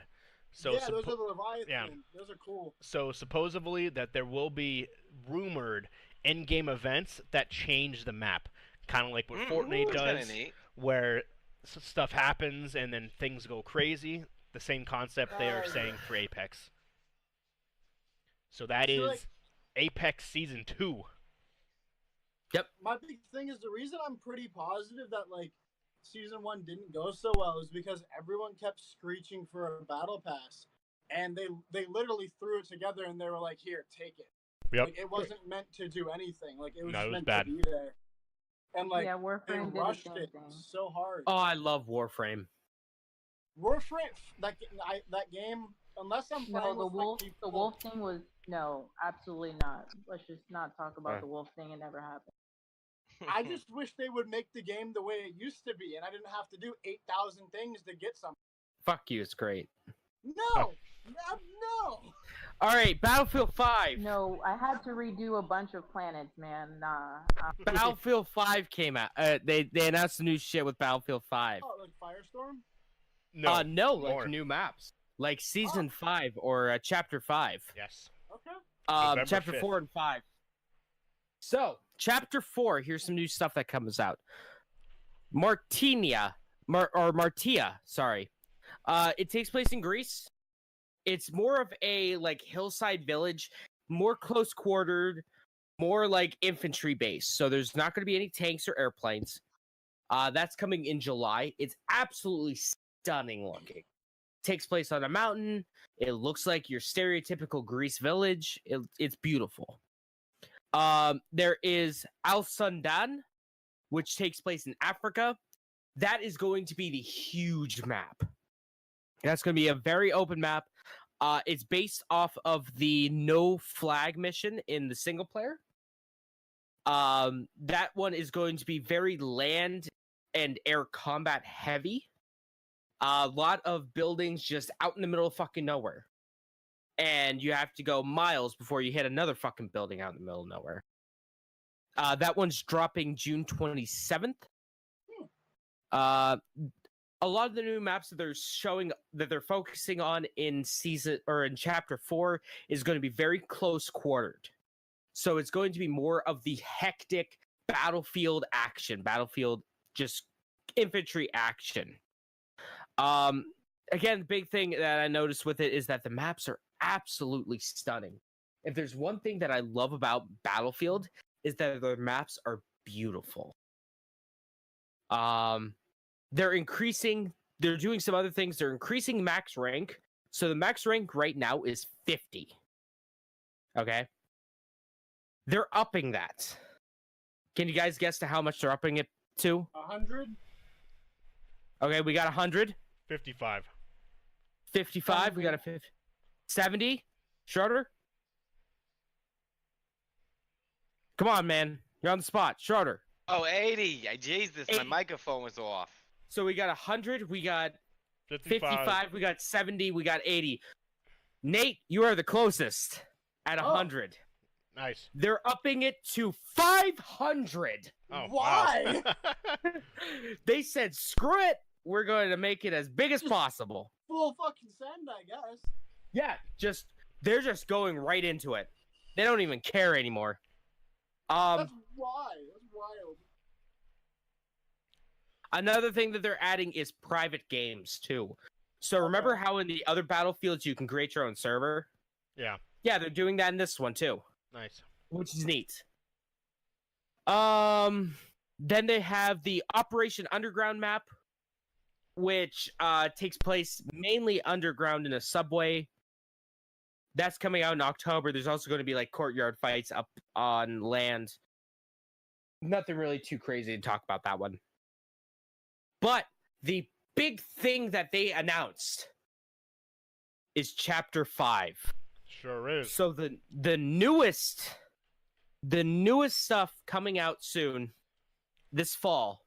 So yeah, those are the Leviathan. yeah. Those are cool. So supposedly that there will be rumored in-game events that change the map, kind of like what Fortnite does, where stuff happens and then things go crazy. The same concept they are saying for Apex. So that is like, Apex Season 2. Yep. My big thing is the reason I'm pretty positive that like Season 1 didn't go so well is because everyone kept screeching for a battle pass, and they literally threw it together and they were like, "Here, take it." Yep. Like, it wasn't meant to do anything. Like it was no, just it was meant bad. to be there. And like they rushed it so hard. Oh, I love Warframe. Warframe, that game, unless I'm playing the with wolf, like, the wolf thing was no, absolutely not. Let's just not talk about the wolf thing. It never happened. I just wish they would make the game the way it used to be, and I didn't have to do 8,000 things to get something. Fuck you, it's great. No, no. All right, Battlefield 5. No, I had to redo a bunch of planets, man. Nah. Battlefield 5 came out. They announced the new shit with Battlefield 5. Oh, like Firestorm? No, like new maps, like Season 5 or Chapter 5. Yes. Okay. Chapter 5th. 4 and 5. So, Chapter 4, here's some new stuff that comes out. Martia, sorry. It takes place in Greece. It's more of a like hillside village, more close quartered, more like infantry base. So there's not going to be any tanks or airplanes. That's coming in July. It's absolutely stunning looking. Takes place on a mountain. It looks like your stereotypical Greece village. It's beautiful. There is Al Sundan, which takes place in Africa. That is going to be the huge map. That's going to be a very open map. It's based off of the No Flag mission in the single player. That one is going to be very land and air combat heavy. A lot of buildings just out in the middle of fucking nowhere. And you have to go miles before you hit another fucking building out in the middle of nowhere. That one's dropping June 27th. A lot of the new maps that they're showing, that they're focusing on in Chapter 4 is going to be very close quartered. So it's going to be more of the hectic battlefield action, just infantry action. Again, the big thing that I noticed with it is that the maps are absolutely stunning. If there's one thing that I love about Battlefield is that their maps are beautiful. They're doing some other things. They're increasing max rank. So the max rank right now is 50. Okay? They're upping that. Can you guys guess to how much they're upping it to? 100? Okay, we got 100. 55. 55, we got a 50. 70? Schroeder? Come on, man. You're on the spot. Schroeder. Oh, 80. Jesus, 80. my microphone was off. So we got 100, we got 55, we got 70, we got 80. Nate, you are the closest at 100. Nice. They're upping it to 500. Oh, why? Wow. They said, screw it. We're going to make it as big as possible. Full fucking send, I guess. Yeah, they're just going right into it. They don't even care anymore. That's why. That's wild. Another thing that they're adding is private games too. So remember how in the other Battlefields you can create your own server? Yeah. Yeah, they're doing that in this one too. Nice. Which is neat. Then they have the Operation Underground map, which takes place mainly underground in a subway. That's coming out in October. There's also going to be like courtyard fights up on land. Nothing really too crazy to talk about that one. But the big thing that they announced is Chapter 5. Sure is. So the newest stuff coming out soon this fall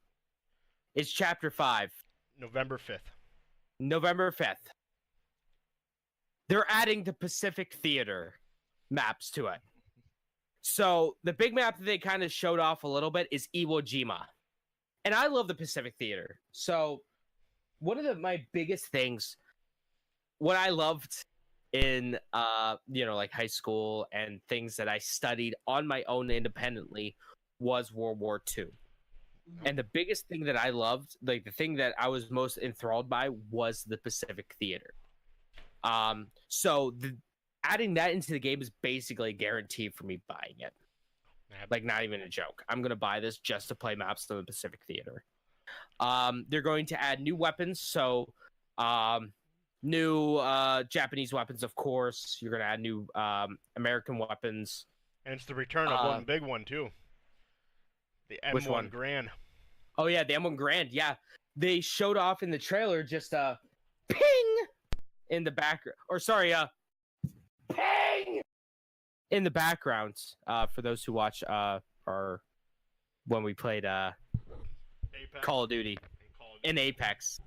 is Chapter 5. November 5th. November 5th. They're adding the Pacific Theater maps to it. So the big map that they kind of showed off a little bit is Iwo Jima. And I love the Pacific Theater. So one of my biggest things what I loved in like high school and things that I studied on my own independently was World War II. And the biggest thing that I loved, like the thing that I was most enthralled by, was the Pacific Theater. So adding that into the game is basically a guarantee for me buying it. Like, not even a joke. I'm gonna buy this just to play maps to the Pacific Theater. They're going to add new weapons, so new Japanese weapons, of course. You're gonna add new American weapons. And it's the return of one big one too. The M1 Grand. Oh yeah, the M1 Grand. Yeah, they showed off in the trailer just a ping in the background, or sorry, ping in the background. For those who watch our when we played Call of Duty in Apex.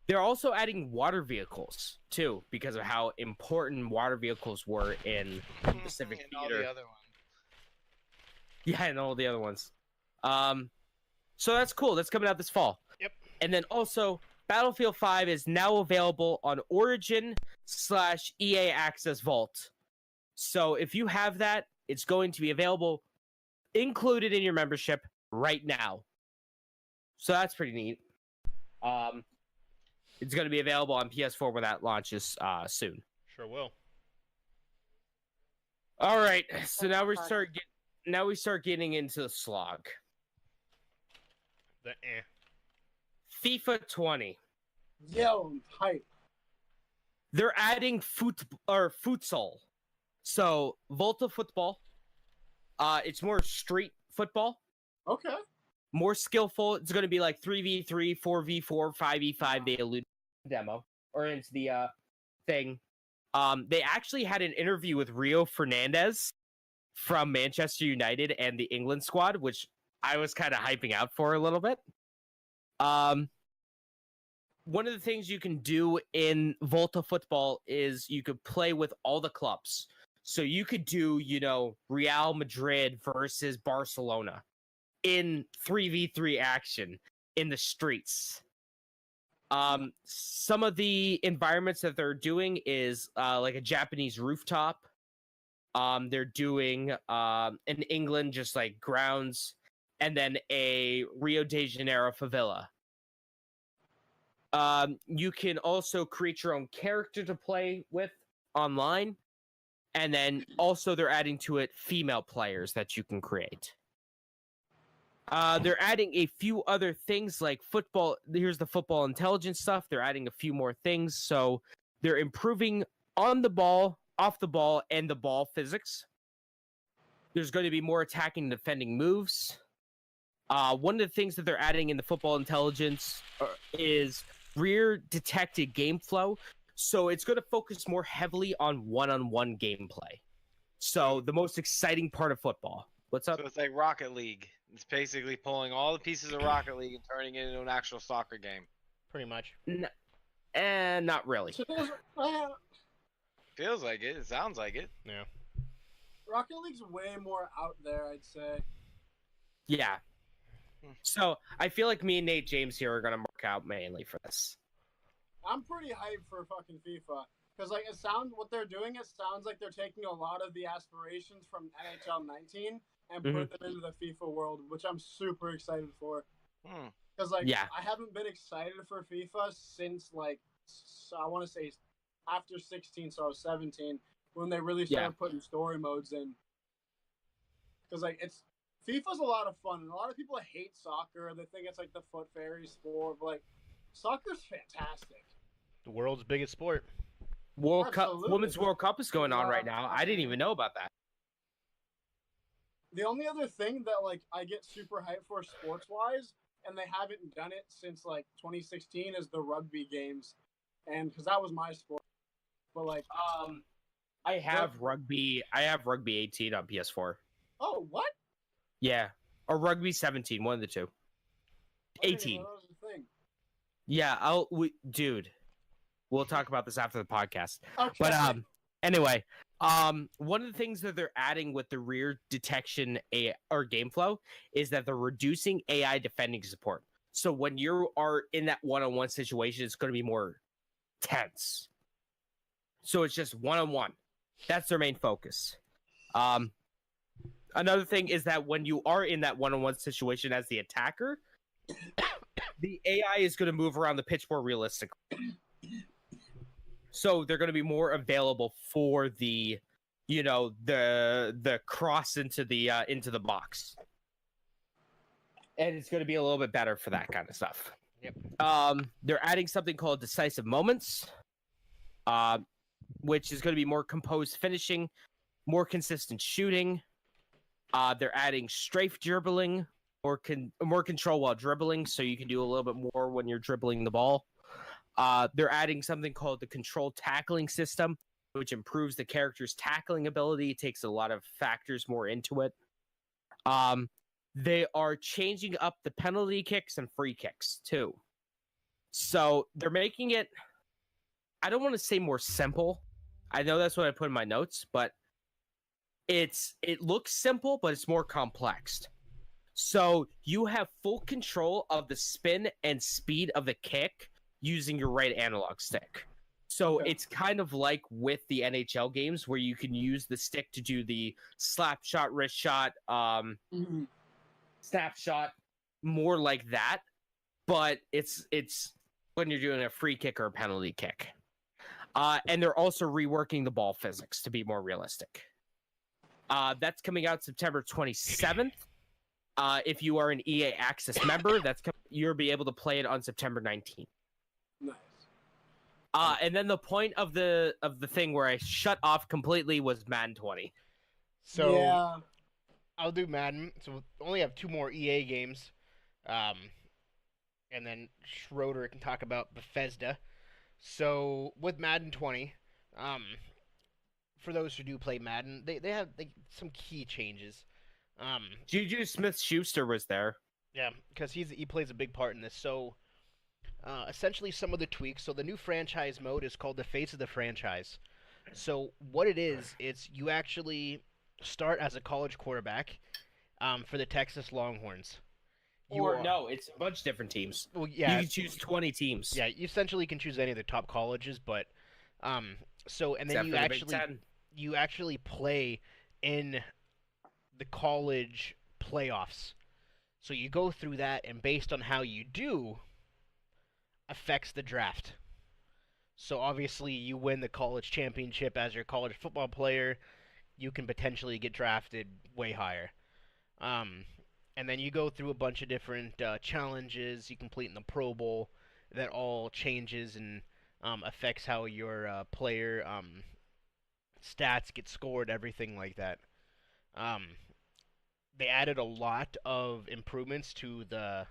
They're also adding water vehicles too, because of how important water vehicles were in the Pacific Theater. All the other ones. Yeah, and all the other ones. So that's cool. That's coming out this fall. Yep. And then also, Battlefield 5 is now available on Origin/EA Access Vault. So if you have that, it's going to be available, included in your membership right now. So that's pretty neat. It's going to be available on PS4 when that launches soon. Sure will. All right, so now we start getting into the slog. FIFA 20. Yo, I'm hype. They're adding futsal. So Volta football. It's more street football. Okay. More skillful. It's going to be like 3v3, 4v4, 5v5. They allude to the demo or into the thing. They actually had an interview with Rio Fernandez from Manchester United and the England squad, which I was kind of hyping out for a little bit. One of the things you can do in Volta football is you could play with all the clubs. So you could do, Real Madrid versus Barcelona in 3v3 action in the streets. Some of the environments that they're doing is like a Japanese rooftop. They're doing in England just like grounds, and then a Rio de Janeiro favela. You can also create your own character to play with online, and then also they're adding to it female players that you can create. They're adding a few other things like football. Here's the football intelligence stuff. They're adding a few more things, so they're improving on the ball, off the ball, and the ball physics. There's going to be more attacking and defending moves. One of the things that they're adding in the football intelligence is rear detected game flow. So it's going to focus more heavily on one-on-one gameplay. So the most exciting part of football. What's up? So it's like Rocket League. It's basically pulling all the pieces of Rocket League and turning it into an actual soccer game. Pretty much. Not really. Feels like it. It sounds like it. Yeah. Rocket League's way more out there, I'd say. Yeah. So I feel like me and Nate James here are gonna mark out mainly for this. I'm pretty hyped for fucking FIFA because like what they're doing. It sounds like they're taking a lot of the aspirations from NHL 19 and put them into the FIFA world, which I'm super excited for. Because I haven't been excited for FIFA since I want to say after 16, so I was 17 when they really started putting story modes in. Because FIFA's a lot of fun, and a lot of people hate soccer. They think it's like the foot fairy sport, but soccer's fantastic. The world's biggest sport. Women's World Cup is going on right now. I didn't even know about that. The only other thing that I get super hyped for sports-wise, and they haven't done it since 2016, is the rugby games, and because that was my sport. But I have rugby 18 on PS4. Oh, what? Yeah, or rugby 17, one of the two. 18. That was the thing. Yeah, dude, we'll talk about this after the podcast. Okay. But anyway, one of the things that they're adding with the rear detection or game flow is that they're reducing AI defending support. So when you are in that one-on-one situation, it's going to be more tense. So it's just one-on-one. That's their main focus. Another thing is that when you are in that one-on-one situation as the attacker, the AI is going to move around the pitch more realistically. So they're going to be more available for the, the cross into the box. And it's going to be a little bit better for that kind of stuff. Yep. They're adding something called decisive moments, which is going to be more composed finishing, more consistent shooting. They're adding strafe dribbling, or more control while dribbling, so you can do a little bit more when you're dribbling the ball. They're adding something called the controlled tackling system, which improves the character's tackling ability. It takes a lot of factors more into it. They are changing up the penalty kicks and free kicks, too. So they're making it, I don't want to say more simple. I know that's what I put in my notes, but it looks simple, but it's more complex. So you have full control of the spin and speed of the kick using your right analog stick. So it's kind of like with the NHL games where you can use the stick to do the slap shot, wrist shot, snap shot, more like that. But it's when you're doing a free kick or a penalty kick. And they're also reworking the ball physics to be more realistic. That's coming out September 27th. If you are an EA Access member, you'll be able to play it on September 19th. Nice. And then the point of the thing where I shut off completely was Madden 20. So yeah. I'll do Madden. So we'll only have 2 more EA games. And then Schroeder can talk about Bethesda. So with Madden 20, for those who do play Madden, they have some key changes. Juju Smith-Schuster was there. Yeah, because he plays a big part in this. So essentially some of the tweaks. So the new franchise mode is called the Face of the Franchise. So what it is, it's you actually start as a college quarterback for the Texas Longhorns. No, it's a bunch of different teams. Well, yeah, you can choose 20 teams. Yeah, you essentially can choose any of the top colleges, but so and then you actually play in the college playoffs. So you go through that, and based on how you do, affects the draft. So obviously, you win the college championship as your college football player, you can potentially get drafted way higher. And then you go through a bunch of different challenges you complete in the Pro Bowl that all changes and affects how your player stats get scored, everything like that. They added a lot of improvements to the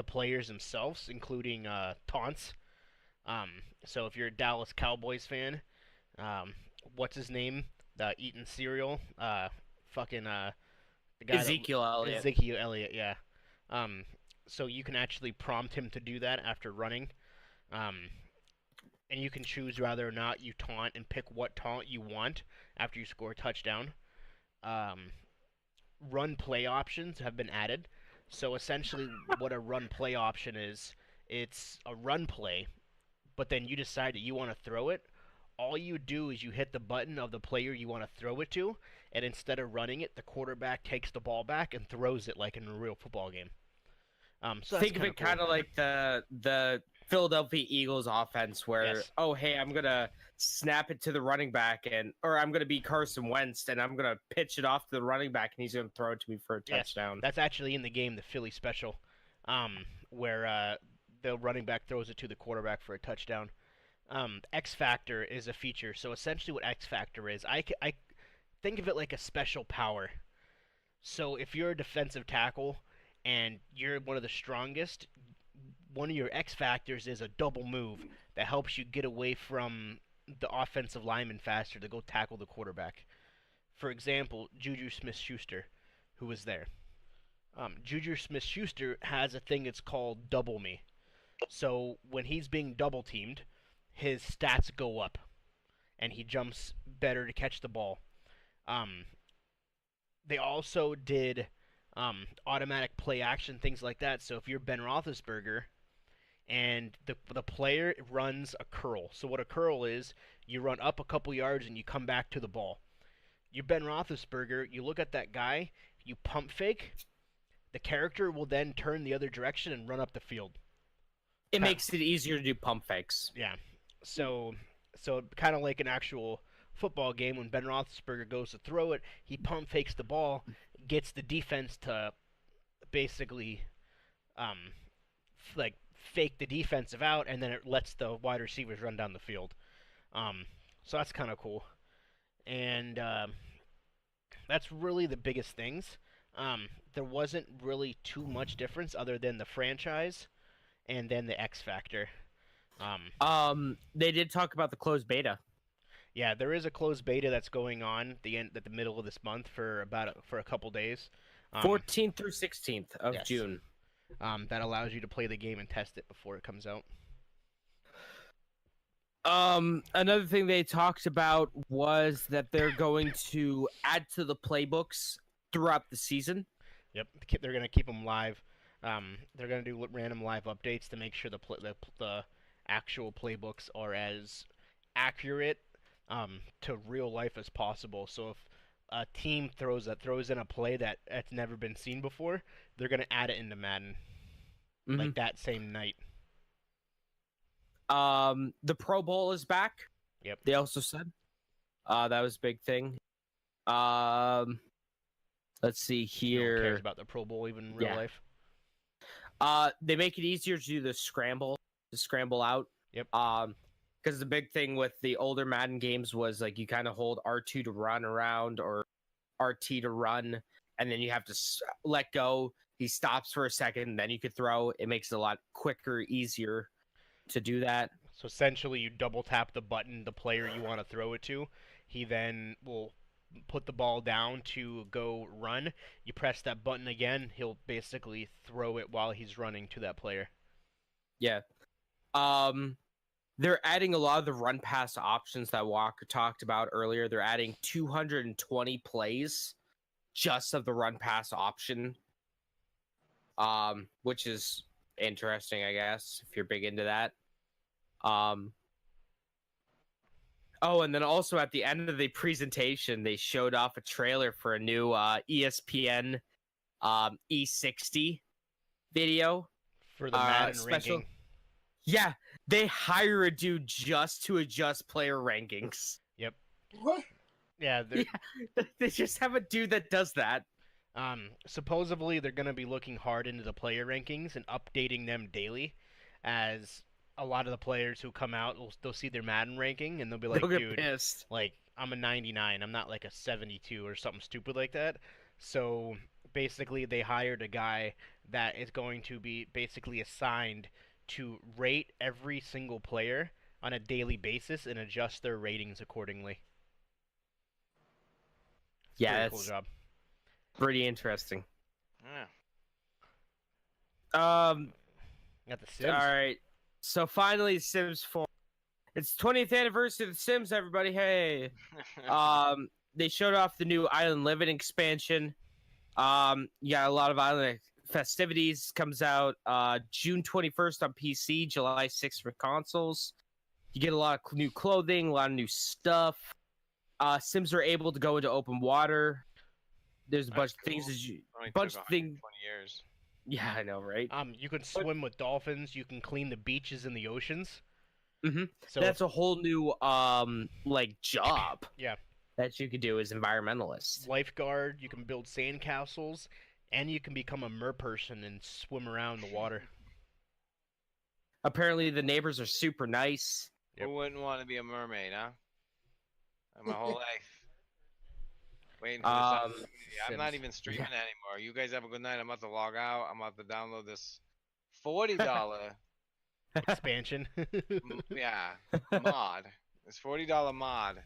players themselves, including taunts. So if you're a Dallas Cowboys fan, what's his name? Eating cereal. The guy Ezekiel Elliott. Ezekiel Elliott, yeah. So you can actually prompt him to do that after running. And you can choose whether or not you taunt and pick what taunt you want after you score a touchdown. Run play options have been added. So essentially what a run play option is, it's a run play, but then you decide that you want to throw it. All you do is you hit the button of the player you want to throw it to, and instead of running it, the quarterback takes the ball back and throws it like in a real football game. So think of it kind of like the Philadelphia Eagles offense where, yes. Oh, hey, I'm going to snap it to the running back, or I'm going to be Carson Wentz, and I'm going to pitch it off to the running back, and he's going to throw it to me for a touchdown. Yes, that's actually in the game, the Philly special, where the running back throws it to the quarterback for a touchdown. X Factor is a feature. So essentially what X Factor is, I think of it like a special power. So if you're a defensive tackle and you're one of the strongest, one of your X Factors is a double move that helps you get away from the offensive lineman faster to go tackle the quarterback. For example, Juju Smith-Schuster, who was there. Juju Smith-Schuster has a thing that's called Double Me. So when he's being double-teamed, his stats go up, and he jumps better to catch the ball. They also did automatic play action, things like that. So if you're Ben Roethlisberger and the player runs a curl. So what a curl is, you run up a couple yards and you come back to the ball. You're Ben Roethlisberger, you look at that guy, you pump fake, the character will then turn the other direction and run up the field. It makes it easier to do pump fakes. Yeah. So kind of like an actual football game, when Ben Roethlisberger goes to throw it, he pump fakes the ball, gets the defense to basically like fake the defensive out, and then it lets the wide receivers run down the field. So that's kind of cool. And that's really the biggest things. There wasn't really too much difference other than the franchise and then the X Factor. They did talk about the closed beta. Yeah, there is a closed beta that's going on at the middle of this month for a couple days. 14th through 16th of June. That allows you to play the game and test it before it comes out. Another thing they talked about was that they're going to add to the playbooks throughout the season. Yep, they're going to keep them live. They're going to do random live updates to make sure the actual playbooks are as accurate to real life as possible. So if a team throws in a play that's never been seen before, they're going to add it into Madden like that same night. The Pro Bowl is back. Yep. They also said that was a big thing. Let's see here. No one cares about the Pro Bowl even in real life. They make it easier to do the scramble out. Yep. Because the big thing with the older Madden games was like you kind of hold R2 to run around or RT to run, and then you have to let go. He stops for a second, and then you could throw. It makes it a lot quicker, easier to do that. So essentially, you double tap the button, the player you want to throw it to. He then will put the ball down to go run. You press that button again, he'll basically throw it while he's running to that player. Yeah. They're adding a lot of the run pass options that Walker talked about earlier. They're adding 220 plays just of the run pass option, which is interesting, I guess, if you're big into that. Oh, and then also at the end of the presentation, they showed off a trailer for a new ESPN E60 video. For the Madden ranking. Yeah, they hire a dude just to adjust player rankings. Yep. What? Yeah, they just have a dude that does that. Supposedly, they're going to be looking hard into the player rankings and updating them daily, as a lot of the players who come out, they'll see their Madden ranking, and they'll be like, dude, pissed. Like, I'm a 99, I'm not like a 72 or something stupid like that. So, basically, they hired a guy that is going to be basically assigned to rate every single player on a daily basis and adjust their ratings accordingly. Yeah, that's cool job. Pretty interesting. Yeah. Got the Sims. All right. So finally, Sims 4. It's 20th anniversary of The Sims, everybody. Hey. They showed off the new Island Living expansion. You got a lot of island festivities. Comes out June 21st on PC, July 6th for consoles. You get a lot of new clothing, a lot of new stuff. Sims are able to go into open water. There's a bunch of things. Bunch of things. 20 years. Yeah, I know, right? You can swim with dolphins. You can clean the beaches and the oceans. Mm-hmm. So that's a whole new job. Yeah. That you could do as environmentalist. Lifeguard. You can build sandcastles, and you can become a merperson and swim around the water. Apparently, the neighbors are super nice. Yep. Who wouldn't want to be a mermaid, huh? My whole life. Waiting for this opportunity. I'm not even streaming anymore. You guys have a good night. I'm about to log out. I'm about to download this $40 expansion. Mod. This $40 mod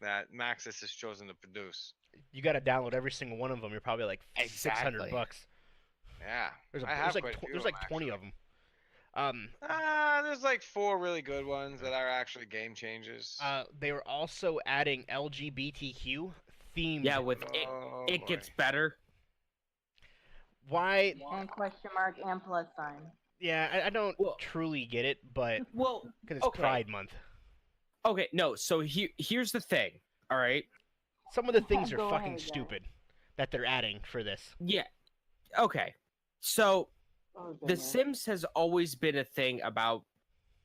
that Maxis has chosen to produce. You got to download every single one of them. You're probably like $600. Yeah. There's like 20 of them. There's like 4 really good ones that are actually game changers. They were also adding LGBTQ themed. Yeah, with it gets better. Why? And question mark and plus sign. Yeah, I don't truly get it, but well, because it's Pride Month. Okay, no. So here's the thing. All right. Some of the things are fucking stupid that they're adding for this. Yeah. Okay. So, The Sims has always been a thing about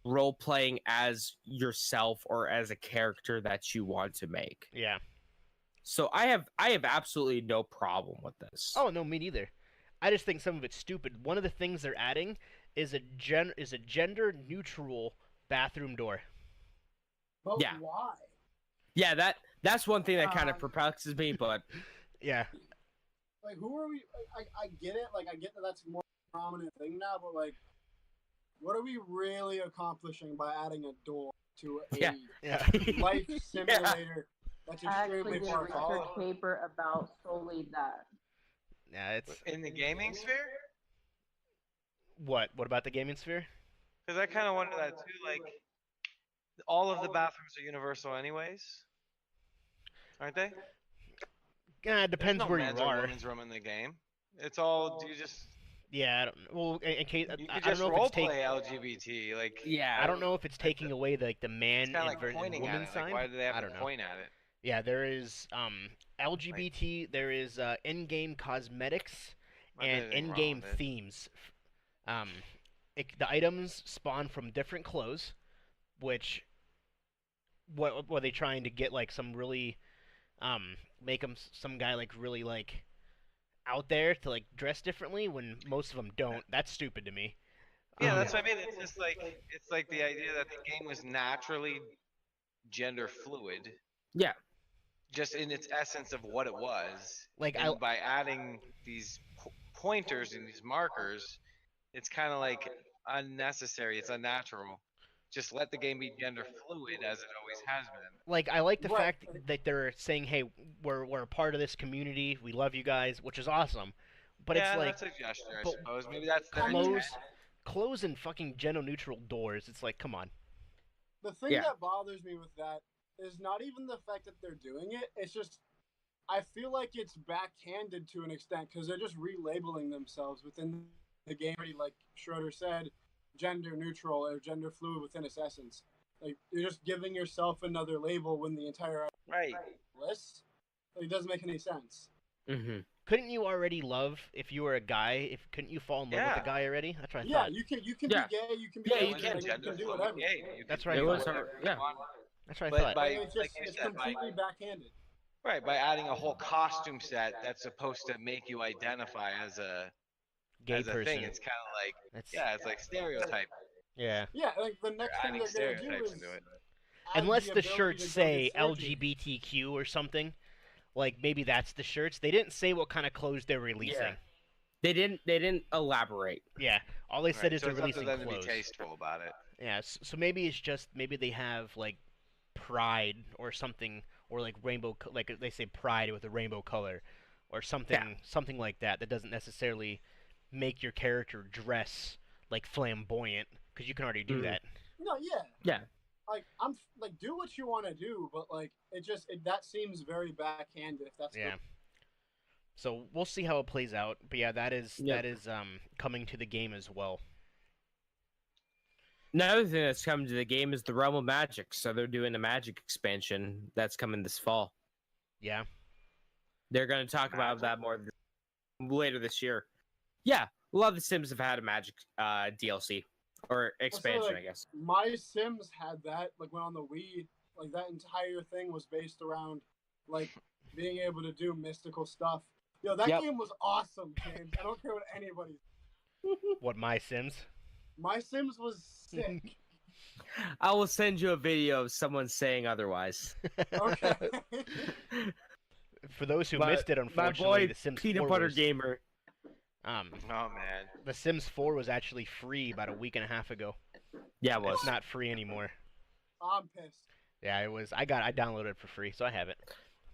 role playing as yourself or as a character that you want to make. Yeah. So I have absolutely no problem with this. Oh no, me neither. I just think some of it's stupid. One of the things they're adding is a gender neutral bathroom door. But yeah. why? Yeah, that's one thing that kind of perplexes me, but yeah. Like, who are we? I get it. Like, I get that that's a more prominent thing now, but like, what are we really accomplishing by adding a door to a life simulator that's extremely far? I actually did a research paper about solely that. Yeah, it's in the gaming sphere. What? What about the gaming sphere? Because I kind of wonder that too. Like, all of the bathrooms are universal, anyways, aren't they? Yeah, it depends where you are. are. Women's room in the game. It's all. Do you just? Yeah, I don't, well, in case I don't know if it's taking LGBT. Like, yeah, I don't know if it's taking away the man and woman sign. Like, why do they have to point at it? Yeah, there is LGBT. There is in-game cosmetics and in-game themes. The items spawn from different clothes, which what were they trying to get, like some really make them some guy like really like out there to like dress differently when most of them don't. That's stupid to me. Yeah, that's what I mean. It's just like the idea that the game was naturally gender fluid. Yeah. Just in its essence of what it was. Like by adding these pointers and these markers, it's kind of like unnecessary. It's unnatural. Just let the game be gender fluid as it always has been. Like, I like the fact that they're saying, "Hey, we're a part of this community. We love you guys," which is awesome. But yeah, it's like that's a gesture, I suppose. Maybe that's their close and fucking gender neutral doors. It's like, come on. The thing that bothers me with that is not even the fact that they're doing it. It's just I feel like it's backhanded to an extent because they're just relabeling themselves within the game. Like Schroeder said, gender neutral or gender fluid within its essence. Like, you're just giving yourself another label when the entire list. Like, it doesn't make any sense. Mm-hmm. Couldn't you already love if you were a guy? Couldn't you fall in love with a guy already? That's what I thought. You can be gay. You can be gay. You can do whatever. That's right. That's what I thought. It's completely backhanded. Right, by adding a whole costume set that's supposed to make you identify as a gay person. Thing. It's kind of like it's like stereotype. Yeah. Yeah, like the next thing they're gonna do is unless the shirts say LGBTQ or something, like maybe that's the shirts. They didn't say what kind of clothes they're releasing. They didn't elaborate. Yeah, all they said is they're releasing clothes. To be tasteful about it. Yeah, so maybe it's just they have like pride or something, or like rainbow, like they say pride with a rainbow color, or something like that. That doesn't necessarily make your character dress like flamboyant, because you can already do that. No, yeah. Like, I'm like, do what you want to do, but like that seems very backhanded. If that's So we'll see how it plays out. But yeah, that is coming to the game as well. Another thing that's coming to the game is the Realm of Magic. So they're doing a Magic expansion that's coming this fall. Yeah. They're going to talk about that more later this year. Yeah, a lot of the Sims have had a Magic DLC or expansion, I guess. My Sims had that, like, when on the Wii, like, that entire thing was based around, like, being able to do mystical stuff. Yo, that game was awesome, James. I don't care what anybody. What, My Sims? My Sims was sick. I will send you a video of someone saying otherwise. Okay. For those who missed it, unfortunately, the Sims Peanut 4 Butter was, Gamer. Oh man, the Sims 4 was actually free about a week and a half ago. Yeah, it was. It's not free anymore. I'm pissed. Yeah, it was. I downloaded it for free, so I have it.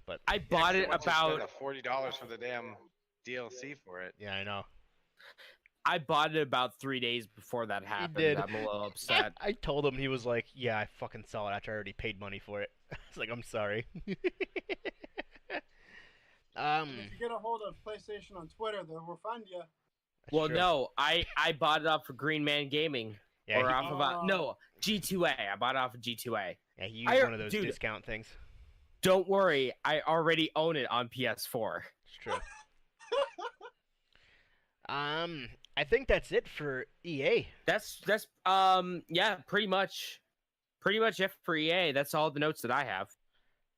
But I bought it about $40 for the damn DLC for it. Yeah, I know. I bought it about 3 days before that happened. Did. I'm a little upset. I told him, he was like, "Yeah, I fucking saw it after I already paid money for it." I was like, "I'm sorry." And if you get a hold of PlayStation on Twitter, they will find you. Well, no, I bought it off of Green Man Gaming. Yeah, or off of no G2A. I bought it off of G2A. Yeah, he used one of those discount things. Don't worry, I already own it on PS4. It's true. I think that's it for EA. That's yeah, pretty much it for EA. That's all the notes that I have.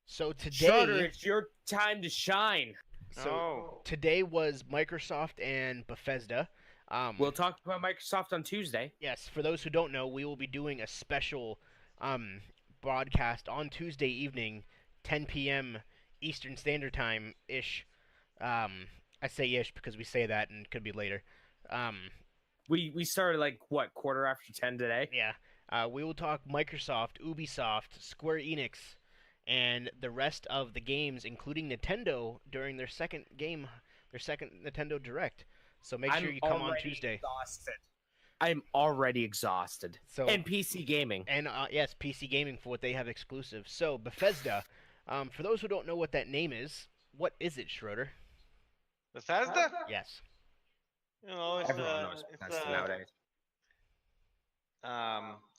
So today, Schroeder, it's your time to shine. So today was Microsoft and Bethesda. We'll talk about Microsoft on Tuesday. Yes, for those who don't know, we will be doing a special broadcast on Tuesday evening, 10 p.m. Eastern Standard Time ish. I say ish because we say that and it could be later. We started like what, 10:15 today? Yeah. We will talk Microsoft, Ubisoft, Square Enix, and the rest of the games, including Nintendo, during their second Nintendo Direct. So make sure you come on Tuesday. Exhausted. I'm already exhausted. So and PC gaming. And yes, PC gaming for what they have exclusive. So Bethesda, for those who don't know what that name is, what is it, Schroeder? Bethesda? Yes. You know, Everyone knows Bethesda nowadays.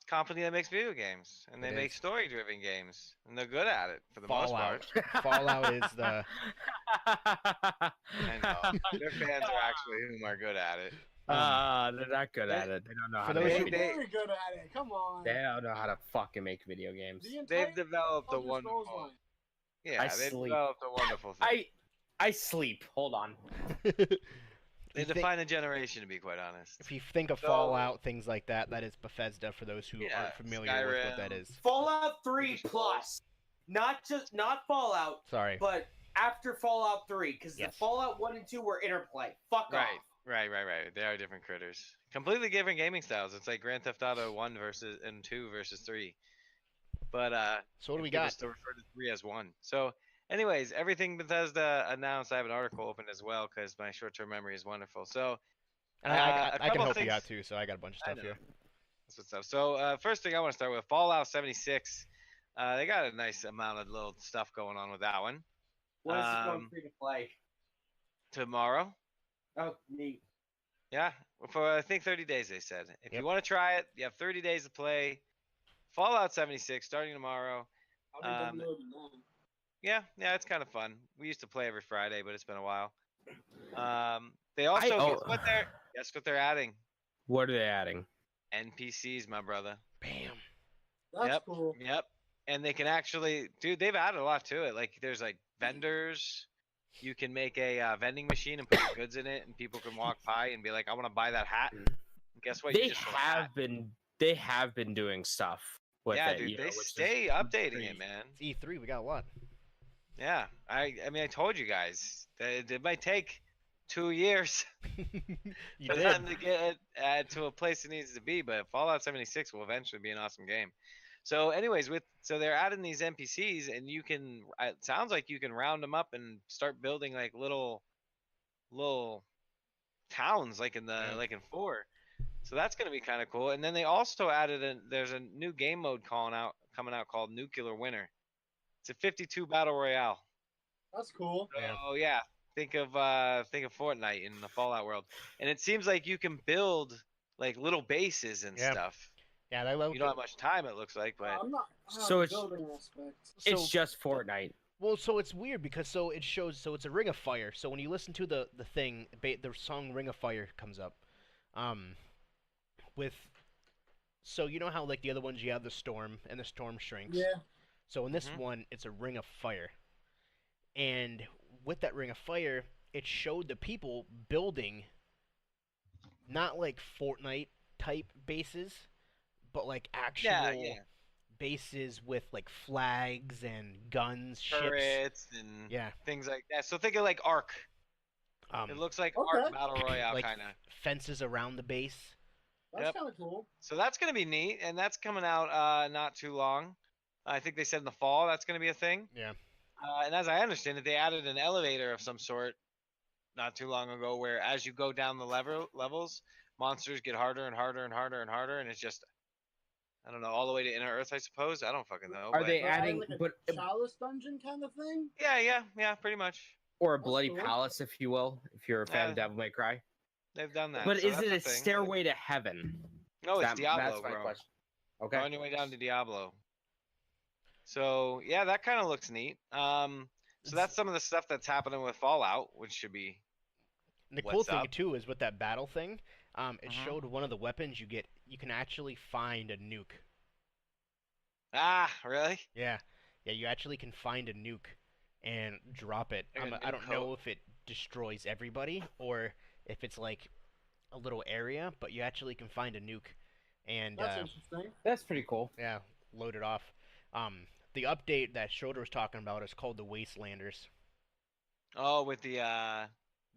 Company that makes video games, and they make story-driven games, and they're good at it for the most part. Fallout is the. I know their fans are actually whom are good at it. They're not good at it. They don't know how to make They're good at it. Come on. They don't know how to fucking make video games. They've developed a wonderful. Yeah, they've developed a wonderful thing. I sleep. Hold on. They define a generation, to be quite honest. If you think of Fallout, things like that, that is Bethesda for those who aren't familiar with what that is. Fallout 3 plus. Not Fallout. Sorry. But after Fallout 3, because the Fallout 1 and 2 were interplay. Fuck off. Right. They are different critters. Completely different gaming styles. It's like Grand Theft Auto 1 and 2 versus 3. But so what do we got? To refer to 3 as 1. So anyways, everything Bethesda announced, I have an article open as well because my short-term memory is wonderful. So I can help you out too. So I got a bunch of stuff here. That's what's up. So first thing I want to start with Fallout 76. They got a nice amount of little stuff going on with that one. When is it going free to play? Tomorrow. Oh, neat. Yeah, for I think 30 days they said. If you want to try it, you have 30 days to play Fallout 76 starting tomorrow. Yeah, it's kind of fun. We used to play every Friday, but it's been a while. They also guess what they're adding? What are they adding? NPCs, my brother. Bam. That's cool. Yep. And they can actually, dude, they've added a lot to it. Like there's like vendors. You can make a vending machine and put your goods in it, and people can walk by and be like, "I want to buy that hat." And guess what? They have been doing stuff. With it, dude, they stay updating it, man. It's E3, we got a lot. Yeah, I mean, I told you guys that it might take 2 years for them to get it to a place it needs to be, but Fallout 76 will eventually be an awesome game. So, anyways, so they're adding these NPCs, and you can. It sounds like you can round them up and start building like little towns, like in 4. So that's gonna be kind of cool. And then they also added there's a new game mode coming out called Nuclear Winter. It's a 52 battle royale. That's cool. Oh yeah. Think of Fortnite in the Fallout world, and it seems like you can build like little bases and stuff. Yeah, I love. You don't have much time, it looks like, but so it's just Fortnite. Well, so it's weird because it shows. So it's a Ring of Fire. So when you listen to the thing, the song Ring of Fire comes up. So you know how like the other ones you have the storm and the storm shrinks. Yeah. So in this one, it's a Ring of Fire, and with that Ring of Fire, it showed the people building not like Fortnite type bases, but like actual bases with like flags and guns, turrets, ships, and things like that. So think of like Ark. It looks like Ark Battle Royale like kind of. Fences around the base. That's kind of cool. So that's gonna be neat, and that's coming out not too long. I think they said in the fall that's gonna be a thing. Yeah. And as I understand it, they added an elevator of some sort not too long ago, where as you go down the levels, monsters get harder and harder and harder and harder, and it's just, I don't know, all the way to Inner Earth, I suppose. I don't fucking know. Are they adding like a chalice dungeon kind of thing? Yeah, pretty much. Or a bloody palace, if you will, if you're a fan of Devil May Cry. They've done that. But so is it a thing. stairway to heaven? No, it's Diablo, that's my bro. question. Okay. You're on your way down to Diablo. So yeah, that kind of looks neat. So that's some of the stuff that's happening with Fallout, which should be. And the cool thing too is with that battle thing, it showed one of the weapons you get. You can actually find a nuke. Ah, really? Yeah, you actually can find a nuke and drop it. I don't know if it destroys everybody or if it's like a little area, but you actually can find a nuke. And that's interesting. That's pretty cool. Yeah, load it off. The update that Schroeder was talking about is called the Wastelanders. Oh, with the yeah,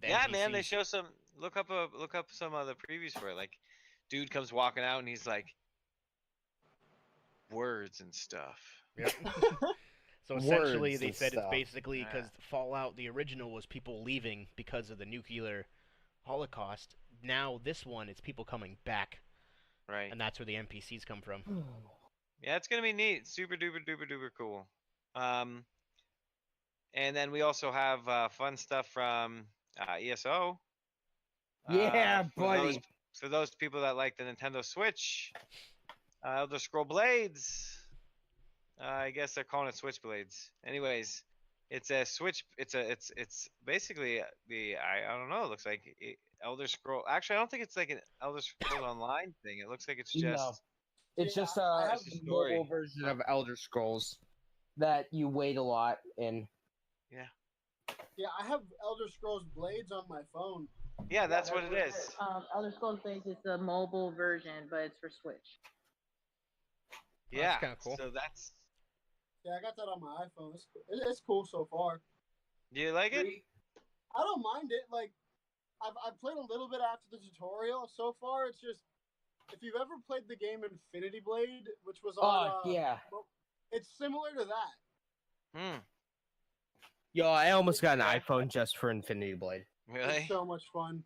NPCs. man, they show some. Look up some of the previews for it. Like, dude comes walking out and he's like, words and stuff. Yep. So essentially, they said it's basically because Fallout, the original, was people leaving because of the nuclear holocaust. Now this one, it's people coming back. Right. And that's where the NPCs come from. Yeah, it's gonna be neat. Super duper duper duper cool. And then we also have fun stuff from ESO. Yeah, buddy. For those people that like the Nintendo Switch, Elder Scroll Blades. I guess they're calling it Switchblades. Anyways, it's a Switch. It's basically I don't know. It looks like Elder Scroll. Actually, I don't think it's like an Elder Scroll Online thing. It looks like it's just. No. It's just a mobile version of Elder Scrolls that you wait a lot in. Yeah. Yeah, I have Elder Scrolls Blades on my phone. Yeah, that's what it is. Elder Scrolls Blades is the mobile version, but it's for Switch. Yeah, that's kind of cool. So that's. Yeah, I got that on my iPhone. It's cool so far. Do you like it? I don't mind it. Like, I've played a little bit after the tutorial. So far, it's just if you've ever played the game Infinity Blade, which was on. Yeah. It's similar to that. Yo, I almost got an iPhone just for Infinity Blade. Really? It's so much fun.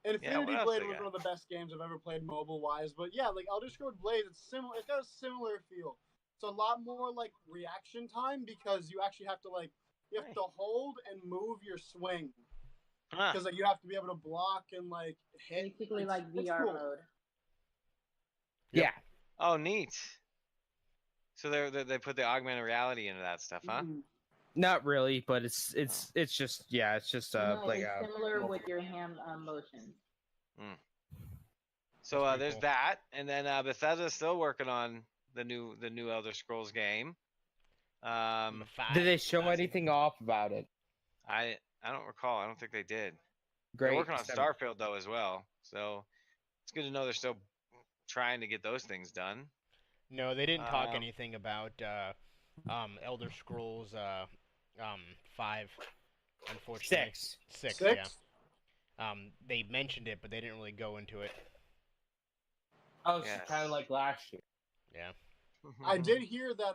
Infinity Blade was one of the best games I've ever played mobile-wise. But yeah, like Elder Scrolls Blade, it's similar. It's got a similar feel. It's a lot more like reaction time because you actually have to you have to hold and move your swing because like you have to be able to block and like hit. Basically, like VR mode. Yeah. Oh, neat. So they put the augmented reality into that stuff, huh? Not really, but it's just it's just like it's similar with your hand motion. So there's cool. That, and then Bethesda's still working on the new Elder Scrolls game. Did they show anything off about it? I don't recall. I don't think they did. Great. They're working on Starfield though as well, so it's good to know they're still trying to get those things done. No, they didn't talk anything about Elder Scrolls 5. Unfortunately, 6. Yeah. They mentioned it, but they didn't really go into it. Oh, it's kind of like last year. Yeah. I did hear that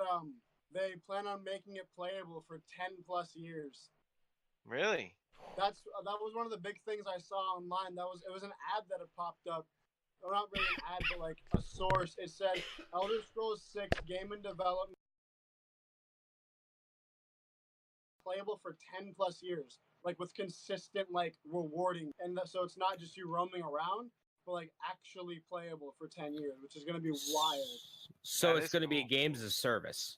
they plan on making it playable for 10+ years. Really? That was one of the big things I saw online. It was an ad that had popped up. Well, not really an ad, but like a source. It said Elder Scrolls 6 game in development playable for 10+ years, like with consistent like rewarding, and so it's not just you roaming around, but like actually playable for 10 years, which is going to be wild. So it's going to be a games as a service.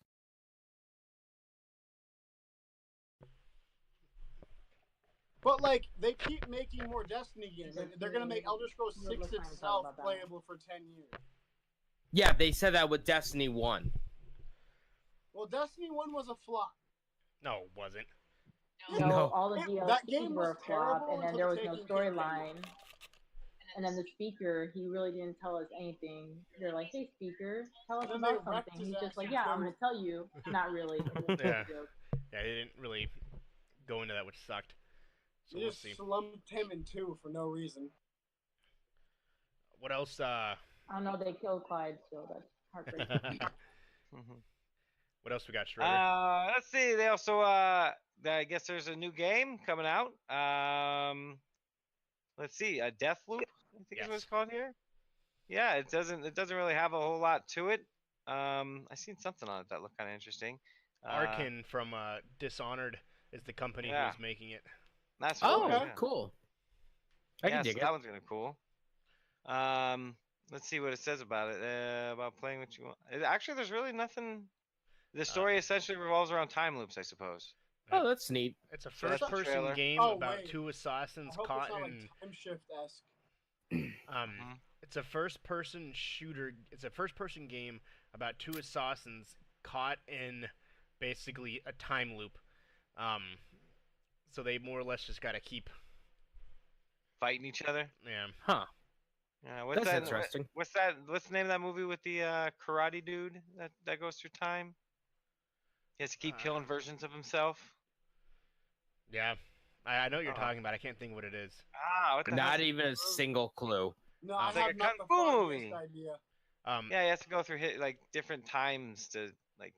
But like they keep making more Destiny games. They're going to make Elder Scrolls 6 itself playable for 10 years. Yeah, they said that with Destiny 1. Well, Destiny 1 was a flop. No, it wasn't. No, all the DLCs were a flop, and then there was no storyline. And then the speaker, he really didn't tell us anything. They're like, "Hey, speaker, tell us about something." He's just like, "Yeah, I'm gonna tell you." Not really. Yeah, he didn't really go into that, which sucked. So you just slumped him in 2 for no reason. What else? I don't know. They killed Clyde, so that's heartbreaking. What else we got, Schroeder? Let's see. They also, I guess there's a new game coming out. Let's see, a Deathloop, I think is what it's called here. Yeah, it doesn't really have a whole lot to it. I seen something on it that looked kind of interesting. Arkin from Dishonored is the company Yeah. who's making it. That's Oh, cool. Yeah. cool. I can dig so it. that one's gonna be cool. Let's see what it says about it. About playing what you want. Actually, there's really nothing. The story essentially revolves around time loops, I suppose. Oh, that's neat. It's a So that's the first-person trailer. game Oh, about wait. two I assassins hope caught it's not in. like Time Shift-esque. It's a first-person shooter. It's a first-person game about two assassins caught in basically a time loop. So they more or less just gotta keep Fighting each other. Yeah. Huh. Yeah. What's That's that? interesting. What's that? What's the name of that movie with the karate dude that goes through time? He has to keep killing versions of himself. Yeah. I know what you're talking about. I can't think what it is. What the Not hell's- even a single clue. No, I It's like have a not kung the fu foggiest movie. idea. Yeah, he has to go through like different times to like,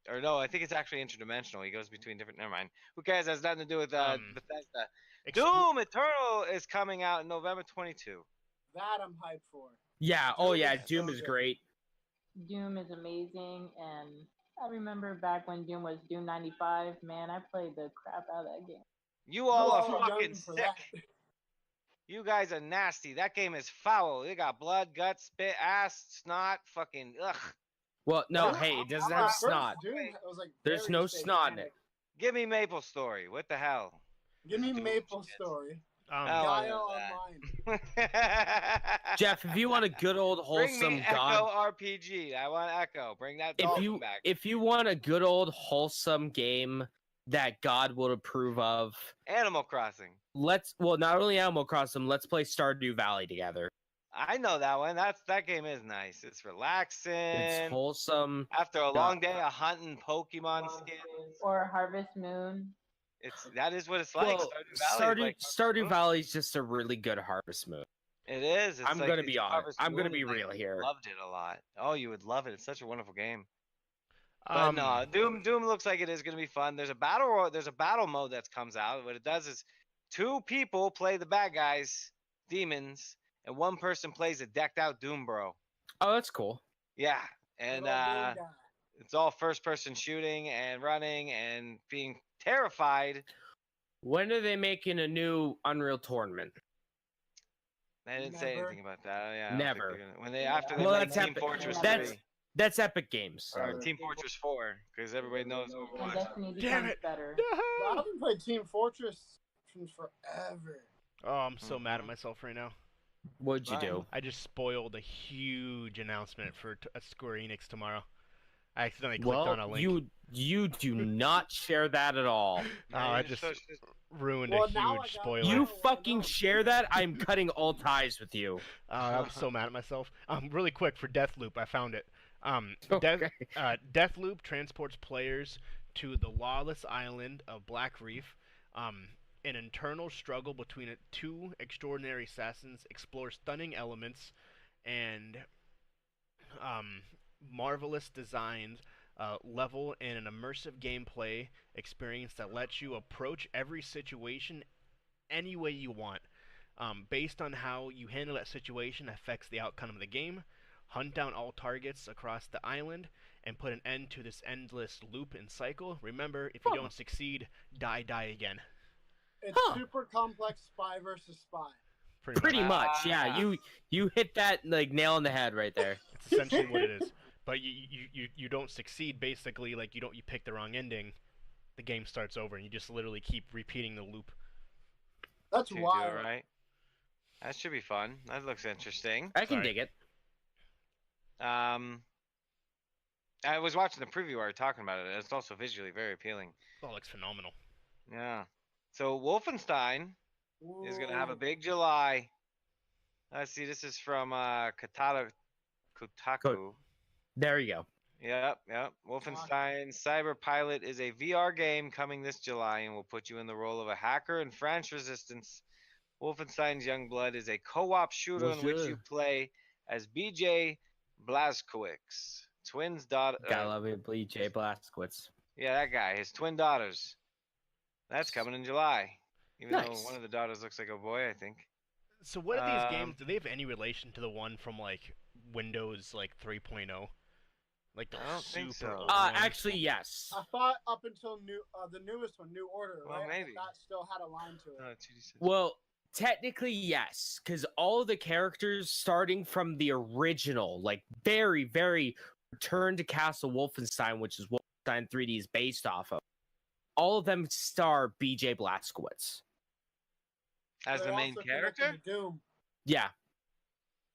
or no, I think it's actually interdimensional. He goes between different. Never mind. Who cares? It has nothing to do with Bethesda. Doom Eternal is coming out in November 22. That I'm hyped for. Yeah. Oh, yeah. Doom so is good. great. Doom is amazing, and I remember back when Doom was Doom 95. Man, I played the crap out of that game. You all Well, are too fucking young for sick. that. You guys are nasty. That game is foul. They got blood, guts, spit, ass, snot, fucking ugh. Well, no, Yeah, hey, it doesn't The have first snot. Doom was like There's very no snot in it. Give me Maple Story. What the hell? Give me Maple Story. Hell Gaia yeah. Online. Jeff, if you want a good old Bring wholesome me God, Echo RPG. I want Echo. Bring that dolphin back. if you want a good old wholesome game that God would approve of, Animal Crossing. not only Animal Crossing, let's play Stardew Valley together. I know that one. That game is nice. It's relaxing. It's wholesome. After a long day of hunting Pokemon skins. Or Harvest Moon. That is what it's like. Well, Stardew Valley. Stardew Valley's just a really good Harvest Moon. It is. It's I'm like, gonna be honest. Harvest I'm gonna Moon, be like, real here. Loved it a lot. Oh, you would love it. It's such a wonderful game. But no, Doom looks like it is gonna be fun. There's a battle mode that comes out. What it does is 2 people play the bad guys, demons, and 1 person plays a decked out Doom bro. Oh, that's cool. Yeah, and it's all first person shooting and running and being terrified. When are they making a new Unreal Tournament? They didn't say anything about that. Yeah, I don't think Never. they're gonna- when they after they Well, make that's Team Epic. Fortress 3. That's Epic Games. Or Team Fortress 4, because everybody knows And Overwatch. Destiny Damn becomes it. better. I haven't played Team Fortress since forever. Oh, I'm so mad at myself right now. What'd you do? I just spoiled a huge announcement for Square Enix tomorrow. I accidentally clicked on a link. You do not share that at all. Oh, I just ruined a huge spoiler. You fucking share that, I'm cutting all ties with you. I'm so mad at myself. Really quick for Deathloop, I found it. Okay. Deathloop transports players to the lawless island of Black Reef. An internal struggle between 2 extraordinary assassins explores stunning elements and marvelous designs, level, and an immersive gameplay experience that lets you approach every situation any way you want. Based on how you handle that situation affects the outcome of the game. Hunt down all targets across the island and put an end to this endless loop and cycle. Remember, if you don't succeed, die again. It's super complex spy versus spy. Pretty much, yeah. You hit that like nail on the head right there. It's essentially what it is. But you don't succeed, basically, like you pick the wrong ending, the game starts over and you just literally keep repeating the loop. That's wild. Right? That should be fun. That looks interesting. I can dig it. I was watching the preview where we were talking about it. It's also visually very appealing. Oh, it looks phenomenal. Yeah. So Wolfenstein is gonna have a big July. Let's see. This is from Kotaku. There you go. Yep. Wolfenstein Cyber Pilot is a VR game coming this July and will put you in the role of a hacker in French Resistance. Wolfenstein's Youngblood is a co-op shooter in which you play as BJ Blazkowicz, twins daughter. Gotta love it, BJ Blazkowicz. Yeah, that guy. His twin daughters. That's coming in July. Even though one of the daughters looks like a boy, I think. So what are these games? Do they have any relation to the one from like Windows like 3.0? Like the I don't think super so. old one? Actually, yes. I thought up until the newest one, New Order, Well, right? maybe. That still had a line to it. 2D6. Well, technically, yes, because all the characters starting from the original, like very, very Return to Castle Wolfenstein, which is Wolfenstein 3D is based off of, all of them star BJ Blazkowicz. As the main also character? connected to Doom. Yeah.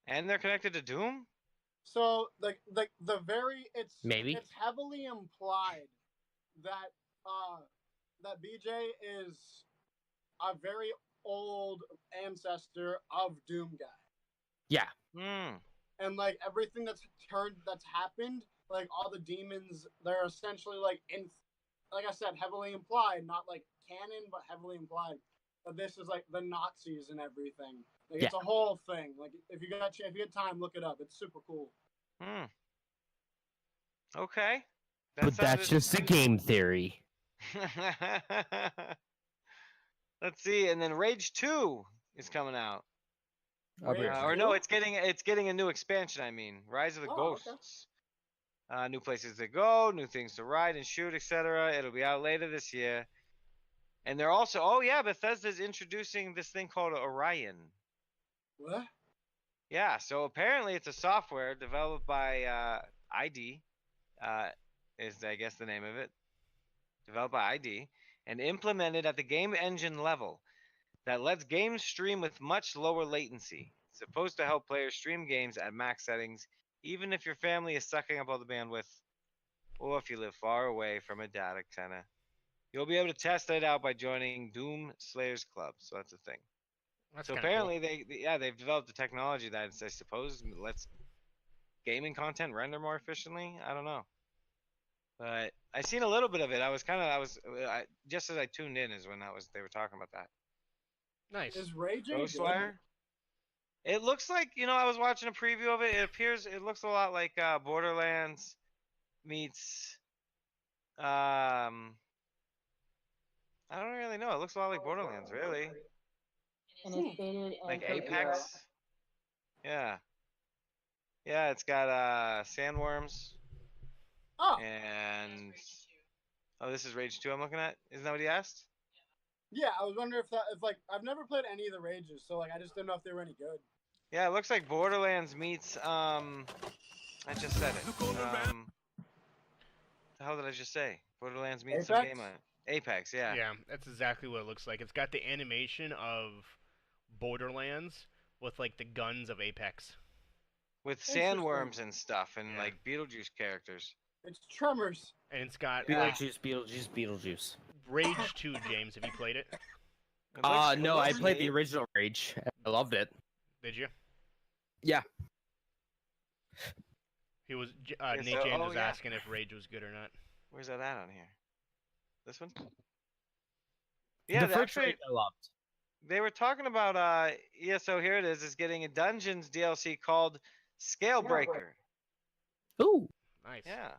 And they're connected to Doom? So it's Maybe. it's heavily implied that that BJ is a very old ancestor of Doom guy. Yeah. And like everything that's happened, like all the demons, they're essentially like I said, heavily implied, not like canon, but heavily implied. But this is like the Nazis and everything. Like it's a whole thing. Like if you get time, look it up. It's super cool. Okay. But that's just a game theory. Let's see, and then Rage 2 is coming out. Rage Or 2? no, it's getting a new expansion. I mean, Rise of the Ghosts. Okay. New places to go, new things to ride and shoot, etc. It'll be out later this year. And they're also, Bethesda's introducing this thing called Orion. What? Yeah, so apparently it's a software developed by ID, is I guess the name of it. Developed by ID and implemented at the game engine level that lets games stream with much lower latency. It's supposed to help players stream games at max settings, even if your family is sucking up all the bandwidth, or if you live far away from a data center. You'll be able to test it out by joining Doom Slayers Club. So that's a thing. That's so kinda apparently cool. they've developed a technology that I suppose lets gaming content render more efficiently. I don't know. But I seen a little bit of it. Just as I tuned in is when they were talking about that. Nice. Is Rage any good? Ghostwire? It looks like, I was watching a preview of it. It looks a lot like Borderlands meets I don't really know. It looks a lot like Borderlands, really. And it's stated Like in Apex. Yeah. Yeah, it's got sandworms. Oh. And this is Rage 2 I'm looking at. Isn't that what he asked? Yeah, I was wondering if I've never played any of the Rages, so like I just didn't know if they were any good. Yeah, it looks like Borderlands meets I just said it. The hell did I just say? Borderlands meets some game on it. Apex, yeah. Yeah, that's exactly what it looks like. It's got the animation of Borderlands with like the guns of Apex. With sandworms and stuff and like Beetlejuice characters. It's Tremors. And it's got Beetlejuice. Rage 2, James. Have you played it? No, I played the original Rage. I loved it. Did you? Yeah. He was Nate James was asking if Rage was good or not. Where's that at on here? This one? Yeah, the first Rage I loved. They were talking about so here it is. It's getting a Dungeons DLC called Scalebreaker. Ooh. Nice. Yeah.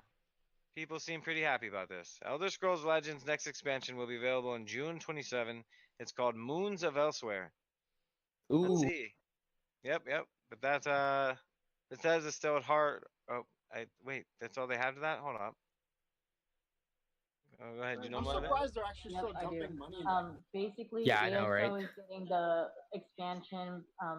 People seem pretty happy about this. Elder Scrolls Legends next expansion will be available on June 27. It's called Moons of Elsewhere. Ooh. Let's see. Yep. But that's Bethesda still at heart. Oh, wait. That's all they have to that? Hold up. Oh, go ahead. I'm surprised they're actually still dumping money in that. Basically, I know, right? ESO is getting the expansion. I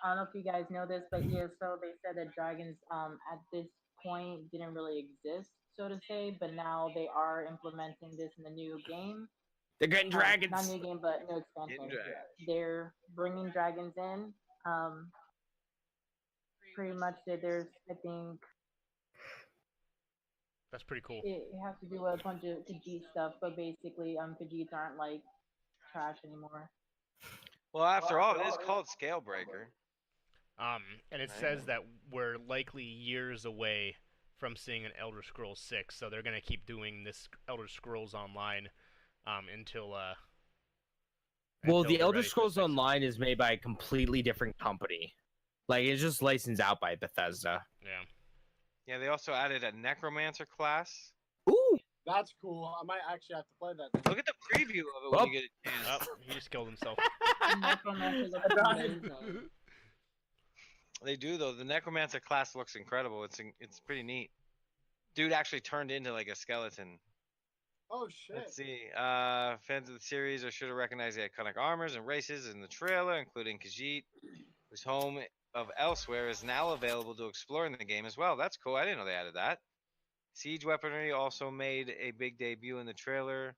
don't know if you guys know this, but ESO, they said that dragons at this point didn't really exist, so to say, but now they are implementing this in the new game. They're getting dragons. Not new game, but new expansion. They're bringing dragons in. Pretty much, there's, I think, that's pretty cool. it has to do with a bunch of Khajiit stuff, but basically, Khajiits aren't like trash anymore. Well, after all, it is called Scalebreaker. And it says that we're likely years away from seeing an Elder Scrolls 6, so they're gonna keep doing this Elder Scrolls Online until well, the Elder Scrolls Online is made by a completely different company. Like, it's just licensed out by Bethesda. Yeah. Yeah, they also added a Necromancer class. Ooh! That's cool. I might actually have to play that then. Look at the preview of it when you get a chance. Oh, he just killed himself. They do, though. The Necromancer class looks incredible. It's pretty neat. dude actually turned into like a skeleton. Oh shit. Let's see. Fans of the series are sure to recognize the iconic armors and races in the trailer, including Khajiit, whose home of Elsewhere is now available to explore in the game as well. That's cool. I didn't know they added that. Siege weaponry also made a big debut in the trailer,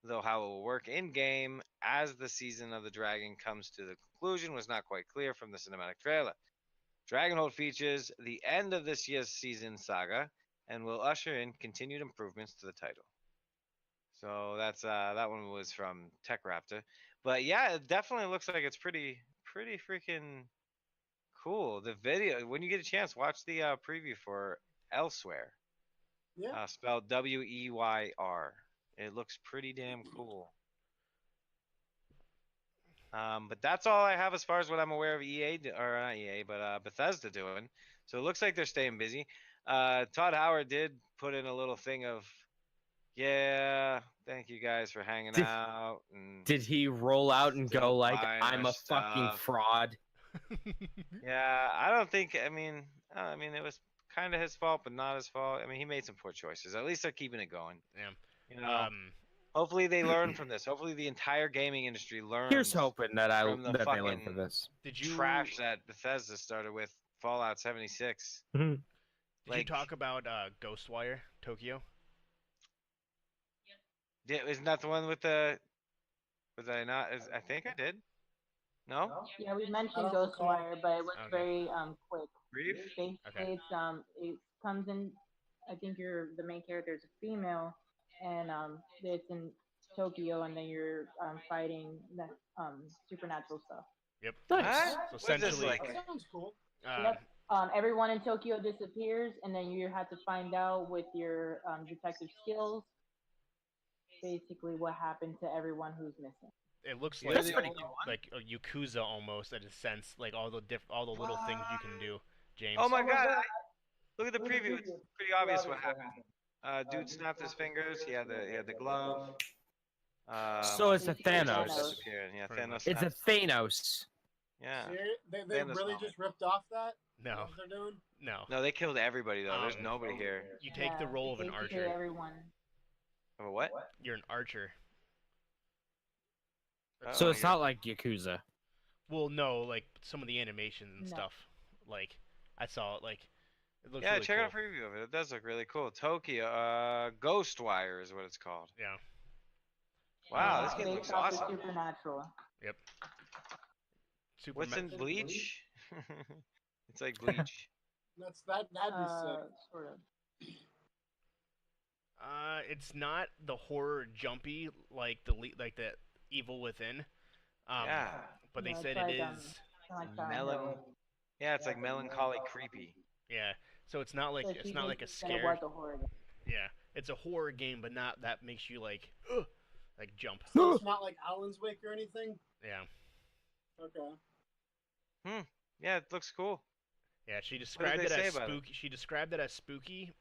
though how it will work in-game as the Season of the Dragon comes to the conclusion was not quite clear from the cinematic trailer. Dragonhold features the end of this year's season saga and will usher in continued improvements to the title. So that's that one was from Tech Raptor. But yeah, it definitely looks like it's pretty freaking cool. The video, when you get a chance, watch the preview for Elsewhere. Yeah. Spelled W-E-Y-R. It looks pretty damn cool. But that's all I have as far as what I'm aware of or not EA, but Bethesda doing. So it looks like they're staying busy. Todd Howard did put in a little thing of, yeah, thank you guys for hanging out. And did he roll out and go like, I'm a stuff. fucking fraud? Yeah, I don't think. I mean, it was kind of his fault, but not his fault. I mean, he made some poor choices. At least they're keeping it going. Yeah. You know. Hopefully they learn from this. Hopefully the entire gaming industry learns. Here's hoping that they learn from this. Did you trash that Bethesda started with Fallout 76? Did you talk about Ghostwire Tokyo? Yeah, isn't that the one with the? Was I not? I think I did. No. Yeah, we mentioned Ghostwire, but it was very quick. Brief. Basically, it comes in. I think the main character is a female, and it's in Tokyo, and then you're fighting the supernatural stuff. Yep. Nice. So essentially, That sounds cool. Yep. Everyone in Tokyo disappears, and then you have to find out with your detective skills, basically what happened to everyone who's missing. It looks You're like the only one? like a Yakuza almost, in a sense, like all the little things you can do. James. Oh my God! Look at the preview. It's pretty obvious what happened. Dude snapped his fingers. He had the glove. So it's a Thanos. Yeah, Thanos. It's a Thanos. Yeah. They really just ripped off that? No. What they're doing? No. No, they killed everybody though. There's nobody here. You take the role of an archer. Everyone. Of a what? You're an archer. So it's not like Yakuza. Well, no, like some of the animations and stuff. Like I saw it. Like it looks. Yeah, really check cool. out a preview of it. It does look really cool. Tokyo, Ghostwire is what it's called. Yeah. Wow, this game looks awesome. Supernatural. Yep. What's in Bleach? It's like Bleach. That'd be sick. Sort of. It's not the horror jumpy like the Evil Within. Yeah. But they No, said it's it like, is. Yeah, it's like melancholy, creepy. Yeah. So it's not like it's not like a scare. Yeah, it's a horror game, but not that makes you like jump. So it's not like Alan's Wake or anything? Yeah. Okay. Yeah, it looks cool. Yeah, she described it say as about it? spooky. She described it as spooky,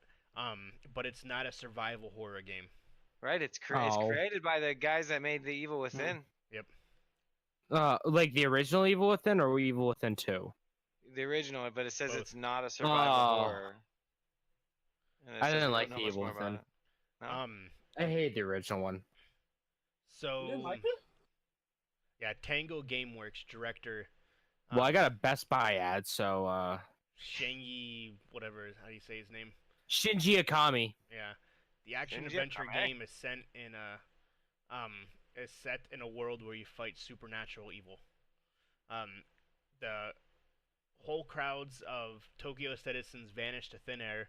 but it's not a survival horror game. Right, it's created by the guys that made the Evil Within. Yep. Like the original Evil Within or Evil Within 2? The original, but it says Both. it's not a survival horror. And it I says didn't we like don't the know much Evil more about Within. it. No? I hate the original one. So. You didn't like it? Yeah, Tango Gameworks director. Well, I got a Best Buy ad, so Shinji, whatever, how do you say his name? Shinji Ikami. Yeah, the action Shinji adventure Ikami. game is set in a world where you fight supernatural evil. The whole crowds of Tokyo citizens vanish to thin air.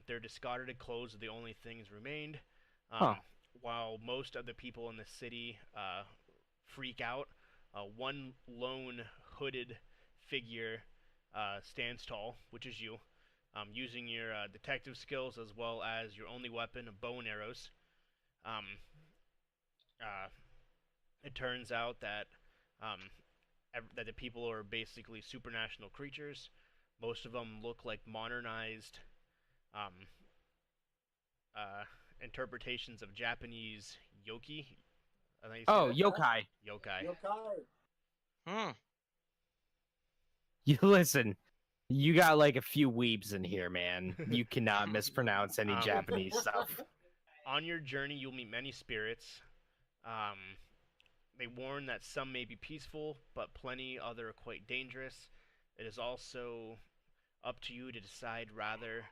Their discarded clothes are the only things remained. While most of the people in the city freak out, one lone hooded figure stands tall, which is you, using your detective skills as well as your only weapon, bow and arrows. It turns out that that the people are basically supernatural creatures. Most of them look like modernized interpretations of Japanese yokai. Yokai. Yokai. Yokai. You listen. You got like a few weebs in here, man. You cannot mispronounce any Japanese stuff. On your journey, you'll meet many spirits. They warn that some may be peaceful, but plenty other are quite dangerous. It is also up to you to decide rather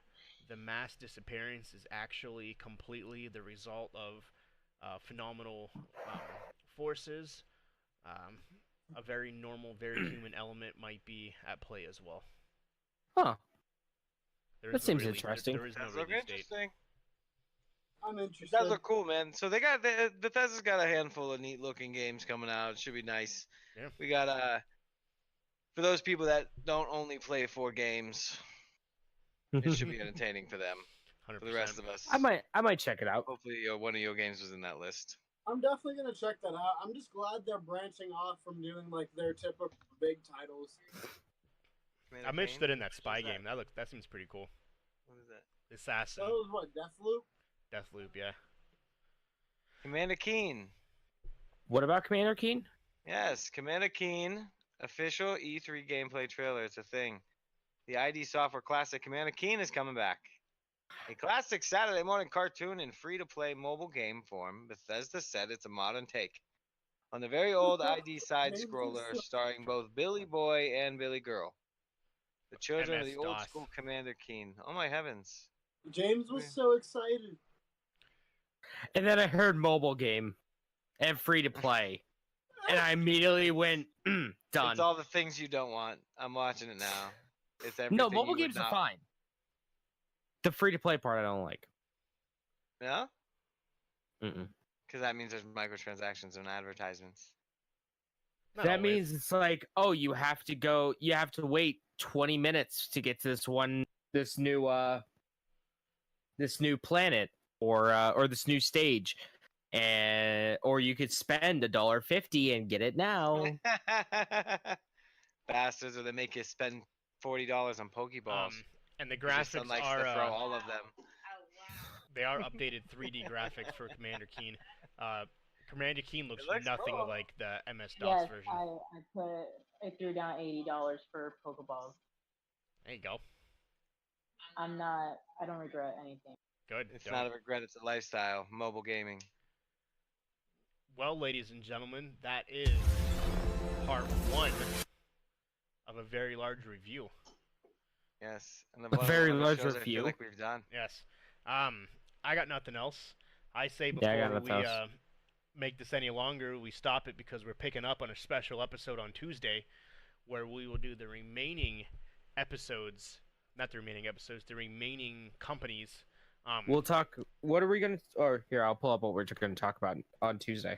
the mass disappearance is actually completely the result of phenomenal forces. A very normal, very human element might be at play as well. Huh. That seems interesting. There is no Does look release date. interesting. I'm interested. That look cool, man. So Bethesda's got a handful of neat looking games coming out. It should be nice. Yeah. We got for those people that don't only play 4 games, it should be entertaining for them. 100%. For the rest of us, I might check it out. hopefully one of your games was in that list. I'm definitely gonna check that out. I'm just glad they're branching off from doing like their typical big titles. I'm interested in that spy game. That seems pretty cool. What is that? Assassin. That was what, Deathloop? Deathloop, yeah. Commander Keen. What about Commander Keen? Yes, Commander Keen official E3 gameplay trailer. It's a thing. The ID Software classic Commander Keen is coming back. A classic Saturday morning cartoon in free-to-play mobile game form, Bethesda said it's a modern take on the very old ID side-scroller starring both Billy Boy and Billy Girl, the children of the old-school Commander Keen. Oh my heavens. James was so excited. And then I heard mobile game and free to play. And I immediately went, done. It's all the things you don't want. I'm watching it now. It's everything. No, mobile games are fine. The free to play part I don't like. No? Mm-mm. Because that means there's microtransactions and advertisements. That means it's like, oh, you have to wait 20 minutes to get to this new planet or this new stage, or you could spend $1.50 and get it now. Bastards, or they make you spend $40 on Pokeballs. And the graphics likes are to throw all of them. They are updated 3D graphics for Commander Keen. Commander Keen looks nothing cool. like the MS-DOS version. I threw down $80 for Pokeballs. There you go. I don't regret anything. Good. It's not a regret, it's a lifestyle. Mobile gaming. Well, ladies and gentlemen, that is part 1 of a very large review. Yes. And a very large review. I feel like we've done. Yes. I got nothing else. I say before we make this any longer, we stop it because we're picking up on a special episode on Tuesday where we will do the remaining episodes, not the remaining episodes, the remaining companies. We'll talk. What are we gonna? Or here, I'll pull up what we're going to talk about on Tuesday.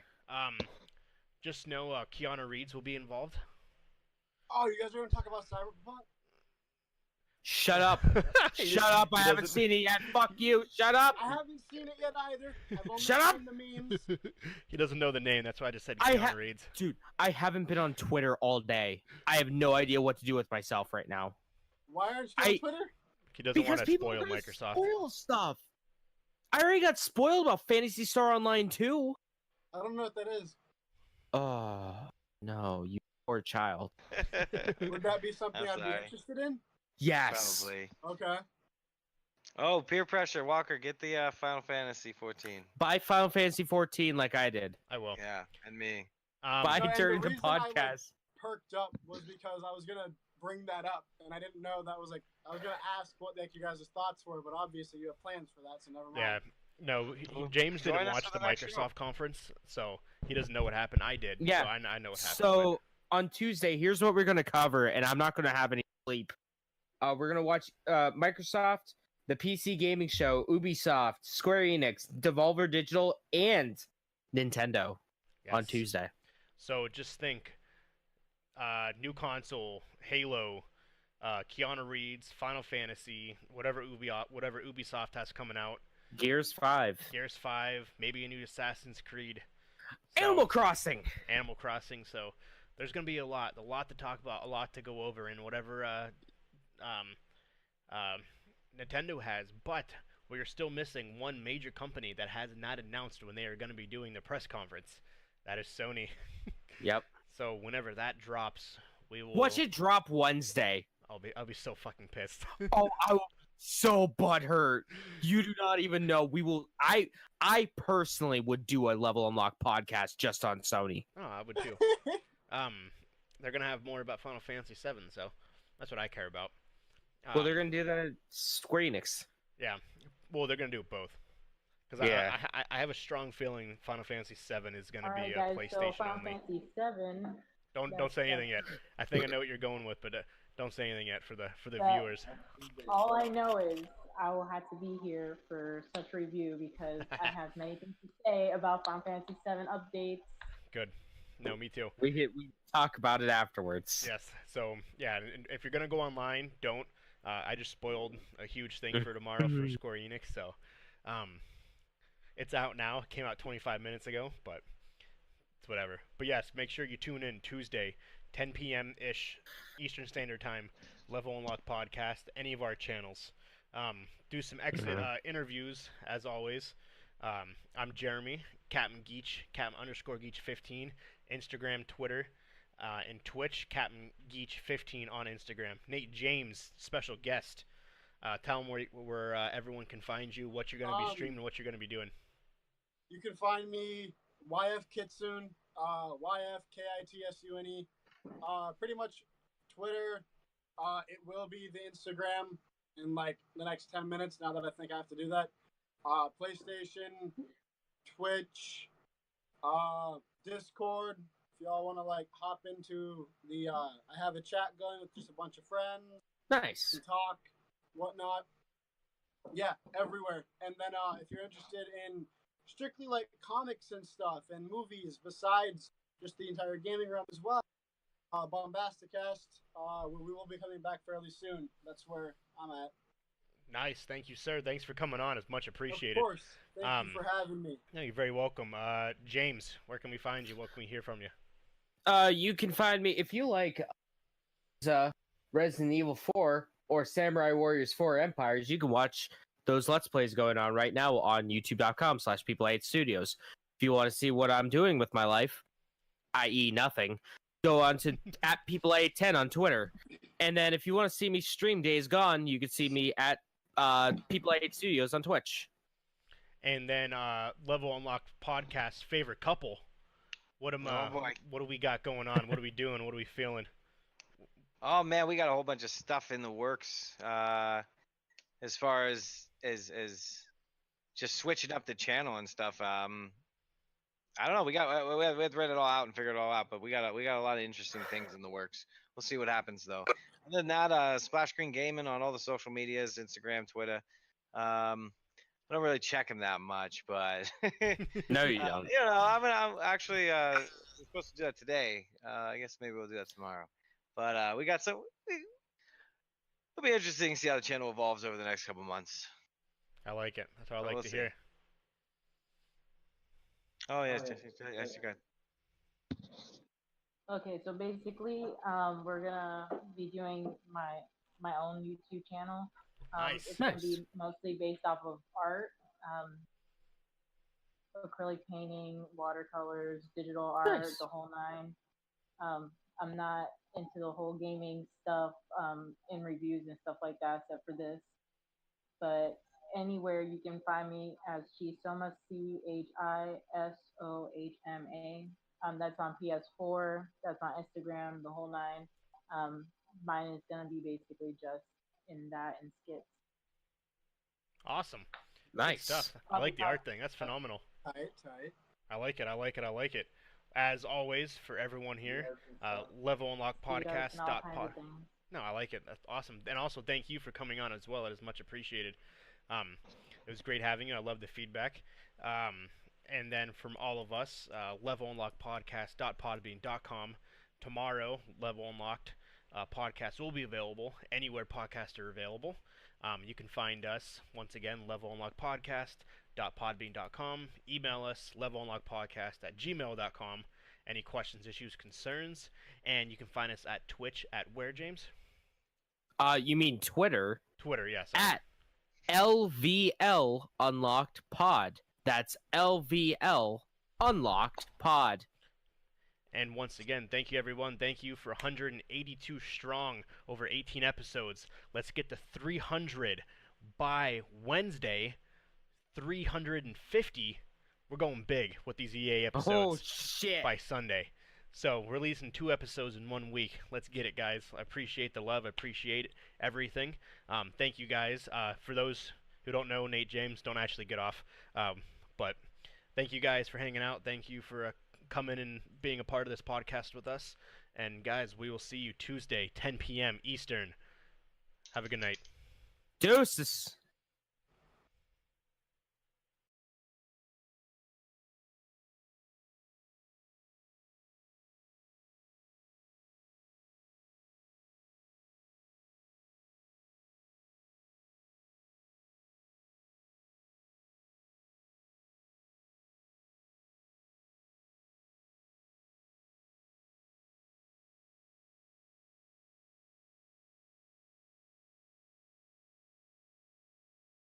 Just know Keanu Reeves will be involved. Oh, you guys are going to talk about Cyberpunk? Shut up! Shut up! I haven't seen it yet. Fuck you! Shut up! I haven't seen it yet either. I've only Shut up! seen the memes. He doesn't know the name. That's why I just said Keanu Reeves. Dude, I haven't been on Twitter all day. I have no idea what to do with myself right now. Why aren't you on Twitter? He doesn't want to spoil Microsoft. Spoil stuff. I already got spoiled about Phantasy Star Online 2. I don't know what that is. Oh, no, you poor child. Would that be something I'd be interested in? Yes. Probably. Okay. Oh, peer pressure. Walker, get the Final Fantasy 14. Buy Final Fantasy 14 like I did. I will. Yeah, and me. Buy during the podcast. Perked up was because I was going to bring that up, and I didn't know that was like, I was going to ask what like your guys' thoughts were, but obviously you have plans for that, so never mind. Yeah. No, James didn't watch the Microsoft conference, so he doesn't know what happened. I did. Yeah. So I know what happened. So on Tuesday, here's what we're going to cover, and I'm not going to have any sleep. We're going to watch Microsoft, the PC Gaming Show, Ubisoft, Square Enix, Devolver Digital, and Nintendo on Tuesday. So just think, new console, Halo, Keanu Reeves, Final Fantasy, whatever Ubisoft has coming out. Gears 5. Gears 5, maybe a new Assassin's Creed. Animal Crossing. Animal Crossing. So there's going to be a lot to talk about, a lot to go over, and whatever Nintendo has. But we are still missing one major company that has not announced when they are going to be doing the press conference. That is Sony. Yep. So whenever that drops, we will... Watch it drop Wednesday. I'll be so fucking pissed. Oh, I will be so butthurt. You do not even know. We will. I personally would do a Level Unlock podcast just on Sony. Oh, I would too. They're gonna have more about Final Fantasy VII, so that's what I care about. Well, they're gonna do that at Square Enix. Yeah. Well, they're gonna do it both. Because I have a strong feeling Final Fantasy VII is gonna be a PlayStation Final only. Fantasy VII. Don't say anything yet. I think I know what you're going with, but don't say anything yet for the viewers. All I know is I will have to be here for such review because I have many things to say about Final Fantasy VII updates. Good. No, me too. We talk about it afterwards. Yes. So yeah, and if you're gonna go online, don't. I just spoiled a huge thing for tomorrow for Square Enix, so it's out now. It came out 25 minutes ago, but it's whatever. But yes, make sure you tune in Tuesday, 10 p.m. ish Eastern Standard Time, Level Unlock Podcast, any of our channels. Do some exit interviews as always. I'm Jeremy, Captain Geach, Captain_Geach15, Instagram, Twitter, and Twitch, Captain Geach15 on Instagram. Nate James, special guest. Tell them where everyone can find you, what you're going to be streaming, what you're going to be doing. You can find me YF Kitsune, YFKITSUNE. Pretty much Twitter. It will be the Instagram in like the next 10 minutes. Now that I think I have to do that. PlayStation, Twitch, Discord. If y'all want to like hop into the, I have a chat going with just a bunch of friends. Nice. Talk, whatnot. Yeah, everywhere. And then if you're interested in strictly like comics and stuff and movies besides just the entire gaming realm as well, Bombasticast, we will be coming back fairly soon. That's where I'm at. Nice, thank you, sir. Thanks for coming on. It's much appreciated. Of course. Thank you for having me. No, you're very welcome. James, where can we find you? What can we hear from you? You can find me if you like Resident Evil 4 or Samurai Warriors 4 Empires. You can watch those Let's Plays going on right now on youtube.com/People8Studios. If you want to see what I'm doing with my life, i.e. nothing, go on to @People810 on Twitter. And then if you want to see me stream Days Gone, you can see me at People8Studios on Twitch. And then Level Unlocked Podcast favorite couple. What do we got going on? What are we doing? What are we feeling? Oh man, we got a whole bunch of stuff in the works. As far as just switching up the channel and stuff. I don't know. We had to read it all out and figure it all out, but we got a lot of interesting things in the works. We'll see what happens though. Other than that, Splash Screen Gaming on all the social medias, Instagram, Twitter. I don't really check them that much, but no, you don't. You know, I'm actually supposed to do that today. I guess maybe we'll do that tomorrow. But we got some. It'll be interesting to see how the channel evolves over the next couple months. I like it. That's what I like to hear. Oh yes, yes, you got. Okay, so basically, we're gonna be doing my own YouTube channel. Nice. It's gonna be mostly based off of art, acrylic painting, watercolors, digital art, the whole nine. I'm not into the whole gaming stuff, in reviews and stuff like that, except for this. But anywhere you can find me as Chisohma, CHISOHMA. That's on PS4. That's on Instagram, the whole nine. Mine is gonna be basically just in that and skits. Awesome. Nice good stuff. I like the art thing. That's phenomenal. Tight. I like it. As always, for everyone here, Level Unlock Podcast. No, I like it. That's awesome. And also, thank you for coming on as well. It is much appreciated. It was great having you. I love the feedback. And then from all of us, levelunlockpodcast.podbean.com. Tomorrow, Level Unlocked podcasts will be available anywhere podcasts are available. You can find us, once again, levelunlockpodcast.podbean.com. Email us, levelunlockpodcast@gmail.com. Any questions, issues, concerns. And you can find us at Twitch at where, James? You mean Twitter? Twitter, yes. At LVL Unlocked Pod. That's LVL Unlocked Pod. And once again, thank you, everyone. Thank you for 182 strong, over 18 episodes. Let's get to 300 by Wednesday. 350. We're going big with these EA episodes. Oh, shit. By Sunday. So, releasing 2 episodes in 1 week. Let's get it, guys. I appreciate the love. I appreciate everything. Thank you, guys. For those who don't know, Nate James, don't actually get off. But thank you, guys, for hanging out. Thank you for coming and being a part of this podcast with us. And, guys, we will see you Tuesday, 10 p.m. Eastern. Have a good night. Deuces.